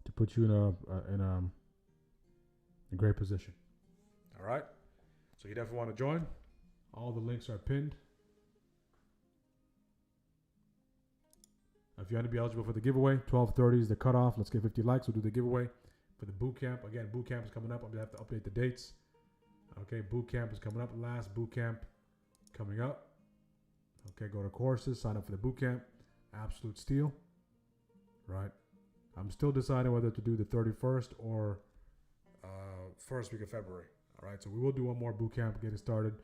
to put you in a great position. All right, so you definitely want to join. All the links are pinned. If you want to be eligible for the giveaway, 12:30 is the cutoff. Let's get 50 likes. We'll do the giveaway for the boot camp. Again, boot camp is coming up. I'm gonna have to update the dates. Okay, boot camp is coming up. Last boot camp coming up. Okay, go to courses, sign up for the boot camp. Absolute steal. Right. I'm still deciding whether to do the 31st or first week of February. All right, so we will do one more boot camp, get it started,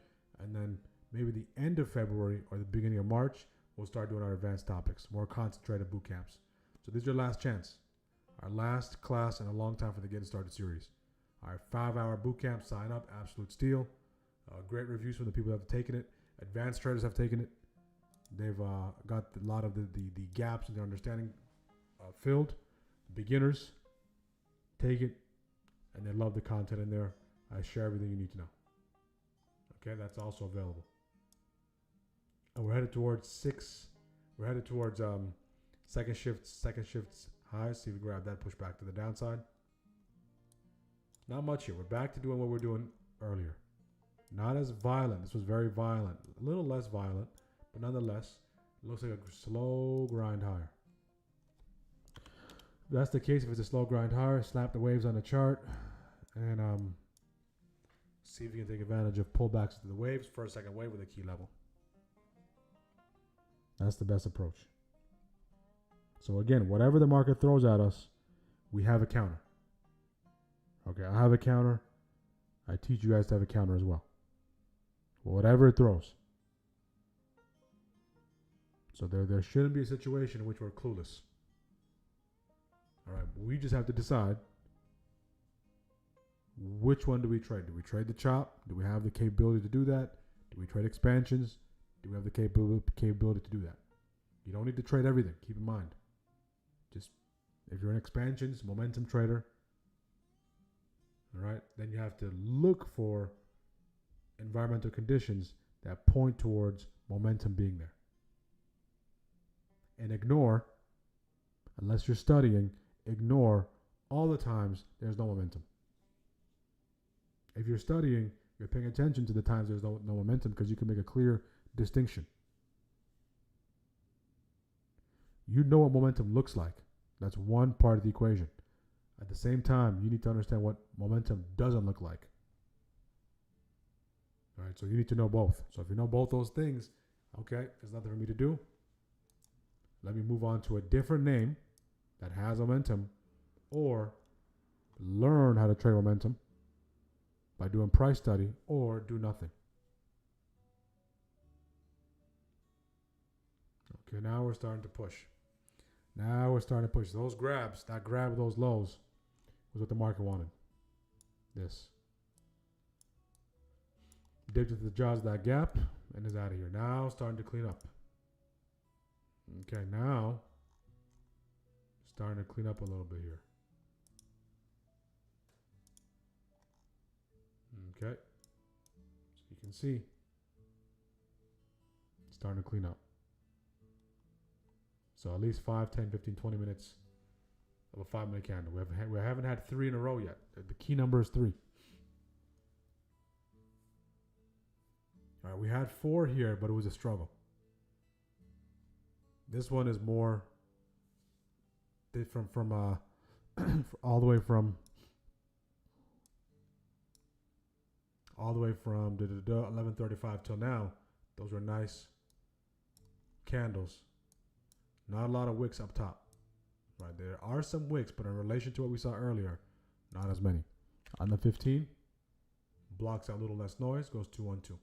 and then maybe the end of February or the beginning of March, we'll start doing our advanced topics, more concentrated boot camps. So this is your last chance. Our last class in a long time for the Getting Started series. Our 5-hour boot camp, sign up, absolute steal. Great reviews from the people that have taken it. Advanced traders have taken it. They've got a lot of the gaps in their understanding filled. Beginners take it, and they love the content in there. I share everything you need to know. Okay, that's also available. And we're headed towards second shifts highs. See if we grab that, push back to the downside. Not much here. We're back to doing what we were doing earlier. Not as violent. This was very violent. A little less violent, but nonetheless, it looks like a slow grind higher. If that's the case, if it's a slow grind higher, slap the waves on the chart and see if you can take advantage of pullbacks to the waves, first, second wave with a key level. That's the best approach. So again, whatever the market throws at us, we have a counter. Okay, I have a counter. I teach you guys to have a counter as well. Whatever it throws. So there shouldn't be a situation in which we're clueless. All right, we just have to decide which one do we trade. Do we trade the chop? Do we have the capability to do that? Do we trade expansions? Do we have the capability to do that? You don't need to trade everything. Keep in mind. Just if you're in expansions, momentum trader, all right, then you have to look for environmental conditions that point towards momentum being there. And ignore, unless you're studying, ignore all the times there's no momentum. If you're studying, you're paying attention to the times there's no momentum because you can make a clear distinction. You know what momentum looks like. That's one part of the equation. At the same time, you need to understand what momentum doesn't look like. All right, so you need to know both. So if you know both those things, okay, there's nothing for me to do. Let me move on to a different name that has momentum, or learn how to trade momentum by doing price study, or do nothing. Okay, now we're starting to push. Those grabs, that grab of those lows was what the market wanted. This. Dipped into the jaws of that gap and is out of here. Now starting to clean up. Okay, now starting to clean up a little bit here. Okay. So you can see it's starting to clean up. So at least 5, 10, 15, 20 minutes of a 5-minute candle. We haven't had 3 in a row yet. The key number is 3. All right, we had 4 here, but it was a struggle. This one is more different from all the way from 11:35 till now. Those were nice candles. Not a lot of wicks up top. Right, there are some wicks, but in relation to what we saw earlier, not as many. On the 15, blocks out a little less noise, goes 2-1-2.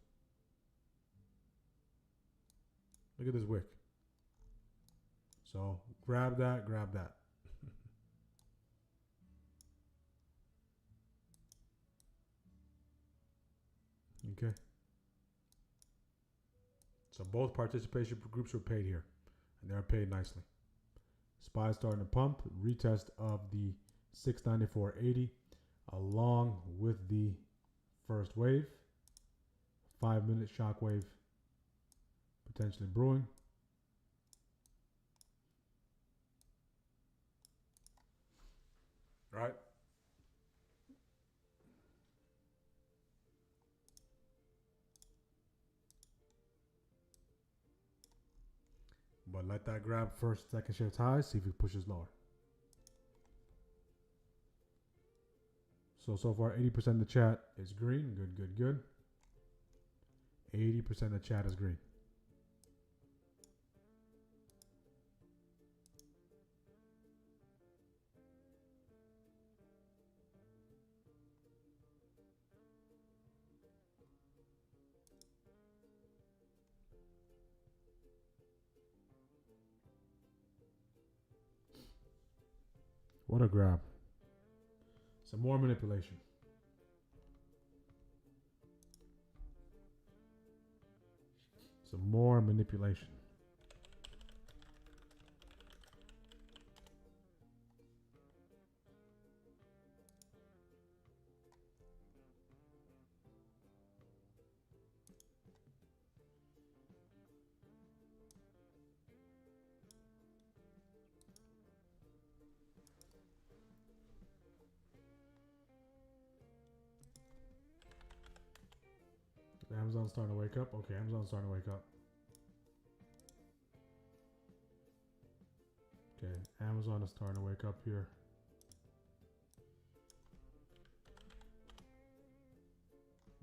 Look at this wick. So grab that. Okay. So both participation groups were paid here, and they're paid nicely. SPY starting to pump, retest of the 694.80 along with the first wave. 5-minute shock wave potentially brewing. Right? But let that grab first, second shift highs, see if it pushes lower. So far 80% of the chat is green. Good. 80% of the chat is green. What a grab. Some more manipulation. Amazon's starting to wake up. Okay, Amazon's starting to wake up. Okay, Amazon is starting to wake up here.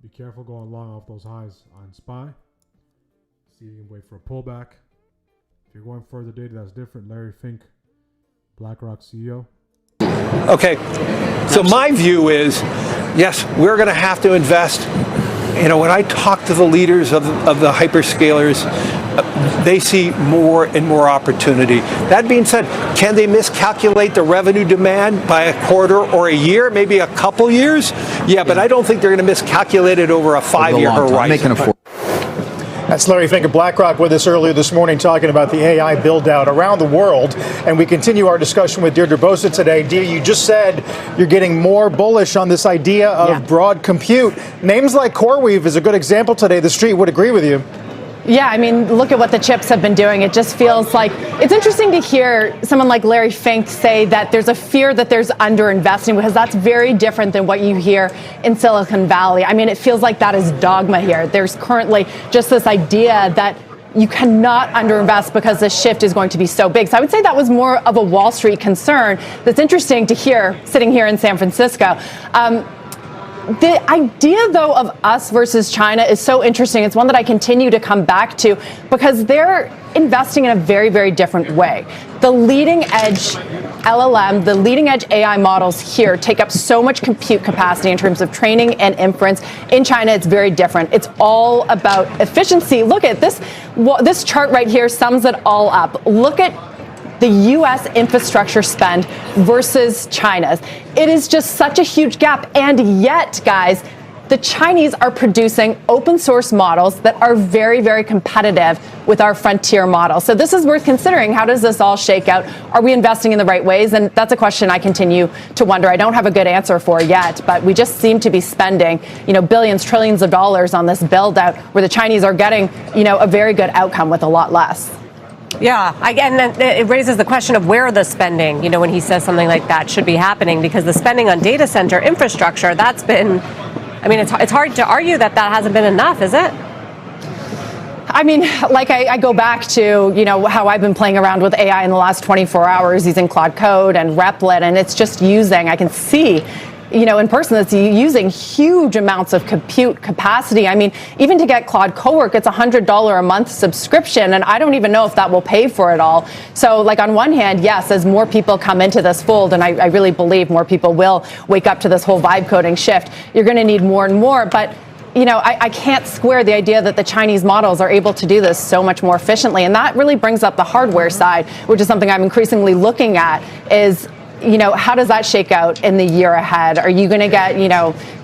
Be careful going long off those highs on SPY. See if you can wait for a pullback. If you're going further data, that's different. Larry Fink, BlackRock CEO. Okay, so my view is, yes, we're going to have to invest. You know, when I talk to the leaders of the hyperscalers, they see more and more opportunity. That being said, can they miscalculate the revenue demand by a quarter or a year, maybe a couple years? Yeah, but I don't think they're going to miscalculate it over a 5-year horizon. That's Larry Fink of BlackRock with us earlier this morning talking about the AI build-out around the world. And we continue our discussion with Deirdre Bosa today. Deirdre, you just said you're getting more bullish on this idea of broad compute. Names like CoreWeave is a good example today. The street would agree with you. Yeah, I mean, look at what the chips have been doing. It just feels like it's interesting to hear someone like Larry Fink say that there's a fear that there's underinvesting, because that's very different than what you hear in Silicon Valley. I mean, it feels like that is dogma here. There's currently just this idea that you cannot underinvest because the shift is going to be so big. So I would say that was more of a Wall Street concern. That's interesting to hear sitting here in San Francisco. The idea, though, of us versus China is so interesting. It's one that I continue to come back to because they're investing in a very, very different way. The leading edge LLM, the leading edge AI models here take up so much compute capacity in terms of training and inference. In China, it's very different. It's all about efficiency. Look at this. This chart right here sums it all up. Look at the U.S. infrastructure spend versus China's. It is just such a huge gap. And yet, guys, the Chinese are producing open source models that are very, very competitive with our frontier model. So this is worth considering. How does this all shake out? Are we investing in the right ways? And that's a question I continue to wonder. I don't have a good answer for yet, but we just seem to be spending, billions, trillions of dollars on this build out where the Chinese are getting, a very good outcome with a lot less. Yeah, again, it raises the question of where the spending, when he says something like that, should be happening, because the spending on data center infrastructure, that's been, it's hard to argue that hasn't been enough, is it? I mean, like I go back to, how I've been playing around with AI in the last 24 hours using Claude Code and Replit, and it's just I can see, in person, it's using huge amounts of compute capacity. I mean, even to get Claude Cowork, it's $100 a month subscription, and I don't even know if that will pay for it all. So, on one hand, yes, as more people come into this fold, and I really believe more people will wake up to this whole vibe coding shift, you're going to need more and more. But I can't square the idea that the Chinese models are able to do this so much more efficiently. And that really brings up the hardware side, which is something I'm increasingly looking at, is how does that shake out in the year ahead? Are you going to get,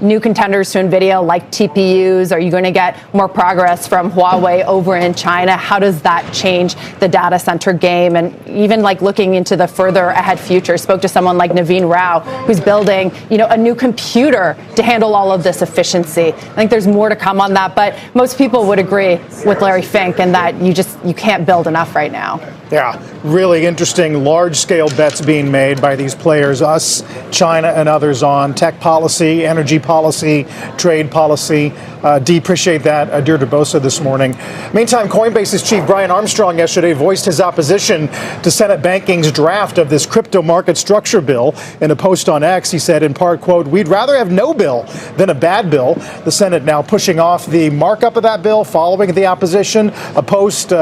new contenders to NVIDIA like TPUs? Are you going to get more progress from Huawei over in China? How does that change the data center game? And even looking into the further ahead future, spoke to someone like Naveen Rao, who's building, a new computer to handle all of this efficiency. I think there's more to come on that, but most people would agree with Larry Fink in that you can't build enough right now. Yeah, really interesting large-scale bets being made by these players, us, China, and others on tech policy, energy policy, trade policy. Appreciate that, Deirdre Bosa this morning. Meantime, Coinbase's chief Brian Armstrong yesterday voiced his opposition to Senate Banking's draft of this crypto market structure bill. In a post on X, he said, in part, quote, "We'd rather have no bill than a bad bill." The Senate now pushing off the markup of that bill following the opposition. The post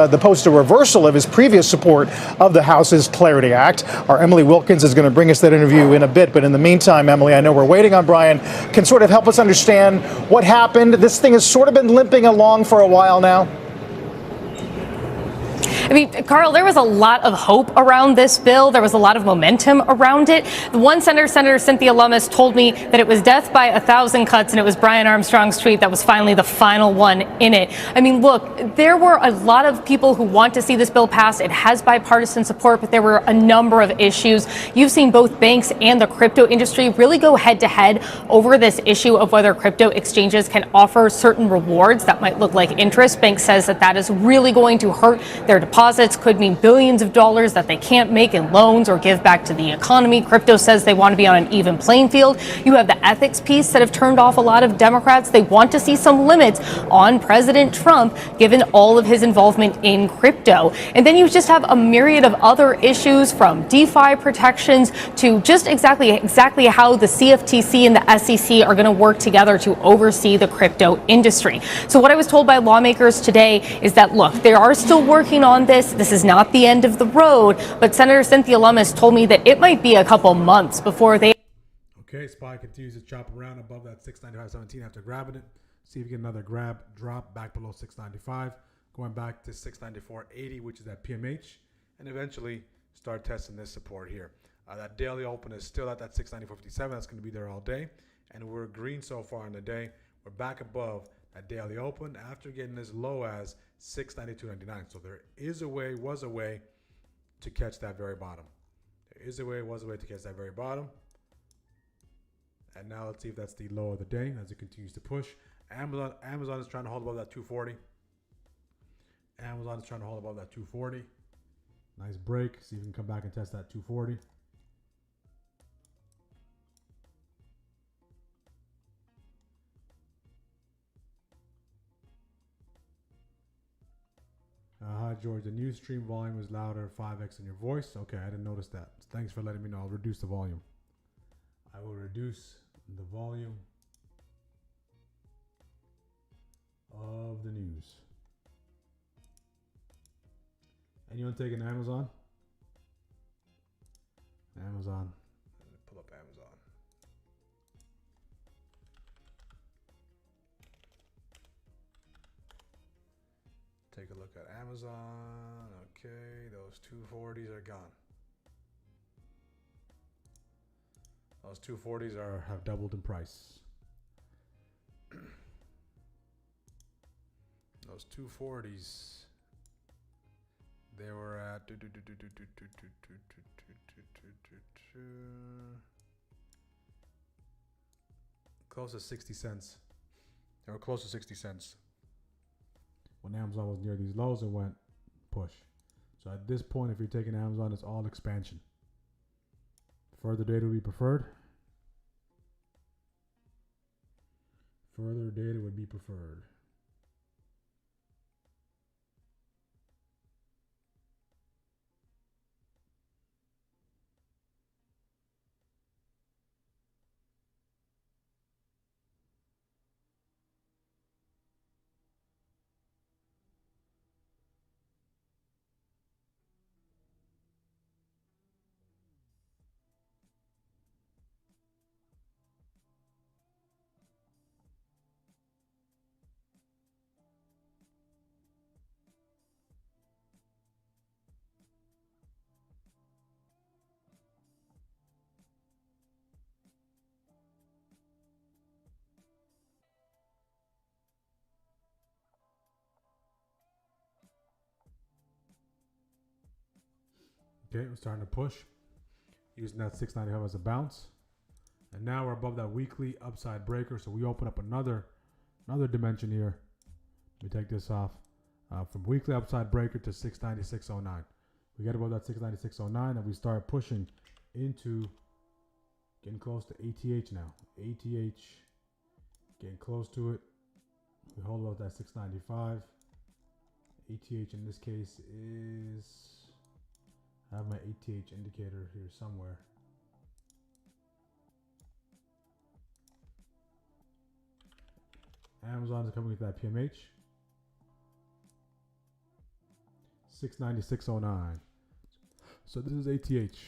a reversal of his previous support of the House's Clarity Act. Our Emily Wilkins is going to bring us that interview in a bit. But in the meantime, Emily, I know we're waiting on Brian. Can sort of help us understand what happened. This thing has sort of been limping along for a while now. I mean, Carl, there was a lot of hope around this bill. There was a lot of momentum around it. The one Senator Cynthia Lummis told me that it was death by 1,000 cuts, and it was Brian Armstrong's tweet that was finally the final one in it. I mean, look, there were a lot of people who want to see this bill passed. It has bipartisan support, but there were a number of issues. You've seen both banks and the crypto industry really go head to head over this issue of whether crypto exchanges can offer certain rewards that might look like interest. Bank says that is really going to hurt their deposits, could mean billions of dollars that they can't make in loans or give back to the economy. Crypto says they want to be on an even playing field. You have the ethics piece that have turned off a lot of Democrats. They want to see some limits on President Trump, given all of his involvement in crypto. And then you just have a myriad of other issues, from DeFi protections to just exactly how the CFTC and the SEC are going to work together to oversee the crypto industry. So what I was told by lawmakers today is that, look, they are still working on this. This is not the end of the road, but Senator Cynthia Lummis told me that it might be a couple months before they... Okay, SPY continues to chop around above that 695.17 after grabbing it. See if you get another drop back below 695. going back to 694.80, which is that PMH, and eventually start testing this support here. That daily open is still at that 694.57. That's going to be there all day, and we're green so far in the day. We're back above that daily open after getting as low as 692.99. So there is a way, was a way to catch that very bottom. There is a way, was a way to catch that very bottom. And now let's see if that's the low of the day as it continues to push. Amazon is trying to hold above that 240. Amazon is trying to hold above that 240. Nice break. See if we can come back and test that 240. Hi, George. The news stream volume is louder, 5x in your voice. Okay, I didn't notice that. Thanks for letting me know. I'll reduce the volume. I will reduce the volume of the news. Anyone taking Amazon? Amazon. Pull up Amazon. Take a look at Amazon. Okay, those 240s are gone. Those 240s have doubled in price. Those 240s, they were at close to 60 cents. They were close to 60 cents. When Amazon was near these lows, it went push. So at this point, if you're taking Amazon, it's all expansion. Further data would be preferred. Further data would be preferred. Okay, we're starting to push, using that 695 as a bounce. And now we're above that weekly upside breaker, so we open up another dimension here. Let me take this off. From weekly upside breaker to 696.09. We get above that 696.09, and we start pushing into getting close to ATH now. ATH, getting close to it. We hold up that 695. ATH in this case is, I have my ATH indicator here somewhere. Amazon is coming with that PMH. 696.09. So this is ATH.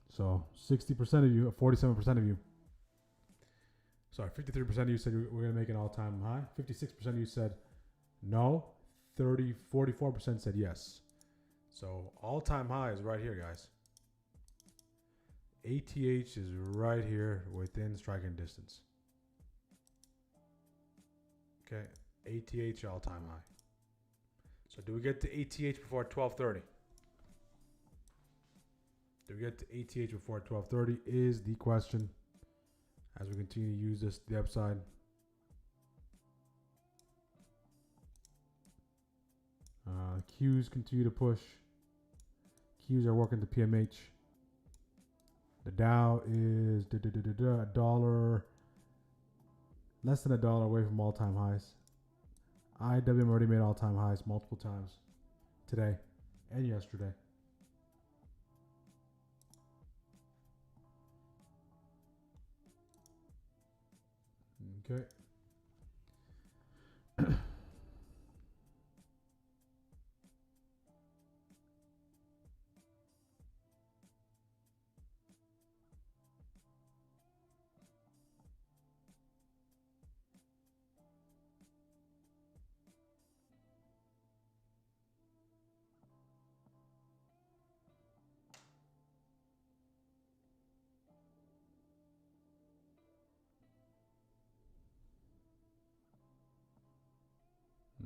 So 60% of you, 47% of you. Sorry, 53% of you said we're going to make an all-time high. 56% of you said no. 44% said yes. So all-time high is right here, guys. ATH is right here within striking distance. Okay, ATH all-time high. So do we get to ATH before 12:30? Do we get to ATH before 12:30 is the question as we continue to use this to the upside. Qs continue to push. Qs are working the PMH. The Dow is a dollar, less than $1 away from all-time highs. IWM already made all-time highs multiple times today and yesterday. Okay.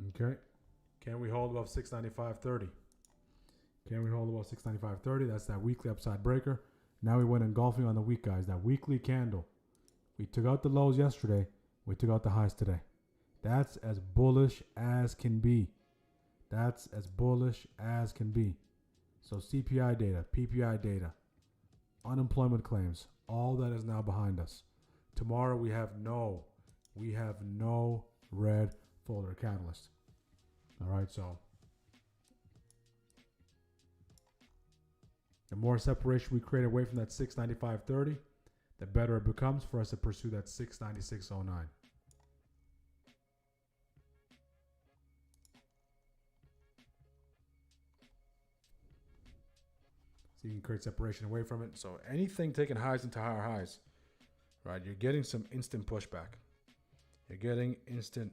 Okay. Can we hold above 695.30? Can we hold above 695.30? That's that weekly upside breaker. Now we went engulfing on the week, guys. That weekly candle. We took out the lows yesterday. We took out the highs today. That's as bullish as can be. That's as bullish as can be. So CPI data, PPI data, unemployment claims, all that is now behind us. Tomorrow we have no red folder catalyst. All right, so the more separation we create away from that 695.30, the better it becomes for us to pursue that 696.09. So you can create separation away from it. So anything taking highs into higher highs, right? You're getting some instant pushback. You're getting instant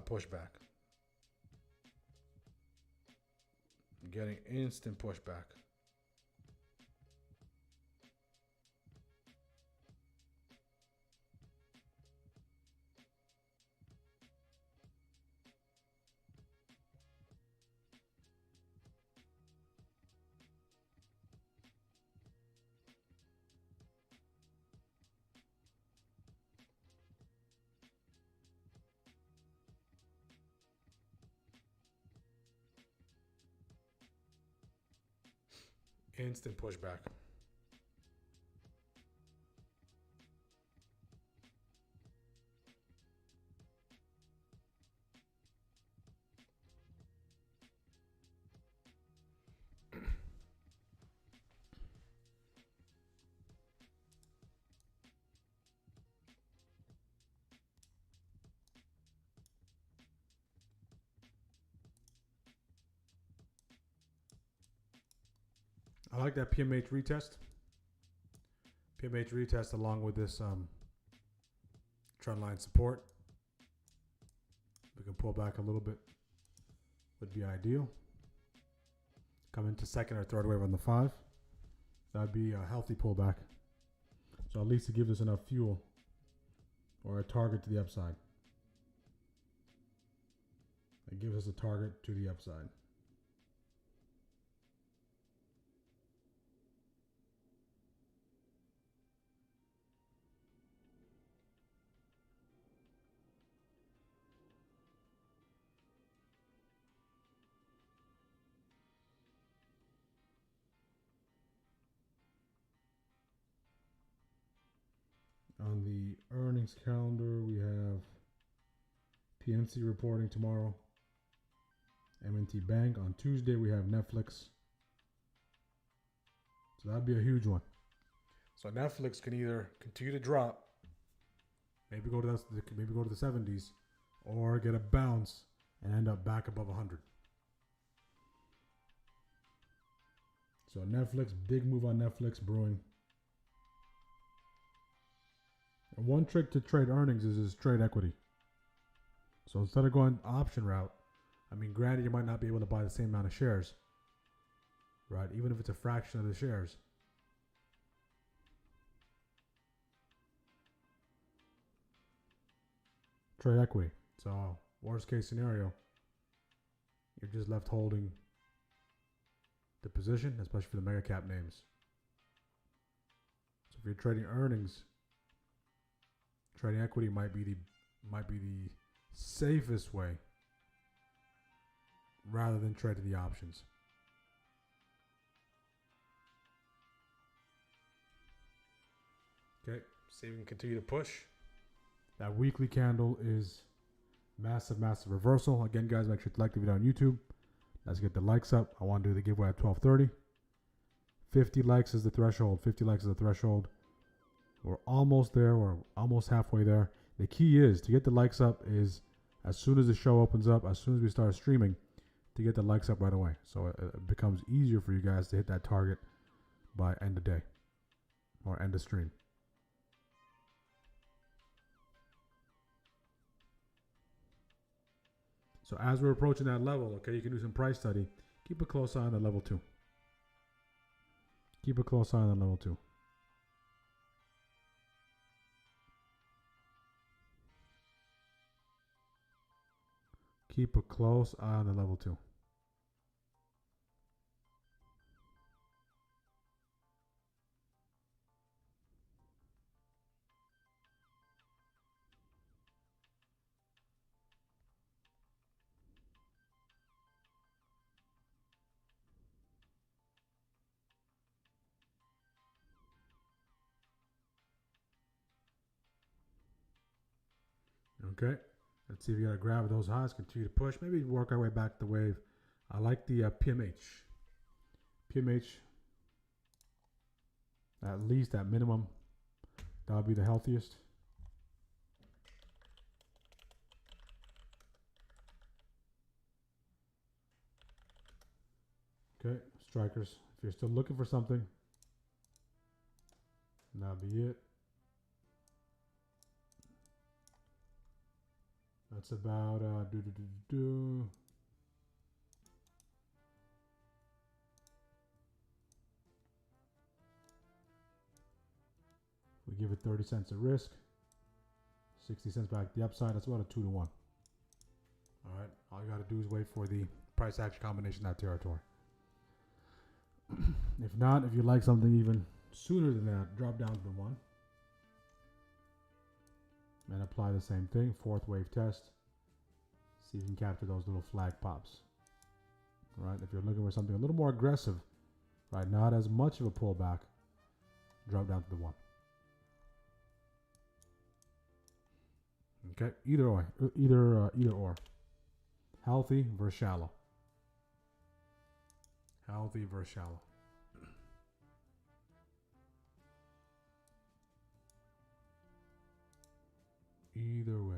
pushback. You're getting instant pushback. Instant pushback. I like that PMH retest. PMH retest along with this trend line support. We can pull back a little bit. Would be ideal. Come into second or third wave on the 5. That'd be a healthy pullback. So at least it gives us enough fuel or a target to the upside. It gives us a target to the upside. On the earnings calendar, we have PNC reporting tomorrow. M&T Bank on Tuesday. We have Netflix. So that'd be a huge one. So Netflix can either continue to drop, maybe go to the 70s, or get a bounce and end up back above 100. So Netflix, big move on Netflix brewing. And one trick to trade earnings is trade equity. So instead of going option route, I mean, granted, you might not be able to buy the same amount of shares, right? Even if it's a fraction of the shares. Trade equity. So worst case scenario, you're just left holding the position, especially for the mega cap names. So if you're trading earnings, trading equity might be the safest way rather than trading the options. Okay, see if we can continue to push. That weekly candle is massive reversal. Again, guys, make sure to like the video on YouTube. Let's get the likes up. I want to do the giveaway at 12:30. 50 likes is the threshold. 50 likes is the threshold. We're almost there. We're almost halfway there. The key is to get the likes up is as soon as the show opens up, as soon as we start streaming, to get the likes up right away. So it becomes easier for you guys to hit that target by end of day or end of stream. So as we're approaching that level, okay, you can do some price study. Keep a close eye on the level 2. Keep a close eye on the level 2. Keep a close eye on the level 2. Okay, let's see if you got to grab those highs, continue to push, maybe work our way back the wave. I like the PMH. PMH, at least at minimum, that'll be the healthiest. Okay, strikers, if you're still looking for something, that'll be it. That's about we give it 30 cents at risk, 60 cents back the upside. That's about a 2 to 1. All right, all you got to do is wait for the price action combination in that territory. If not, if you like something even sooner than that, drop down to the 1 and apply the same thing. Fourth wave test. See if you can capture those little flag pops. All right, if you're looking for something a little more aggressive, right, not as much of a pullback, drop down to the 1. Okay, either or. Healthy versus shallow. Healthy versus shallow. Either way.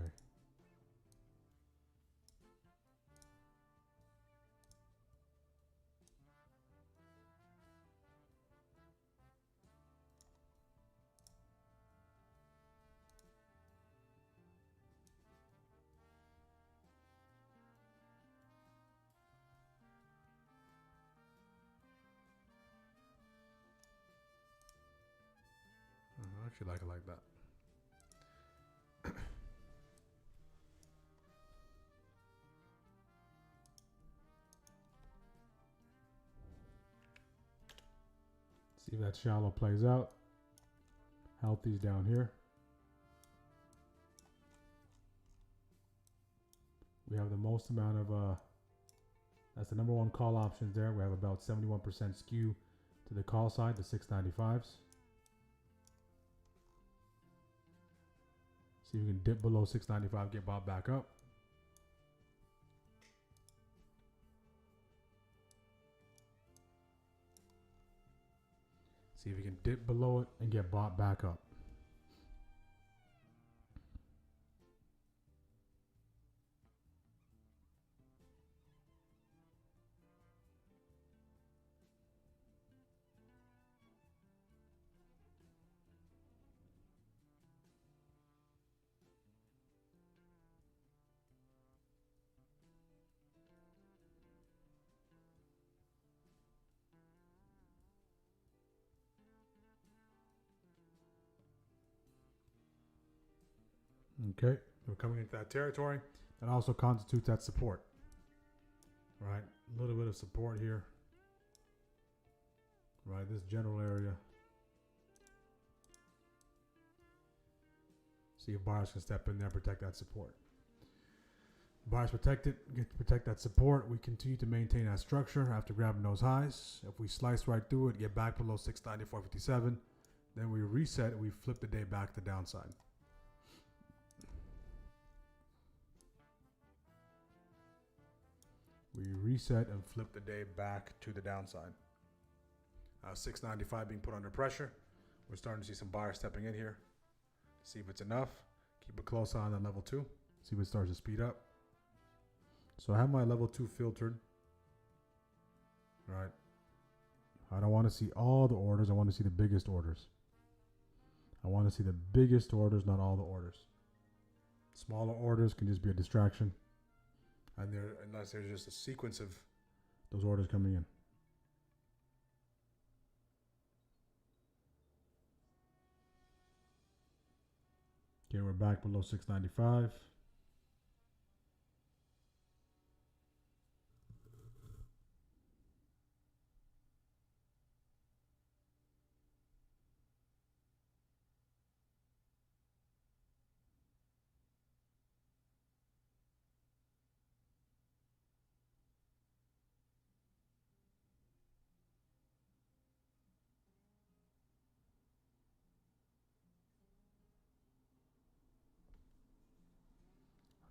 I actually like it like that. See if that shallow plays out. Healthy's down here. We have the most amount of, that's the number 1 call options there. We have about 71% skew to the call side, the 695s. See if you can dip below 695, get bought back up. See if you can dip below it and get bought back up. Okay, we're coming into that territory. That also constitutes that support. Right, a little bit of support here. Right, this general area. See if buyers can step in there and protect that support. Buyers protect it, get to protect that support. We continue to maintain that structure after grabbing those highs. If we slice right through it, get back below 694.57, then we reset, we flip the day back to downside. We reset and flip the day back to the downside. 695 being put under pressure. We're starting to see some buyers stepping in here. See if it's enough. Keep a close eye on that level 2. See if it starts to speed up. So I have my level 2 filtered. Right. I don't want to see all the orders. I want to see the biggest orders. I want to see the biggest orders, not all the orders. Smaller orders can just be a distraction. And unless there's just a sequence of those orders coming in. Okay, we're back below 695.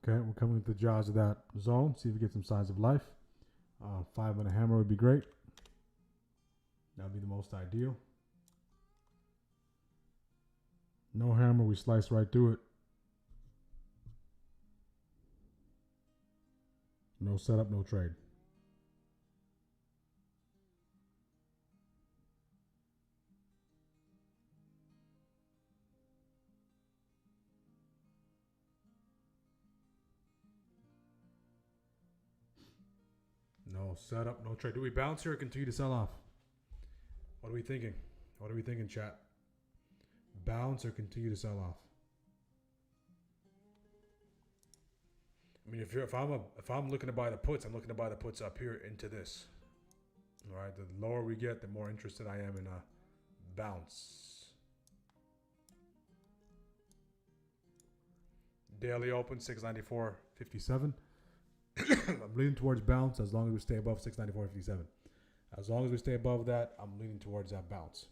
Okay, we're coming to the jaws of that zone. See if we get some signs of life. 5-minute hammer would be great. That would be the most ideal. No hammer, we slice right through it. No setup, no trade. No setup, no trade. Do we bounce here or continue to sell off? What are we thinking? What are we thinking, chat? Bounce or continue to sell off? I mean, if I'm looking to buy the puts, I'm looking to buy the puts up here into this. All right, the lower we get, the more interested I am in a bounce. Daily open 694.57. I'm leaning towards bounce as long as we stay above 694.57. As long as we stay above that, I'm leaning towards that bounce.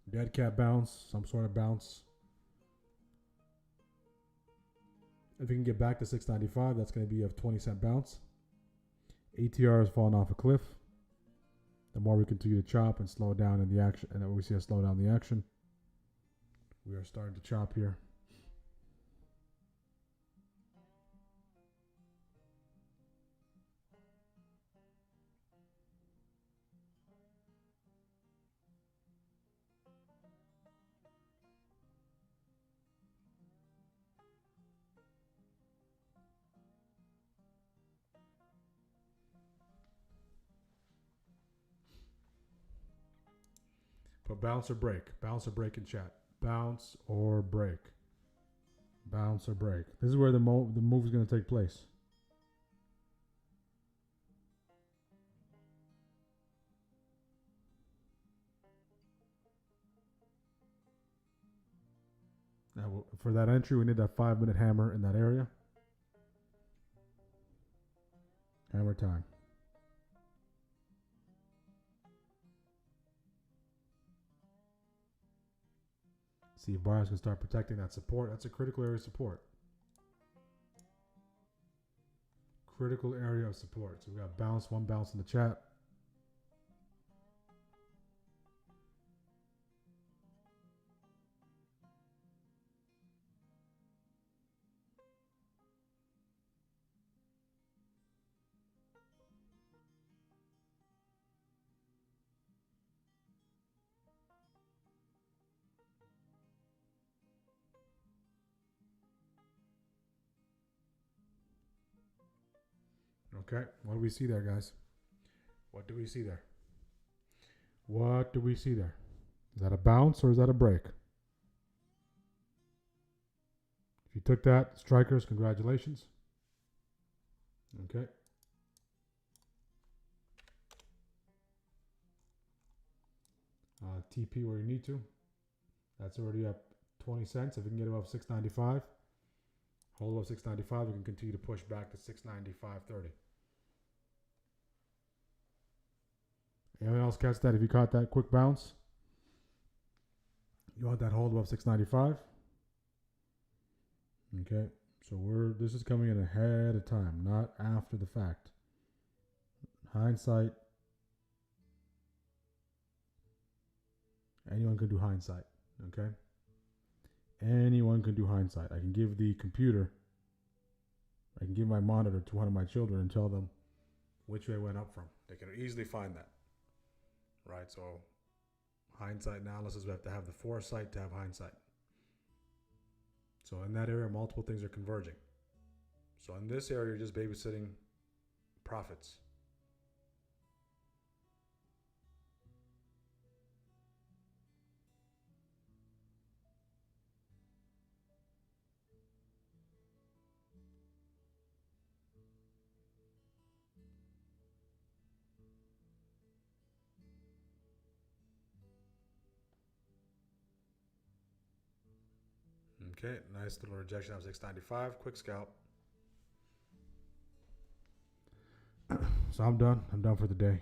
Dead cat bounce, some sort of bounce. If we can get back to 695, that's going to be a 20-cent bounce. ATR is falling off a cliff. The more we continue to chop and slow down in the action, and then we see a slow down the action, we are starting to chop here. But bounce or break. Bounce or break in chat. Bounce or break. Bounce or break. This is where the move is going to take place. Now, for that entry, we need that 5-minute hammer in that area. Hammer time. See if buyers can start protecting that support. That's a critical area of support. Critical area of support. So we got bounce, one bounce in the chat. Okay, what do we see there, guys? What do we see there? What do we see there? Is that a bounce or is that a break? If you took that, strikers, congratulations. Okay. TP where you need to. That's already up 20 cents. If we can get above 695, hold above 695, we can continue to push back to 695.30. Anyone else catch that? If you caught that quick bounce, you want that hold above 695. Okay, so this is coming in ahead of time, not after the fact. Hindsight. Anyone can do hindsight. Okay. Anyone can do hindsight. I can give the computer, I can give my monitor to one of my children and tell them which way it went up from. They can easily find that. Right, so hindsight analysis, we have to have the foresight to have hindsight. So in that area, multiple things are converging. So in this area, you're just babysitting profits. Okay, nice little rejection of 695. Quick scalp. So I'm done. I'm done for the day.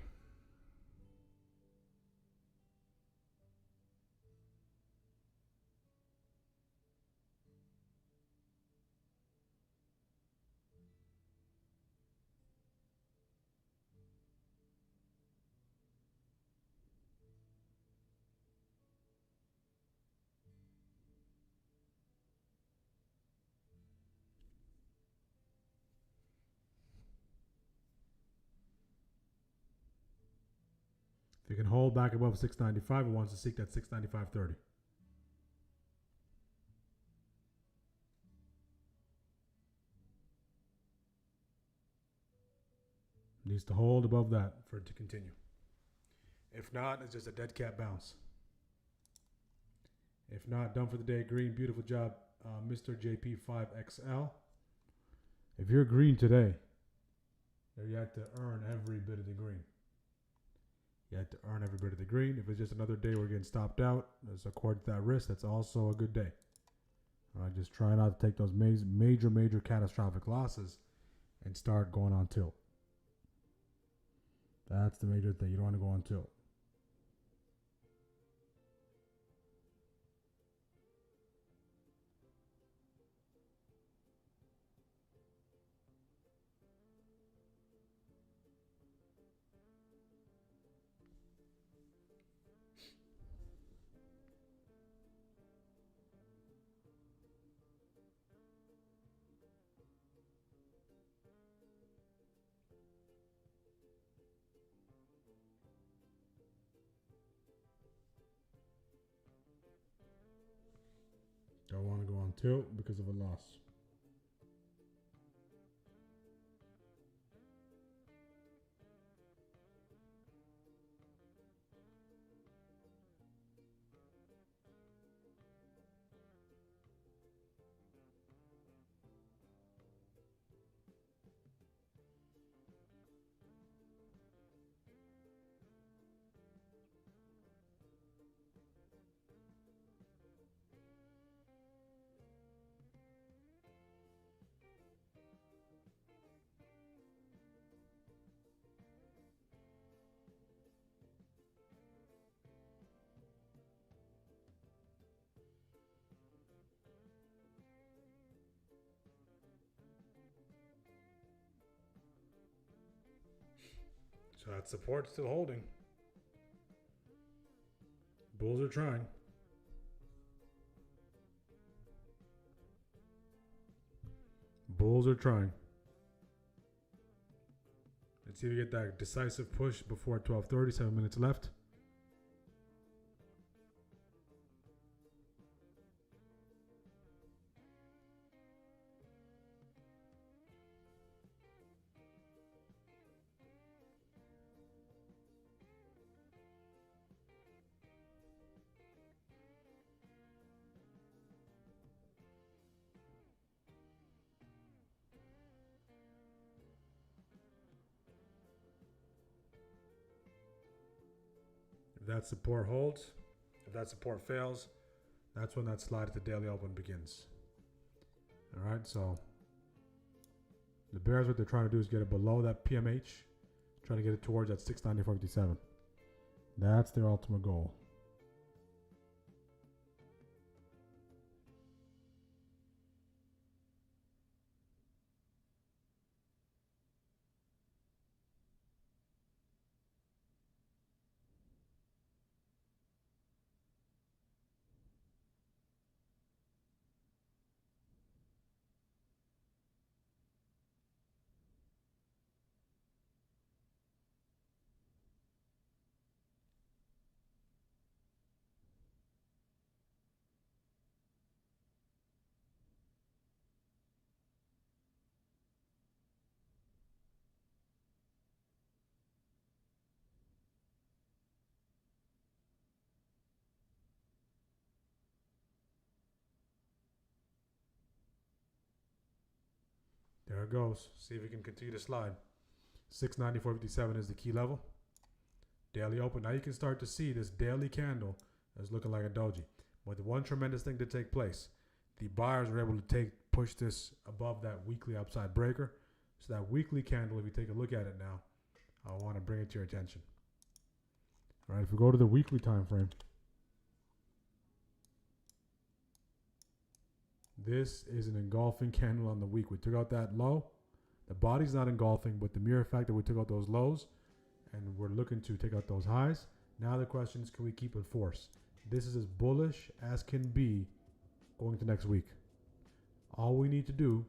If you can hold back above 695, it wants to seek that 695.30. Needs to hold above that for it to continue. If not, it's just a dead cat bounce. If not, done for the day. Green, beautiful job, Mr. JP5XL. If you're green today, you have to earn every bit of the green. You have to earn every bit of the green. If it's just another day we're getting stopped out, as according to that risk, that's also a good day. All right, just try not to take those major catastrophic losses and start going on tilt. That's the major thing. You don't want to go on tilt. Don't want to go on tilt because of a loss. So that support still holding. Bulls are trying. Bulls are trying. Let's see if we get that decisive push before 12:30. 7 minutes left. If that support holds, if that support fails, that's when that slide at the daily open begins. All right, so the bears, what they're trying to do is get it below that PMH, trying to get it towards that 694.57. That's their ultimate goal. There it goes. See if we can continue to slide. 694.57 is the key level. Daily open. Now you can start to see this daily candle is looking like a doji. But the one tremendous thing to take place, the buyers were able to push this above that weekly upside breaker. So that weekly candle, if you take a look at it now, I want to bring it to your attention. All right, if we go to the weekly time frame, this is an engulfing candle on the week. We took out that low. The body's not engulfing, but the mere fact that we took out those lows and we're looking to take out those highs. Now the question is, can we keep it force? This is as bullish as can be going to next week. All we need to do,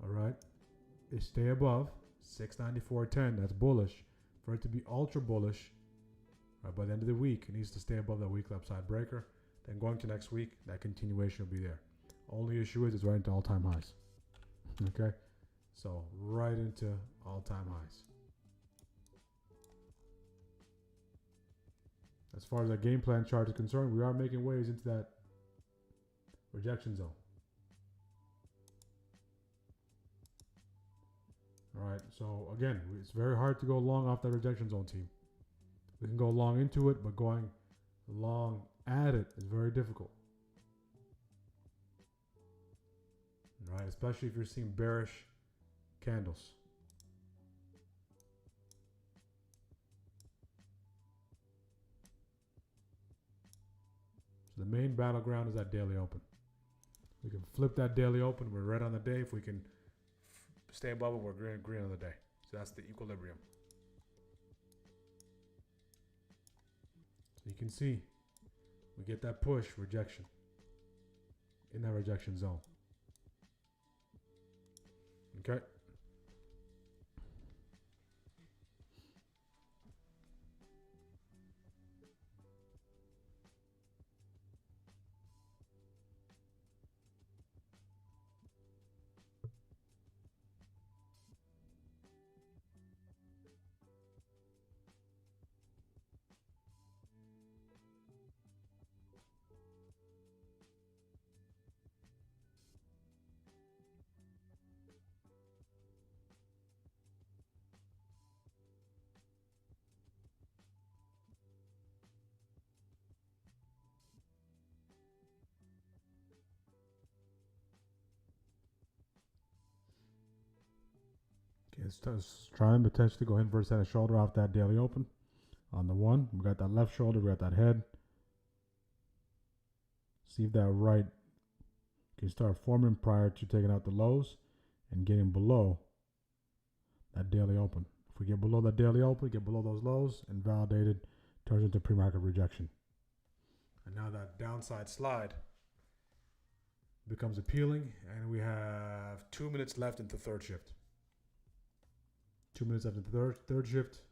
all right, is stay above 694.10. That's bullish. For it to be ultra bullish, By the end of the week, it needs to stay above that weekly upside breaker. Then going to next week, that continuation will be there. Only issue is it's right into all-time highs. Okay? So right into all-time highs. As far as that game plan chart is concerned, we are making ways into that rejection zone. All right, so again, it's very hard to go long off that rejection zone, team. We can go long into it, but going long at it is very difficult. All right, especially if you're seeing bearish candles. So the main battleground is that daily open. We can flip that daily open. We're red on the day. If we can stay above it, we're green on the day. So that's the equilibrium. So you can see we get that push rejection in that rejection zone. Okay. It's trying potentially to go inverse head and shoulder off that daily open. On the one, we got that left shoulder, we got that head. See if that right can start forming prior to taking out the lows and getting below that daily open. If we get below that daily open, get below those lows, and validated, turns into pre-market rejection. And now that downside slide becomes appealing, and we have 2 minutes left into third shift. 2 minutes after the third shift.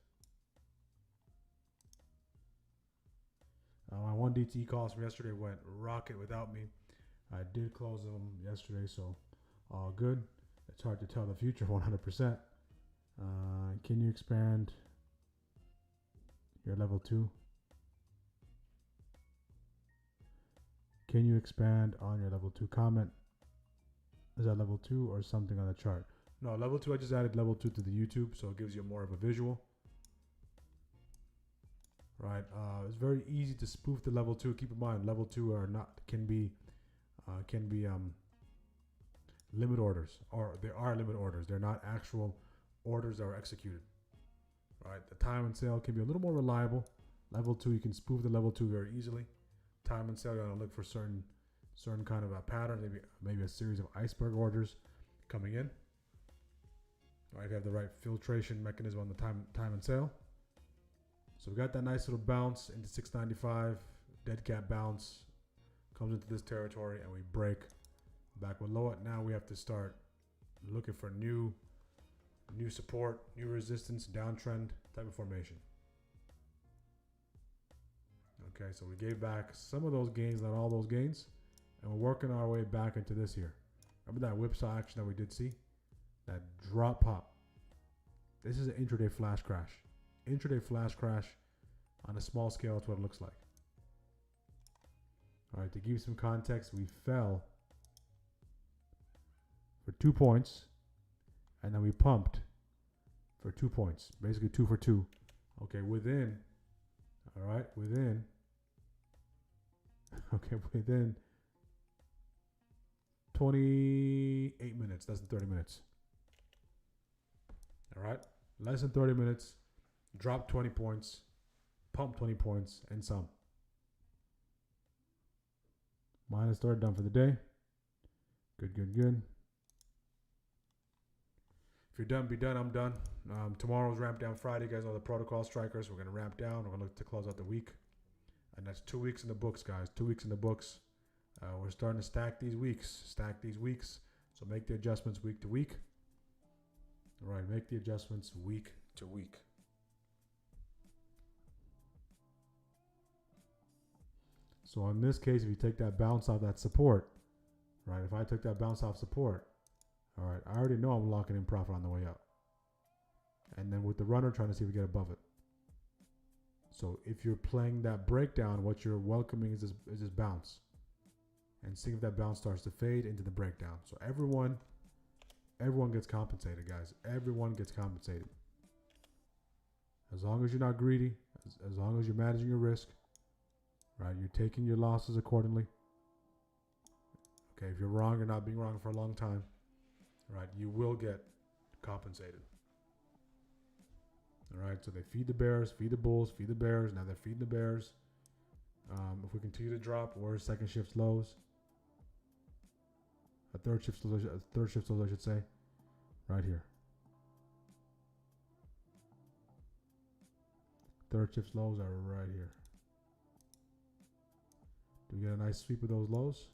My 1 DTE calls from yesterday went rocket without me. I did close them yesterday, so all good. It's hard to tell the future 100%. Can you expand your level 2? Can you expand on your level 2 comment? Is that level 2 or something on the chart? No, level 2, I just added level 2 to the YouTube, so it gives you more of a visual. Right, it's very easy to spoof the level 2. Keep in mind, level 2 are not can be limit orders, or they are limit orders. They're not actual orders that are executed. Right, the time and sale can be a little more reliable. Level 2, you can spoof the level 2 very easily. Time and sale, you're gonna look for certain kind of a pattern, maybe a series of iceberg orders coming in. Right, you have the right filtration mechanism on the time and sale. So we got that nice little bounce into 695, dead cat bounce, comes into this territory, and we break back below it. Now we have to start looking for new support, new resistance, downtrend type of formation. Okay, so we gave back some of those gains, not all those gains, and we're working our way back into this here. Remember that whipsaw action that we did see? That drop pop. This is an intraday flash crash. Intraday flash crash on a small scale, that's what it looks like. All right, to give you some context, we fell for 2 points, and then we pumped for 2 points. Basically 2 for 2. Okay, within 28 minutes, less than 30 minutes. All right, less than 30 minutes, drop 20 points, pump 20 points, and some. Minus third done for the day. Good, good, good. If you're done, be done. I'm done. Tomorrow's ramp down Friday. You guys know the protocol strikers. We're going to ramp down. We're going to look to close out the week. And that's 2 weeks in the books, guys. 2 weeks in the books. We're starting to stack these weeks. So make the adjustments week to week. All right, make the adjustments week to week. So in this case, if you take that bounce off that support, right? If I took that bounce off support, all right, I already know I'm locking in profit on the way up. And then with the runner, trying to see if we get above it. So if you're playing that breakdown, what you're welcoming is this bounce. And seeing if that bounce starts to fade into the breakdown. So everyone gets compensated, guys. Everyone gets compensated. As long as you're not greedy, as long as you're managing your risk, right? You're taking your losses accordingly. Okay, if you're wrong, you're not being wrong for a long time, right? You will get compensated. All right, so they feed the bears, feed the bulls, feed the bears. Now they're feeding the bears. If we continue to drop, where's second shift lows? A third shift lows, I should say, right here. Third shift lows are right here. Do we get a nice sweep of those lows?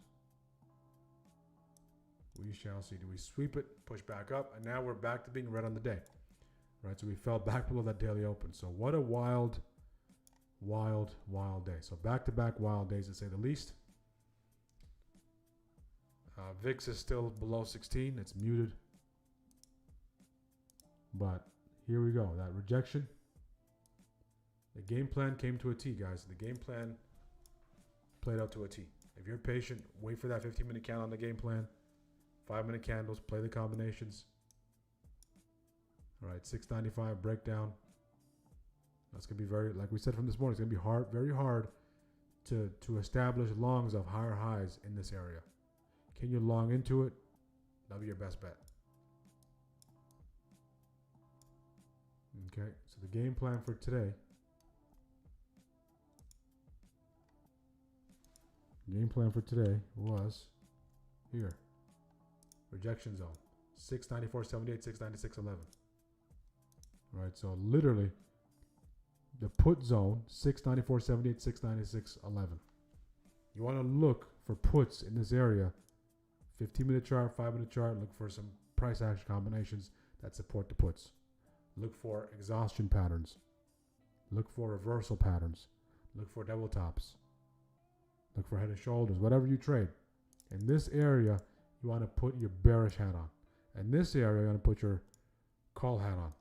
We shall see. Do we sweep it, push back up, and now we're back to being red on the day. Right, so we fell back below that daily open. So what a wild, wild, wild day. So back-to-back wild days, to say the least. VIX is still below 16. It's muted. But here we go. That rejection. The game plan came to a T, guys. The game plan played out to a T. If you're patient, wait for that 15-minute candle on the game plan. 5-minute candles, play the combinations. All right, 695 breakdown. That's going to be very, like we said from this morning, it's going to be hard, very hard to establish longs of higher highs in this area. Can you long into it? That'll be your best bet. Okay, so the game plan for today. Game plan for today was here. Rejection zone. 694.78, 696.11. Right, so literally the put zone 694.78, 696.11. You want to look for puts in this area. 15-minute chart, 5-minute chart. Look for some price action combinations that support the puts. Look for exhaustion patterns. Look for reversal patterns. Look for double tops. Look for head and shoulders. Whatever you trade. In this area, you want to put your bearish hat on. In this area, you want to put your call hat on.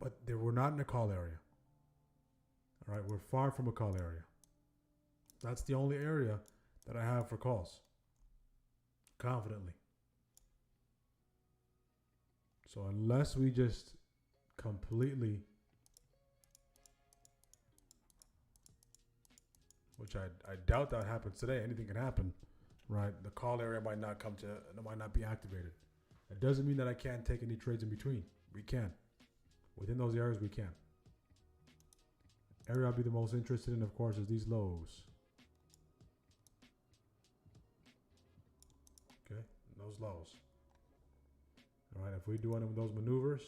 But we're not in a call area. All right, we're far from a call area. That's the only area that I have for calls. Confidently. So unless we just completely, which I doubt that happens today, anything can happen, right? The call area might not be activated. It doesn't mean that I can't take any trades in between. We can. Within those areas, we can. Area I'll be the most interested in, of course, is these lows. Okay, those lows. All right, if we do one of those maneuvers,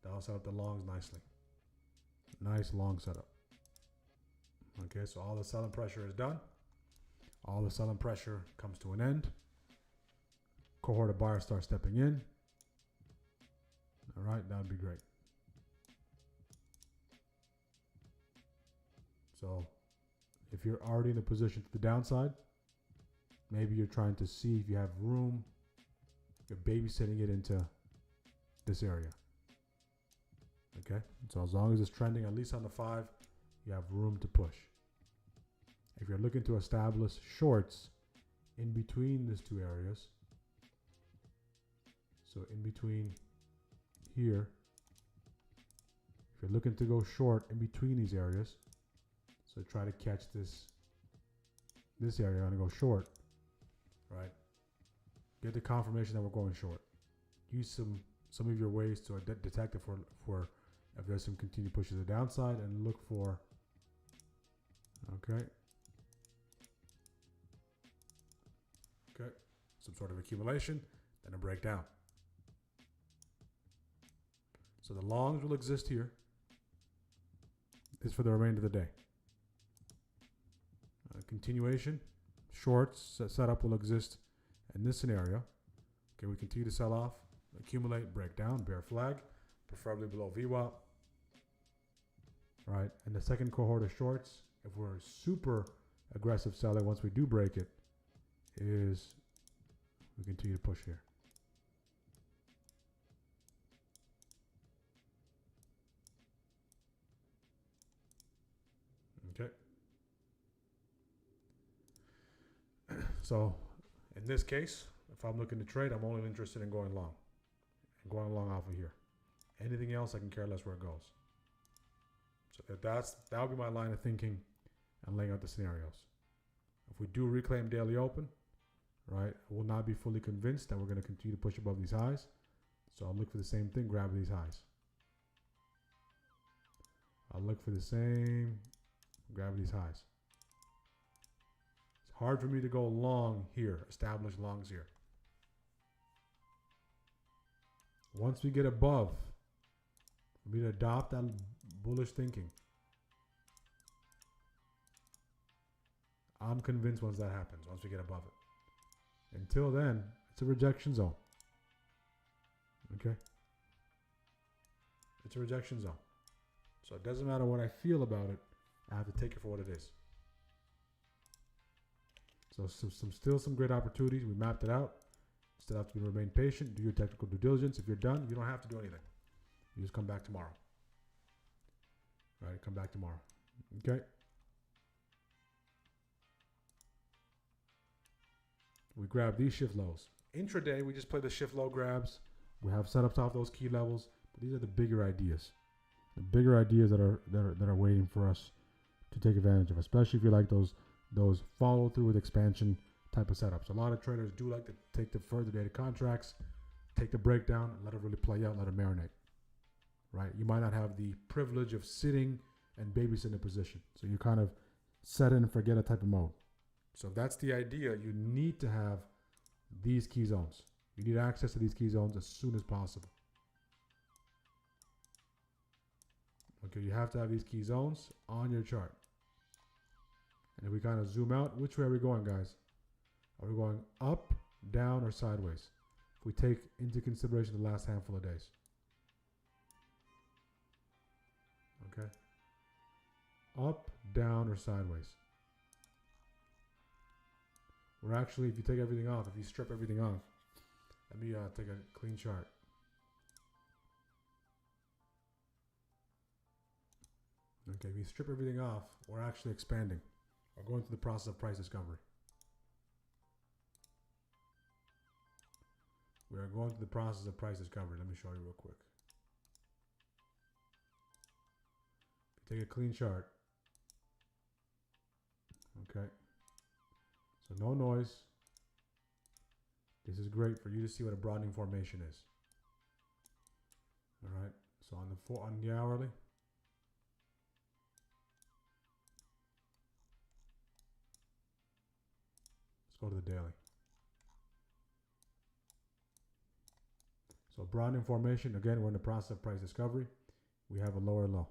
that'll set up the longs nicely. Nice long setup. Okay, so all the selling pressure is done. All the selling pressure comes to an end. Cohort of buyers start stepping in. All right, that would be great. So if you're already in the position to the downside, maybe you're trying to see if you have room. You're babysitting it into this area. Okay, so as long as it's trending at least on the 5, you have room to push. If you're looking to establish shorts in between these two areas, so in between here, if you're looking to go short in between these areas, so try to catch this area and go short, right? Get the confirmation that we're going short. Use some of your ways to detect it for if there's some continued push to the downside, and look for, okay, some sort of accumulation, then a breakdown. So the longs will exist here. This is for the remainder of the day. Continuation, shorts setup will exist in this scenario. Okay, we continue to sell off, accumulate, break down, bear flag, preferably below VWAP. right? And the second cohort of shorts, if we're super aggressive seller, once we do break it, is we continue to push here. Okay. So in this case, if I'm looking to trade, I'm only interested in going long. And going long off of here. Anything else, I can care less where it goes. So that would be my line of thinking and laying out the scenarios. If we do reclaim daily open, right, I will not be fully convinced that we're going to continue to push above these highs. So I'll look for the same thing, grab these highs. I'll look for the same, grab these highs. It's hard for me to go long here, establish longs here. Once we get above, we adopt that bullish thinking. I'm convinced once that happens, once we get above it. Until then, it's a rejection zone. Okay? It's a rejection zone. So it doesn't matter what I feel about it, I have to take it for what it is. So still some great opportunities. We mapped it out. Still have to remain patient, do your technical due diligence. If you're done, you don't have to do anything. You just come back tomorrow. All right, come back tomorrow. Okay. We grab these shift lows. Intraday, we just play the shift low grabs. We have setups off those key levels, but these are the bigger ideas. The bigger ideas that are waiting for us to take advantage of, especially if you like those follow through with expansion type of setups. A lot of traders do like to take the further dated contracts, take the breakdown, and let it really play out, let it marinate. Right? You might not have the privilege of sitting and babysitting a position. So you kind of set in and forget a type of mode. So that's the idea. You need to have these key zones. You need access to these key zones as soon as possible. Okay, you have to have these key zones on your chart. And if we kind of zoom out, which way are we going, guys? Are we going up, down, or sideways? If we take into consideration the last handful of days. Okay. Up, down, or sideways. We're actually, if you take everything off, if you strip everything off, let me take a clean chart. Okay, if you strip everything off, we're actually expanding. We're going through the process of price discovery. We are going through the process of price discovery. Let me show you real quick. If you take a clean chart. Okay. So no noise. This is great for you to see what a broadening formation is. All right. So on the hourly. Let's go to the daily. So broadening formation, again, we're in the process of price discovery. We have a lower low.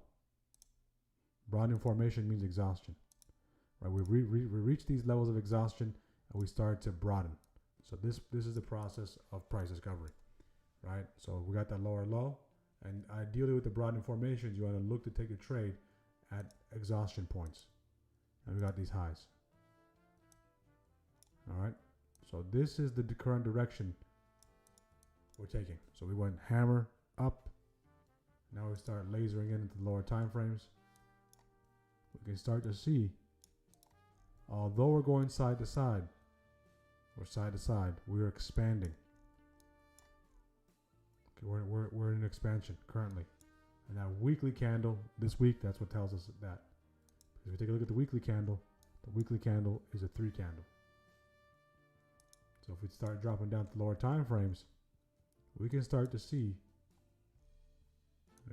Broadening formation means exhaustion. Right? We reach these levels of exhaustion and we start to broaden. So this is the process of price discovery. Right? So we got that lower low, and ideally with the broadening formations, you want to look to take a trade at exhaustion points. And we got these highs. All right. So this is the current direction we're taking. So we went hammer up. Now we start lasering in into the lower time frames. We can start to see, although we're going side to side, we're expanding. Okay, we're in expansion currently. And that weekly candle this week, that's what tells us that. Because if we take a look at the weekly candle is a 3 candle. So if we start dropping down to lower time frames, we can start to see,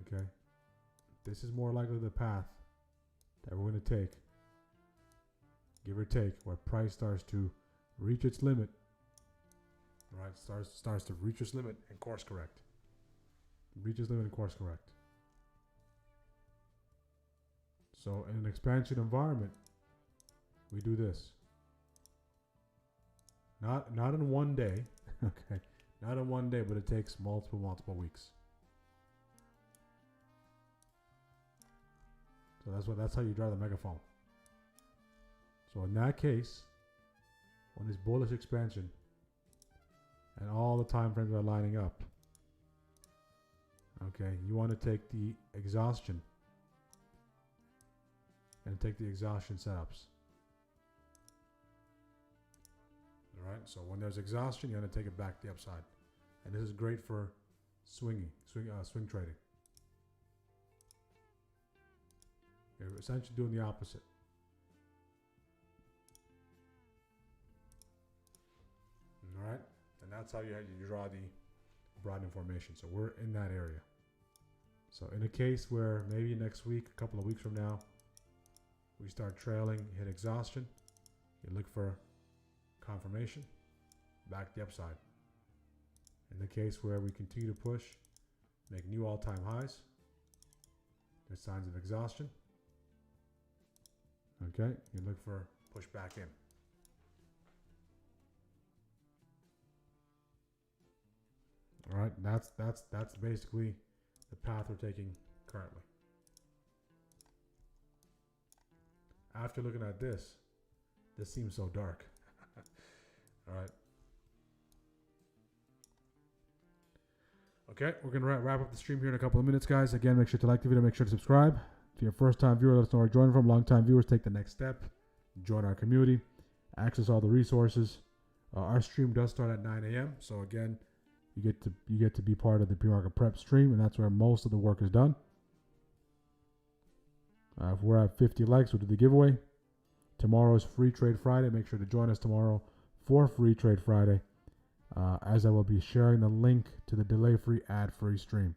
okay, this is more likely the path that we're going to take, give or take, where price starts to reach its limit, right? Starts to reach its limit and course correct. Reach its limit and course correct. So in an expansion environment, we do this. Not in one day, okay. Not in one day, but it takes multiple weeks. So that's how you drive the megaphone. So in that case, when it's bullish expansion and all the time frames are lining up, okay, you want to take the exhaustion and take the exhaustion setups. All right, so when there's exhaustion, you want to take it back to the upside, and this is great for swing trading. You're essentially doing the opposite. All right, and that's how you draw the broadening formation. So we're in that area. So in a case where maybe next week, a couple of weeks from now, we start trailing, hit exhaustion, you look for confirmation, back the upside. In the case where we continue to push, make new all-time highs, there's signs of exhaustion. Okay, you look for push back in. All right, that's basically the path we're taking currently. After looking at this seems so dark. All right. Okay, we're gonna wrap up the stream here in a couple of minutes, guys. Again, make sure to like the video, make sure to subscribe. If you're a first-time viewer, let us know where you're joining from. Long-time viewers, take the next step, join our community, access all the resources. Our stream does start at 9 a.m. So again, you get to be part of the pre-market prep stream, and that's where most of the work is done. If we're at 50 likes, we'll do the giveaway. Tomorrow is Free Trade Friday. Make sure to join us tomorrow for Free Trade Friday, as I will be sharing the link to the delay-free, ad-free stream.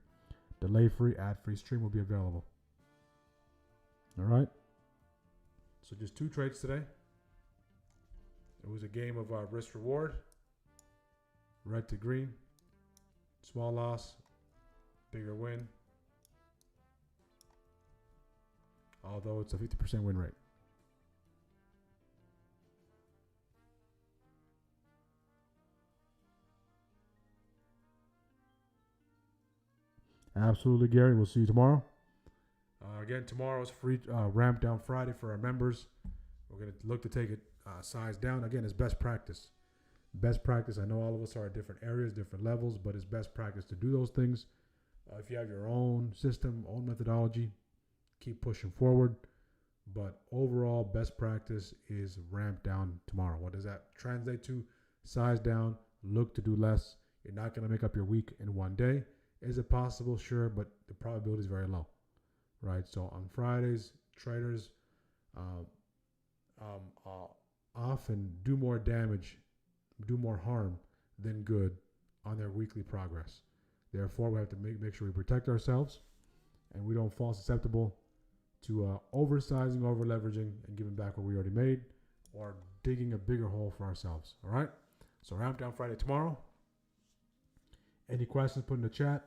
Delay-free, ad-free stream will be available. All right. So just 2 trades today. It was a game of risk-reward. Red to green. Small loss, bigger win. Although it's a 50% win rate. Absolutely, Gary. We'll see you tomorrow. Again, tomorrow is free ramp down Friday for our members. We're going to look to take it size down. Again, it's best practice. Best practice. I know all of us are at different areas, different levels, but it's best practice to do those things. If you have your own system, own methodology, keep pushing forward. But overall, best practice is ramp down tomorrow. What does that translate to? Size down, look to do less. You're not going to make up your week in one day. Is it possible? Sure, but the probability is very low, right? So on Fridays, traders often do more damage, do more harm than good on their weekly progress. Therefore, we have to make sure we protect ourselves and we don't fall susceptible to oversizing, over leveraging, and giving back what we already made, or digging a bigger hole for ourselves. All right. So ramp down Friday tomorrow. Any questions, put in the chat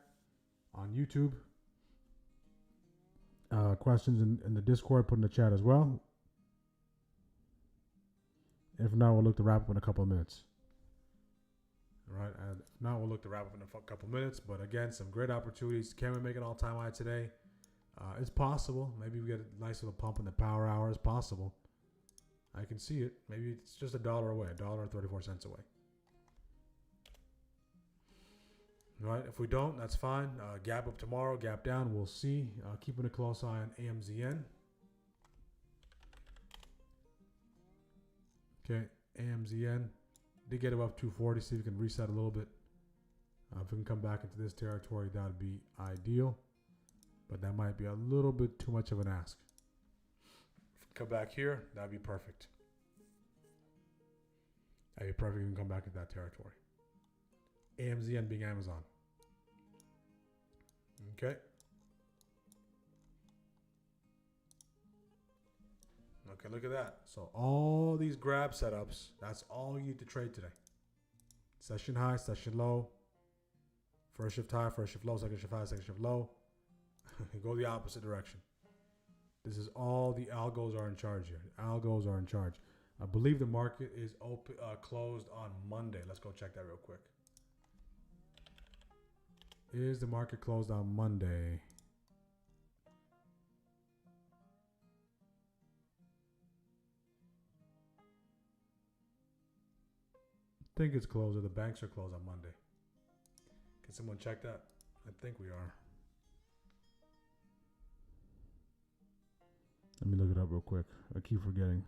on YouTube. Questions in the Discord, put in the chat as well. If not, we'll look to wrap up in a couple of minutes. All right. And if not, we'll look to wrap up in a couple of minutes. But again, some great opportunities. Can we make an all-time high today? It's possible. Maybe we get a nice little pump in the power hour. It's possible. I can see it. Maybe it's just $1 away, $1.34 away. All right. If we don't, that's fine. Gap up tomorrow, gap down. We'll see. Keeping a close eye on AMZN. Okay. AMZN. Did get above 240. See if we can reset a little bit. If we can come back into this territory, that would be ideal. But that might be a little bit too much of an ask. If we come back here, that would be perfect. That would be perfect if we can come back into that territory. AMZN being Amazon. Okay. Okay, look at that. So all these grab setups, that's all you need to trade today. Session high, session low. First shift high, first shift low, second shift high, second shift low. Go the opposite direction. This is all the algos are in charge here. Algos are in charge. I believe the market is open, closed on Monday. Let's go check that real quick. Is the market closed on Monday? think it's closed or the banks are closed on Monday. Can someone check that? I think we are. Let me look it up real quick. I keep forgetting.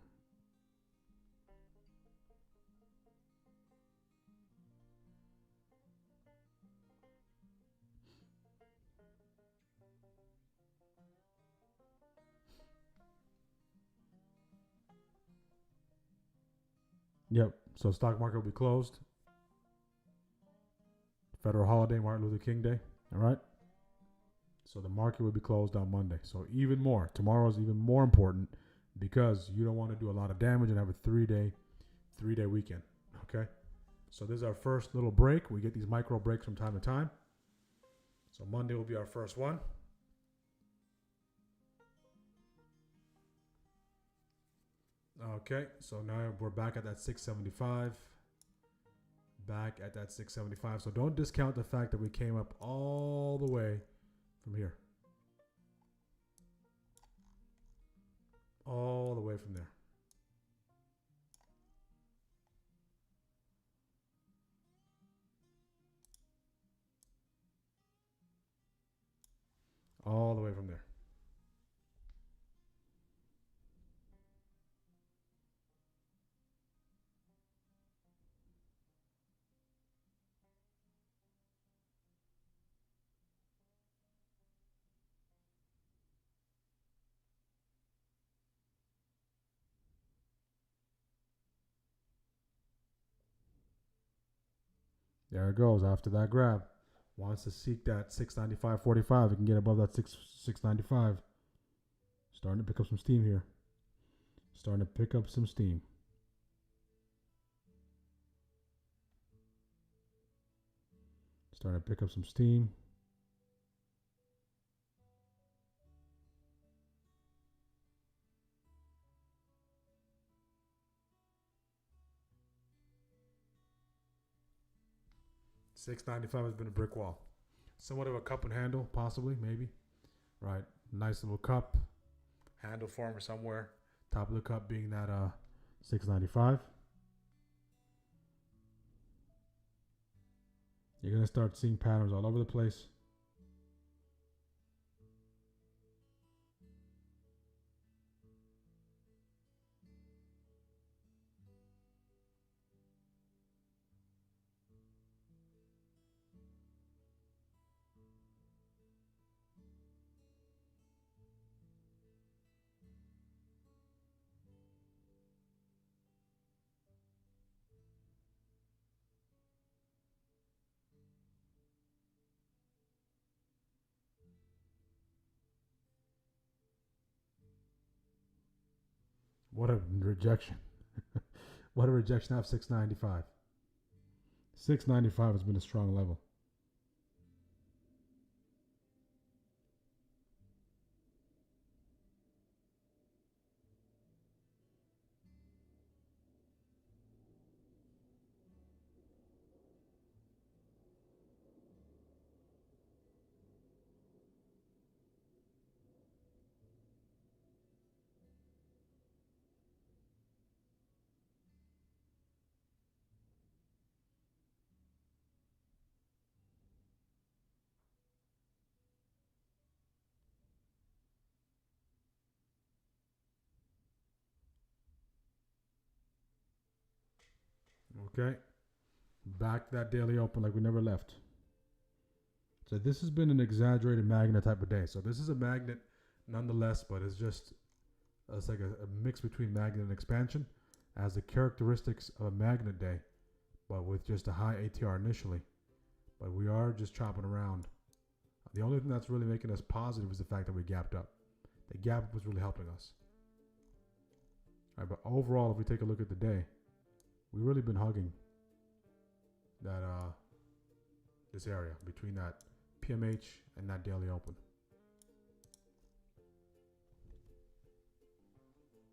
Yep. So stock market will be closed. Federal holiday, Martin Luther King Day. All right. So the market will be closed on Monday. So even more. Tomorrow is even more important because you don't want to do a lot of damage and have a three-day weekend. Okay. So this is our first little break. We get these micro breaks from time to time. So Monday will be our first one. Okay, so now we're back at that 675. Back at that 675. So don't discount the fact that we came up all the way from here. All the way from there. All the way from there. There it goes. After that grab, wants to seek that 695.45. We can get above that 695. Starting to pick up some steam here. Starting to pick up some steam. Starting to pick up some steam. $6.95 has been a brick wall. Somewhat of a cup and handle, possibly, maybe. Right. Nice little cup. Handle form somewhere. Top of the cup being that $6.95. You're going to start seeing patterns all over the place. What a rejection. What a rejection out of 695. 695 has been a strong level. Okay. Back to that daily open like we never left. So this has been an exaggerated magnet type of day. So this is a magnet nonetheless, but it's like a mix between magnet and expansion. Has the characteristics of a magnet day, but with just a high ATR initially. But we are just chopping around. The only thing that's really making us positive is the fact that we gapped up. The gap up was really helping us. All right, but overall, if we take a look at the day, we've really been hugging that this area between that PMH and that daily open.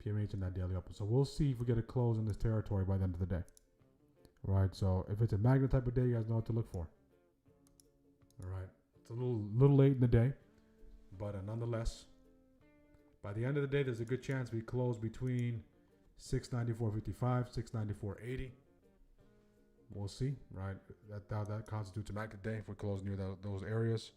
PMH and that daily open. So we'll see if we get a close in this territory by the end of the day. All right, so if it's a magnet type of day, you guys know what to look for. All right, it's a little late in the day, but nonetheless, by the end of the day, there's a good chance we close between 694.55, 694.80. We'll see, right? That constitutes an active day if we close near those areas.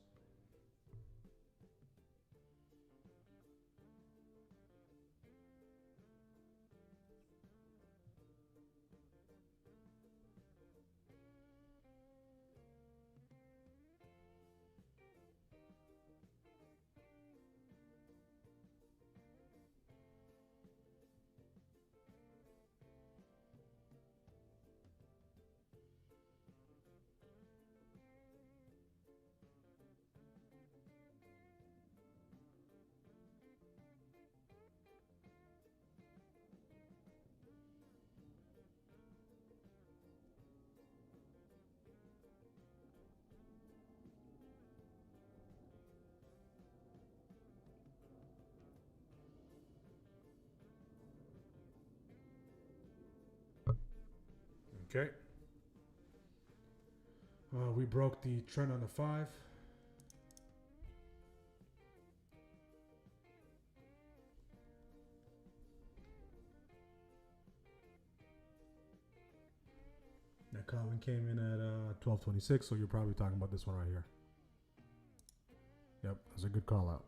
Okay. We broke the trend on the 5. That Calvin came in at 1226, so you're probably talking about this one right here. Yep, that's a good call out.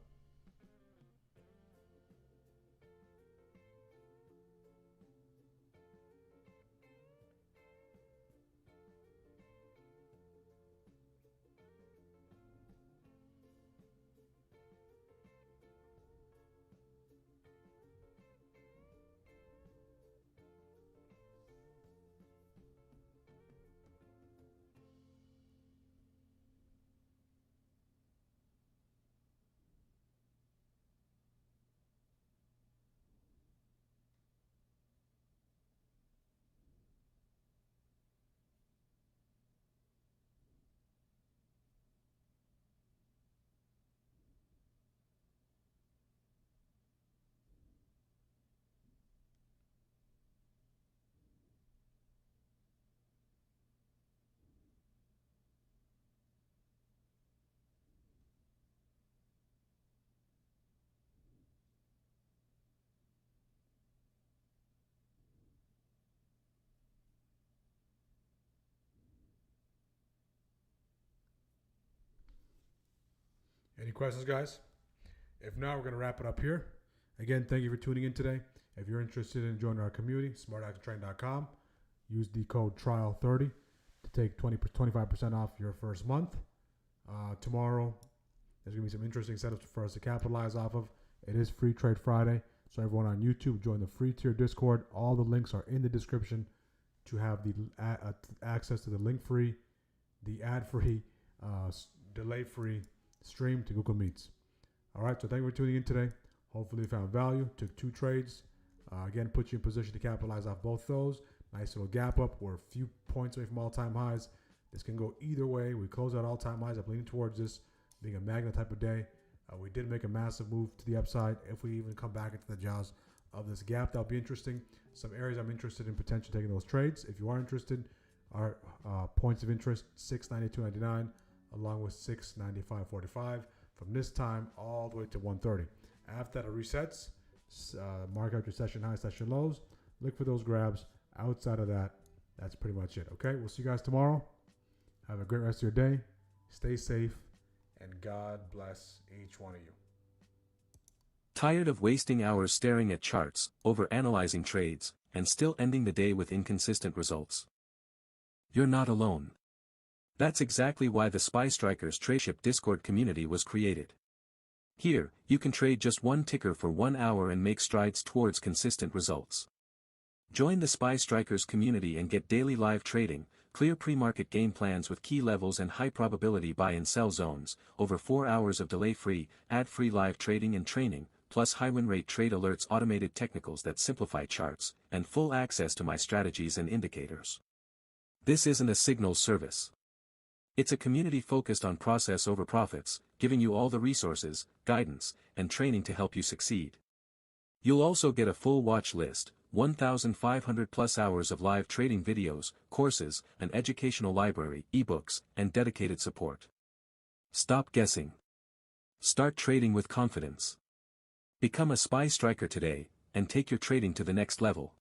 Any questions, guys? If not, we're going to wrap it up here. Again, thank you for tuning in today. If you're interested in joining our community, smartactiontraining.com. Use the code TRIAL30 to take 25% off your first month. Tomorrow, there's going to be some interesting setups for us to capitalize off of. It is Free Trade Friday, so everyone on YouTube, join the free tier Discord. All the links are in the description to have the access to the link-free, the ad-free, delay-free stream to Google Meets. All right, so thank you for tuning in today. Hopefully you found value. Took 2 trades. Again, put you in position to capitalize off both those. Nice little gap up. We're a few points away from all-time highs. This can go either way. We close out all-time highs. I'm leaning towards this being a magnet type of day. We did make a massive move to the upside. If we even come back into the jaws of this gap, that'll be interesting. Some areas I'm interested in potentially taking those trades. If you are interested, our points of interest, 692.99, along with 695.45 from this time all the way to 130. After that, it resets. Mark out your session highs, session lows. Look for those grabs. Outside of that, that's pretty much it. Okay, we'll see you guys tomorrow. Have a great rest of your day. Stay safe, and God bless each one of you. Tired of wasting hours staring at charts, over-analyzing trades, and still ending the day with inconsistent results? You're not alone. That's exactly why the Spy Strikers Tradeship Discord community was created. Here, you can trade just one ticker for 1 hour and make strides towards consistent results. Join the Spy Strikers community and get daily live trading, clear pre-market game plans with key levels and high probability buy and sell zones, over 4 hours of delay-free, ad-free live trading and training, plus high win rate trade alerts, automated technicals that simplify charts, and full access to my strategies and indicators. This isn't a signal service. It's a community focused on process over profits, giving you all the resources, guidance, and training to help you succeed. You'll also get a full watch list, 1,500 plus hours of live trading videos, courses, an educational library, ebooks, and dedicated support. Stop guessing. Start trading with confidence. Become a Spy Striker today, and take your trading to the next level.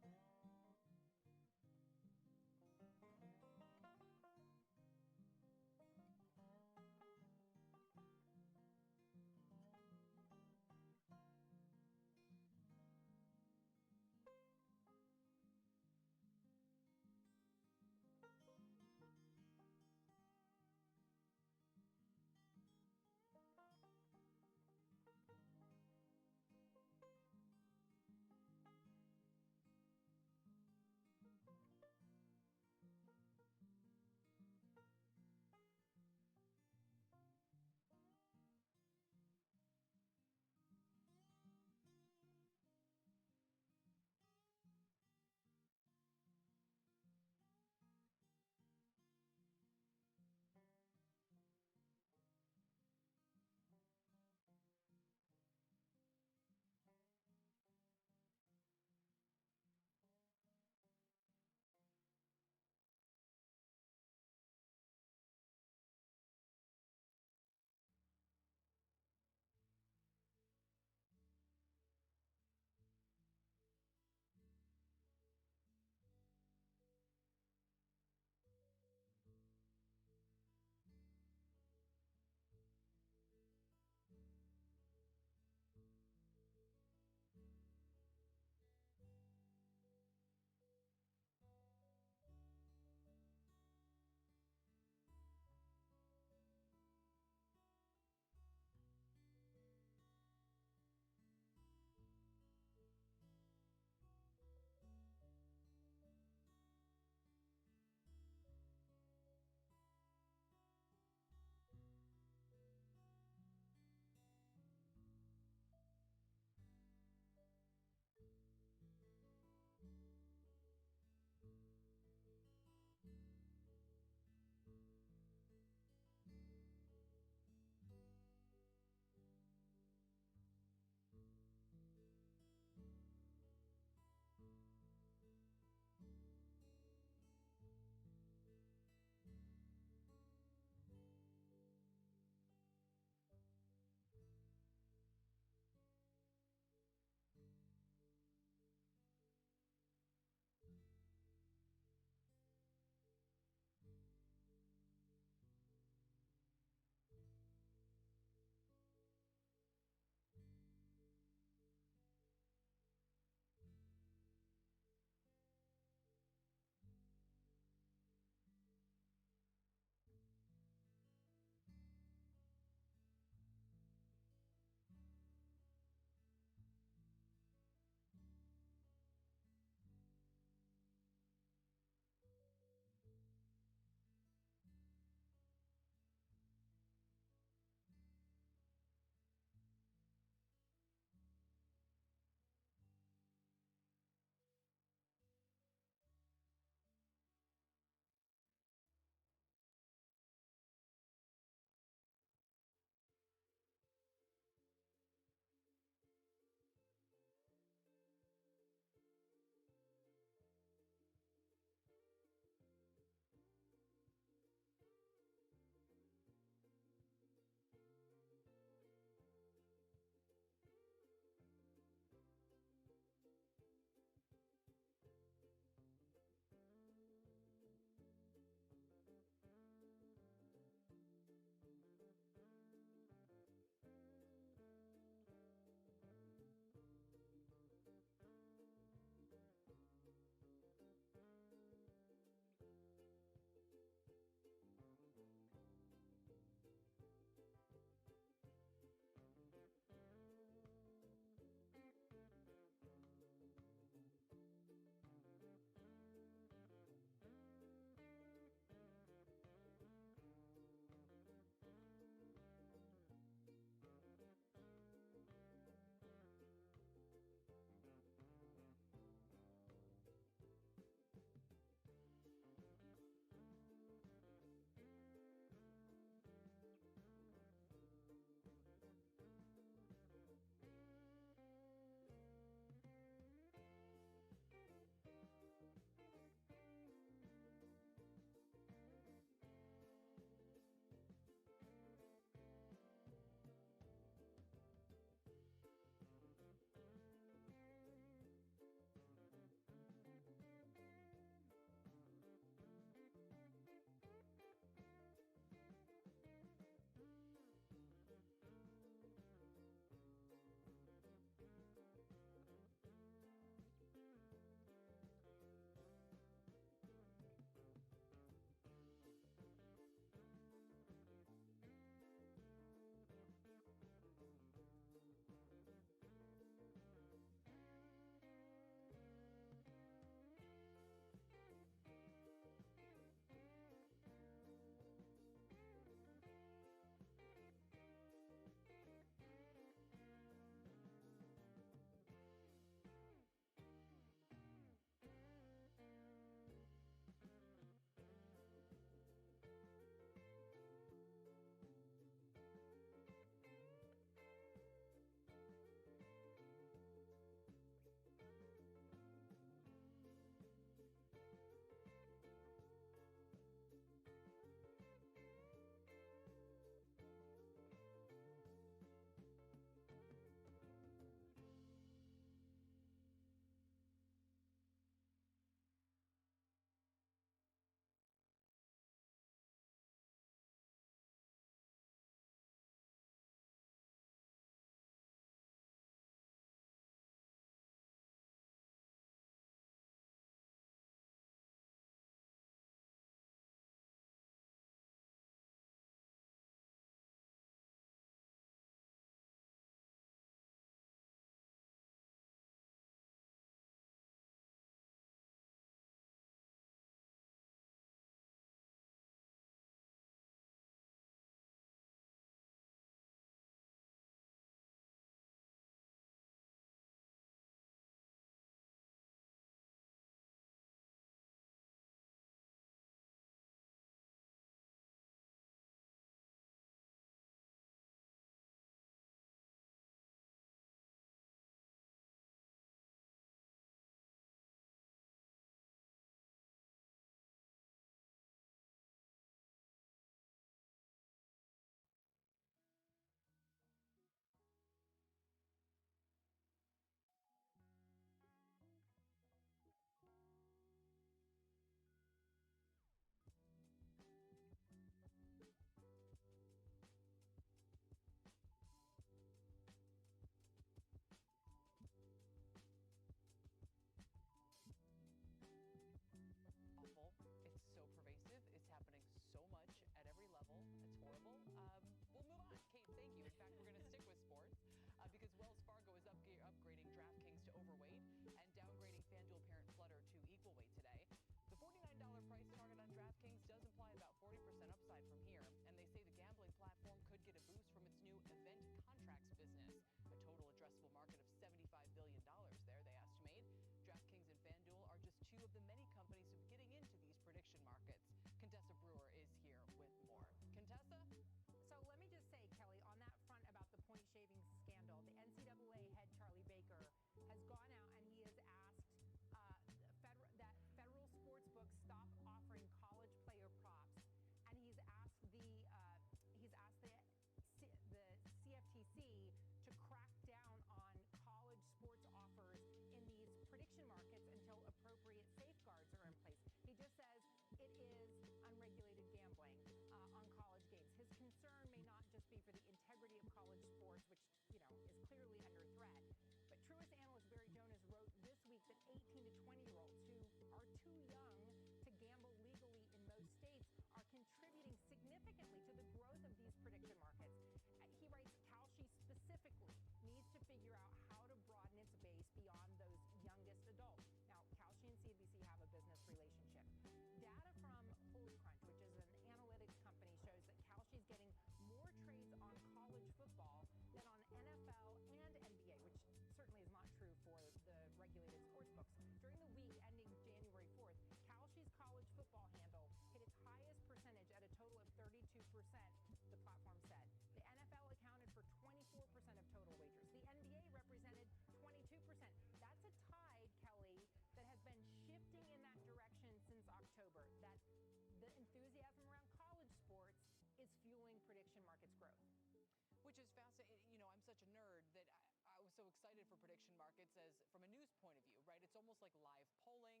nerd that I was so excited for prediction markets as from a news point of view, right? It's almost like live polling.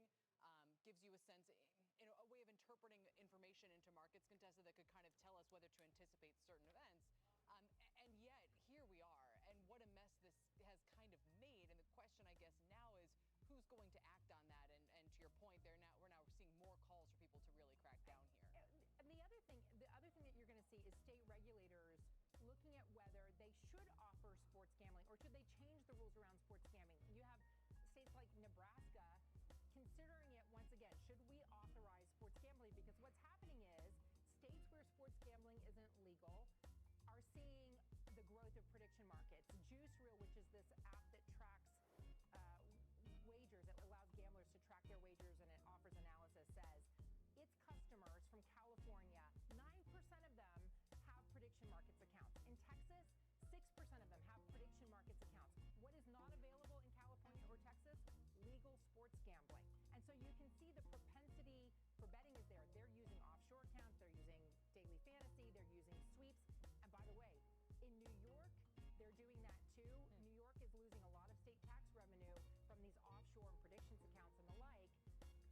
Gives you a sense, a way of interpreting information into markets, Contessa, that could kind of tell us whether to anticipate certain events. And yet, here we are, and what a mess this has kind of made. And the question, I guess, now is who's going to act on that? And to your point, we're now seeing more calls for people to really crack down here. And the other thing that you're going to see is state regulators looking at whether they should offer sports gambling or should they change the rules around sports gambling. You have states like Nebraska considering it once again. Should we authorize sports gambling? Because what's happening is states where sports gambling isn't legal are seeing the growth of prediction markets. Juice Reel, which is this app that tracks wagers, it allows gamblers to track their wagers and it offers analysis, says its customers from California, 9% of them have prediction markets accounts. In Texas, 6% of them have prediction markets accounts. What is not available in California or Texas? Legal sports gambling. And so you can see the propensity for betting is there. They're using offshore accounts, they're using daily fantasy, they're using sweeps. And by the way, in New York, they're doing that too. New York is losing a lot of state tax revenue from these offshore and predictions accounts and the like.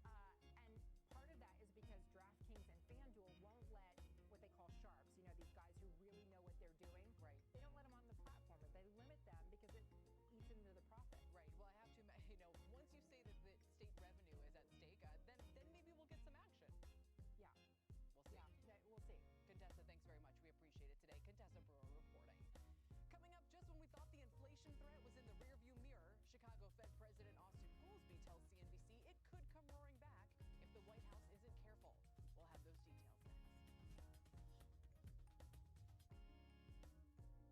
And part of that is because DraftKings and FanDuel won't let what they call sharps, these guys who really know what they're doing. Right. They don't let them on the platform, but they limit them because it eats into the profit. Right. Well, I have to, once you say that the state revenue is at stake, then maybe we'll get some action. Yeah. We'll see. Yeah, we'll see. Contessa, thanks very much. We appreciate it today. Contessa Brewer reporting. Coming up, just when we thought the inflation threat was in the rearview mirror, Chicago Fed President Austin Goolsbee tells CNBC it could come roaring back if the White House isn't careful. We'll have those details next.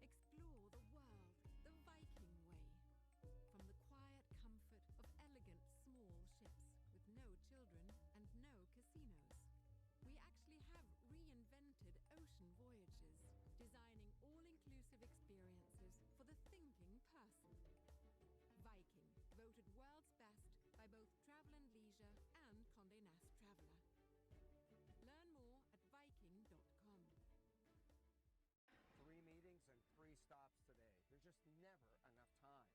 Explore the world the Viking way. From the quiet comfort of elegant small ships with no children and no casinos. We actually have reinvented ocean voyages, designing all-inclusive experiences for the thinking person. Viking, voted world's best by both Travel and Leisure and Condé Nast Traveler. Learn more at Viking.com. 3 meetings and 3 stops today. There's just never enough time.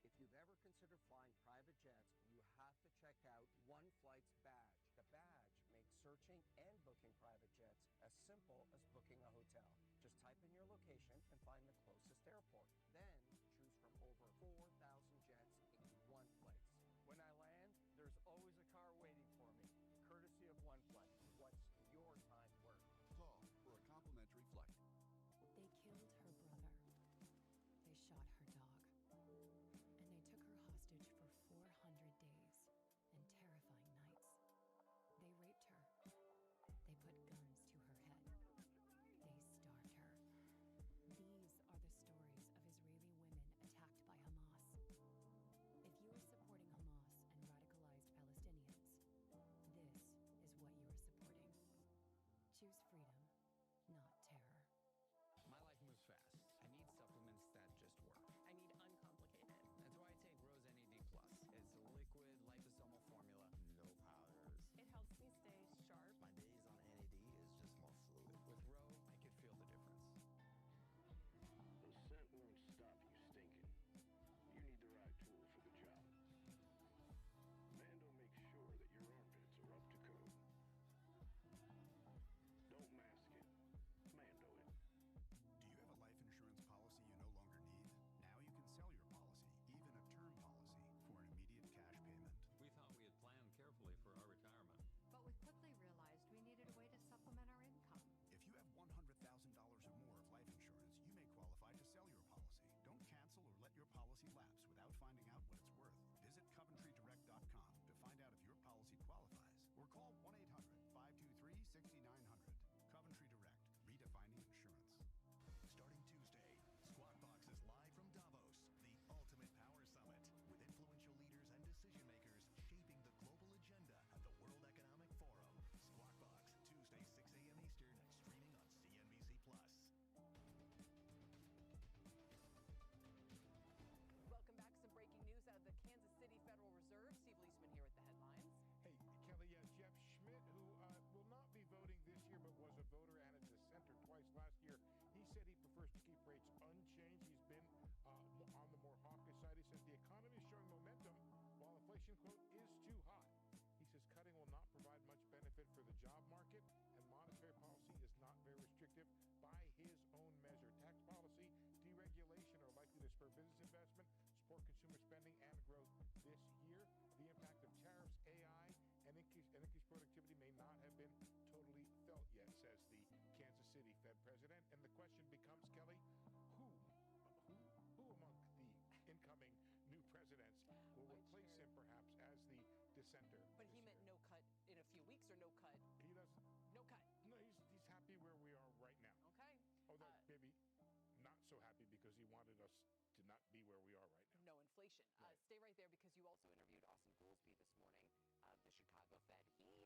If you've ever considered flying private jets, you have to check out One Flight's badge. The badge makes searching and booking private jets as simple as booking a hotel. Just type in your location and find the closest airport. Then choose from over 4,000 jets in one place. When I land, there's always a car waiting for me, courtesy of One Flight. What's your time worth? Call for a complimentary flight. They killed her brother. They shot her dog. And they took her hostage for 400 days and terrifying nights. They raped her. They put guns to her head. They starved her. These inflation, quote, is too hot. He says cutting will not provide much benefit for the job market, and monetary policy is not very restrictive by his own measure. Tax policy, deregulation are likely to spur business investment, support consumer spending and growth this year. The impact of tariffs, AI, and increased productivity may not have been totally felt yet, says the Kansas City Fed president. And the question becomes, Kelly, who among the incoming new presidents will replace him perhaps as the dissenter? But he meant no cut in a few weeks, or no cut? He doesn't. No cut. No, he's happy where we are right now. Okay. Although maybe not so happy because he wanted us to not be where we are right now. No inflation. Right. Stay right there, because you also interviewed Austin Goolsbee this morning of the Chicago Fed. He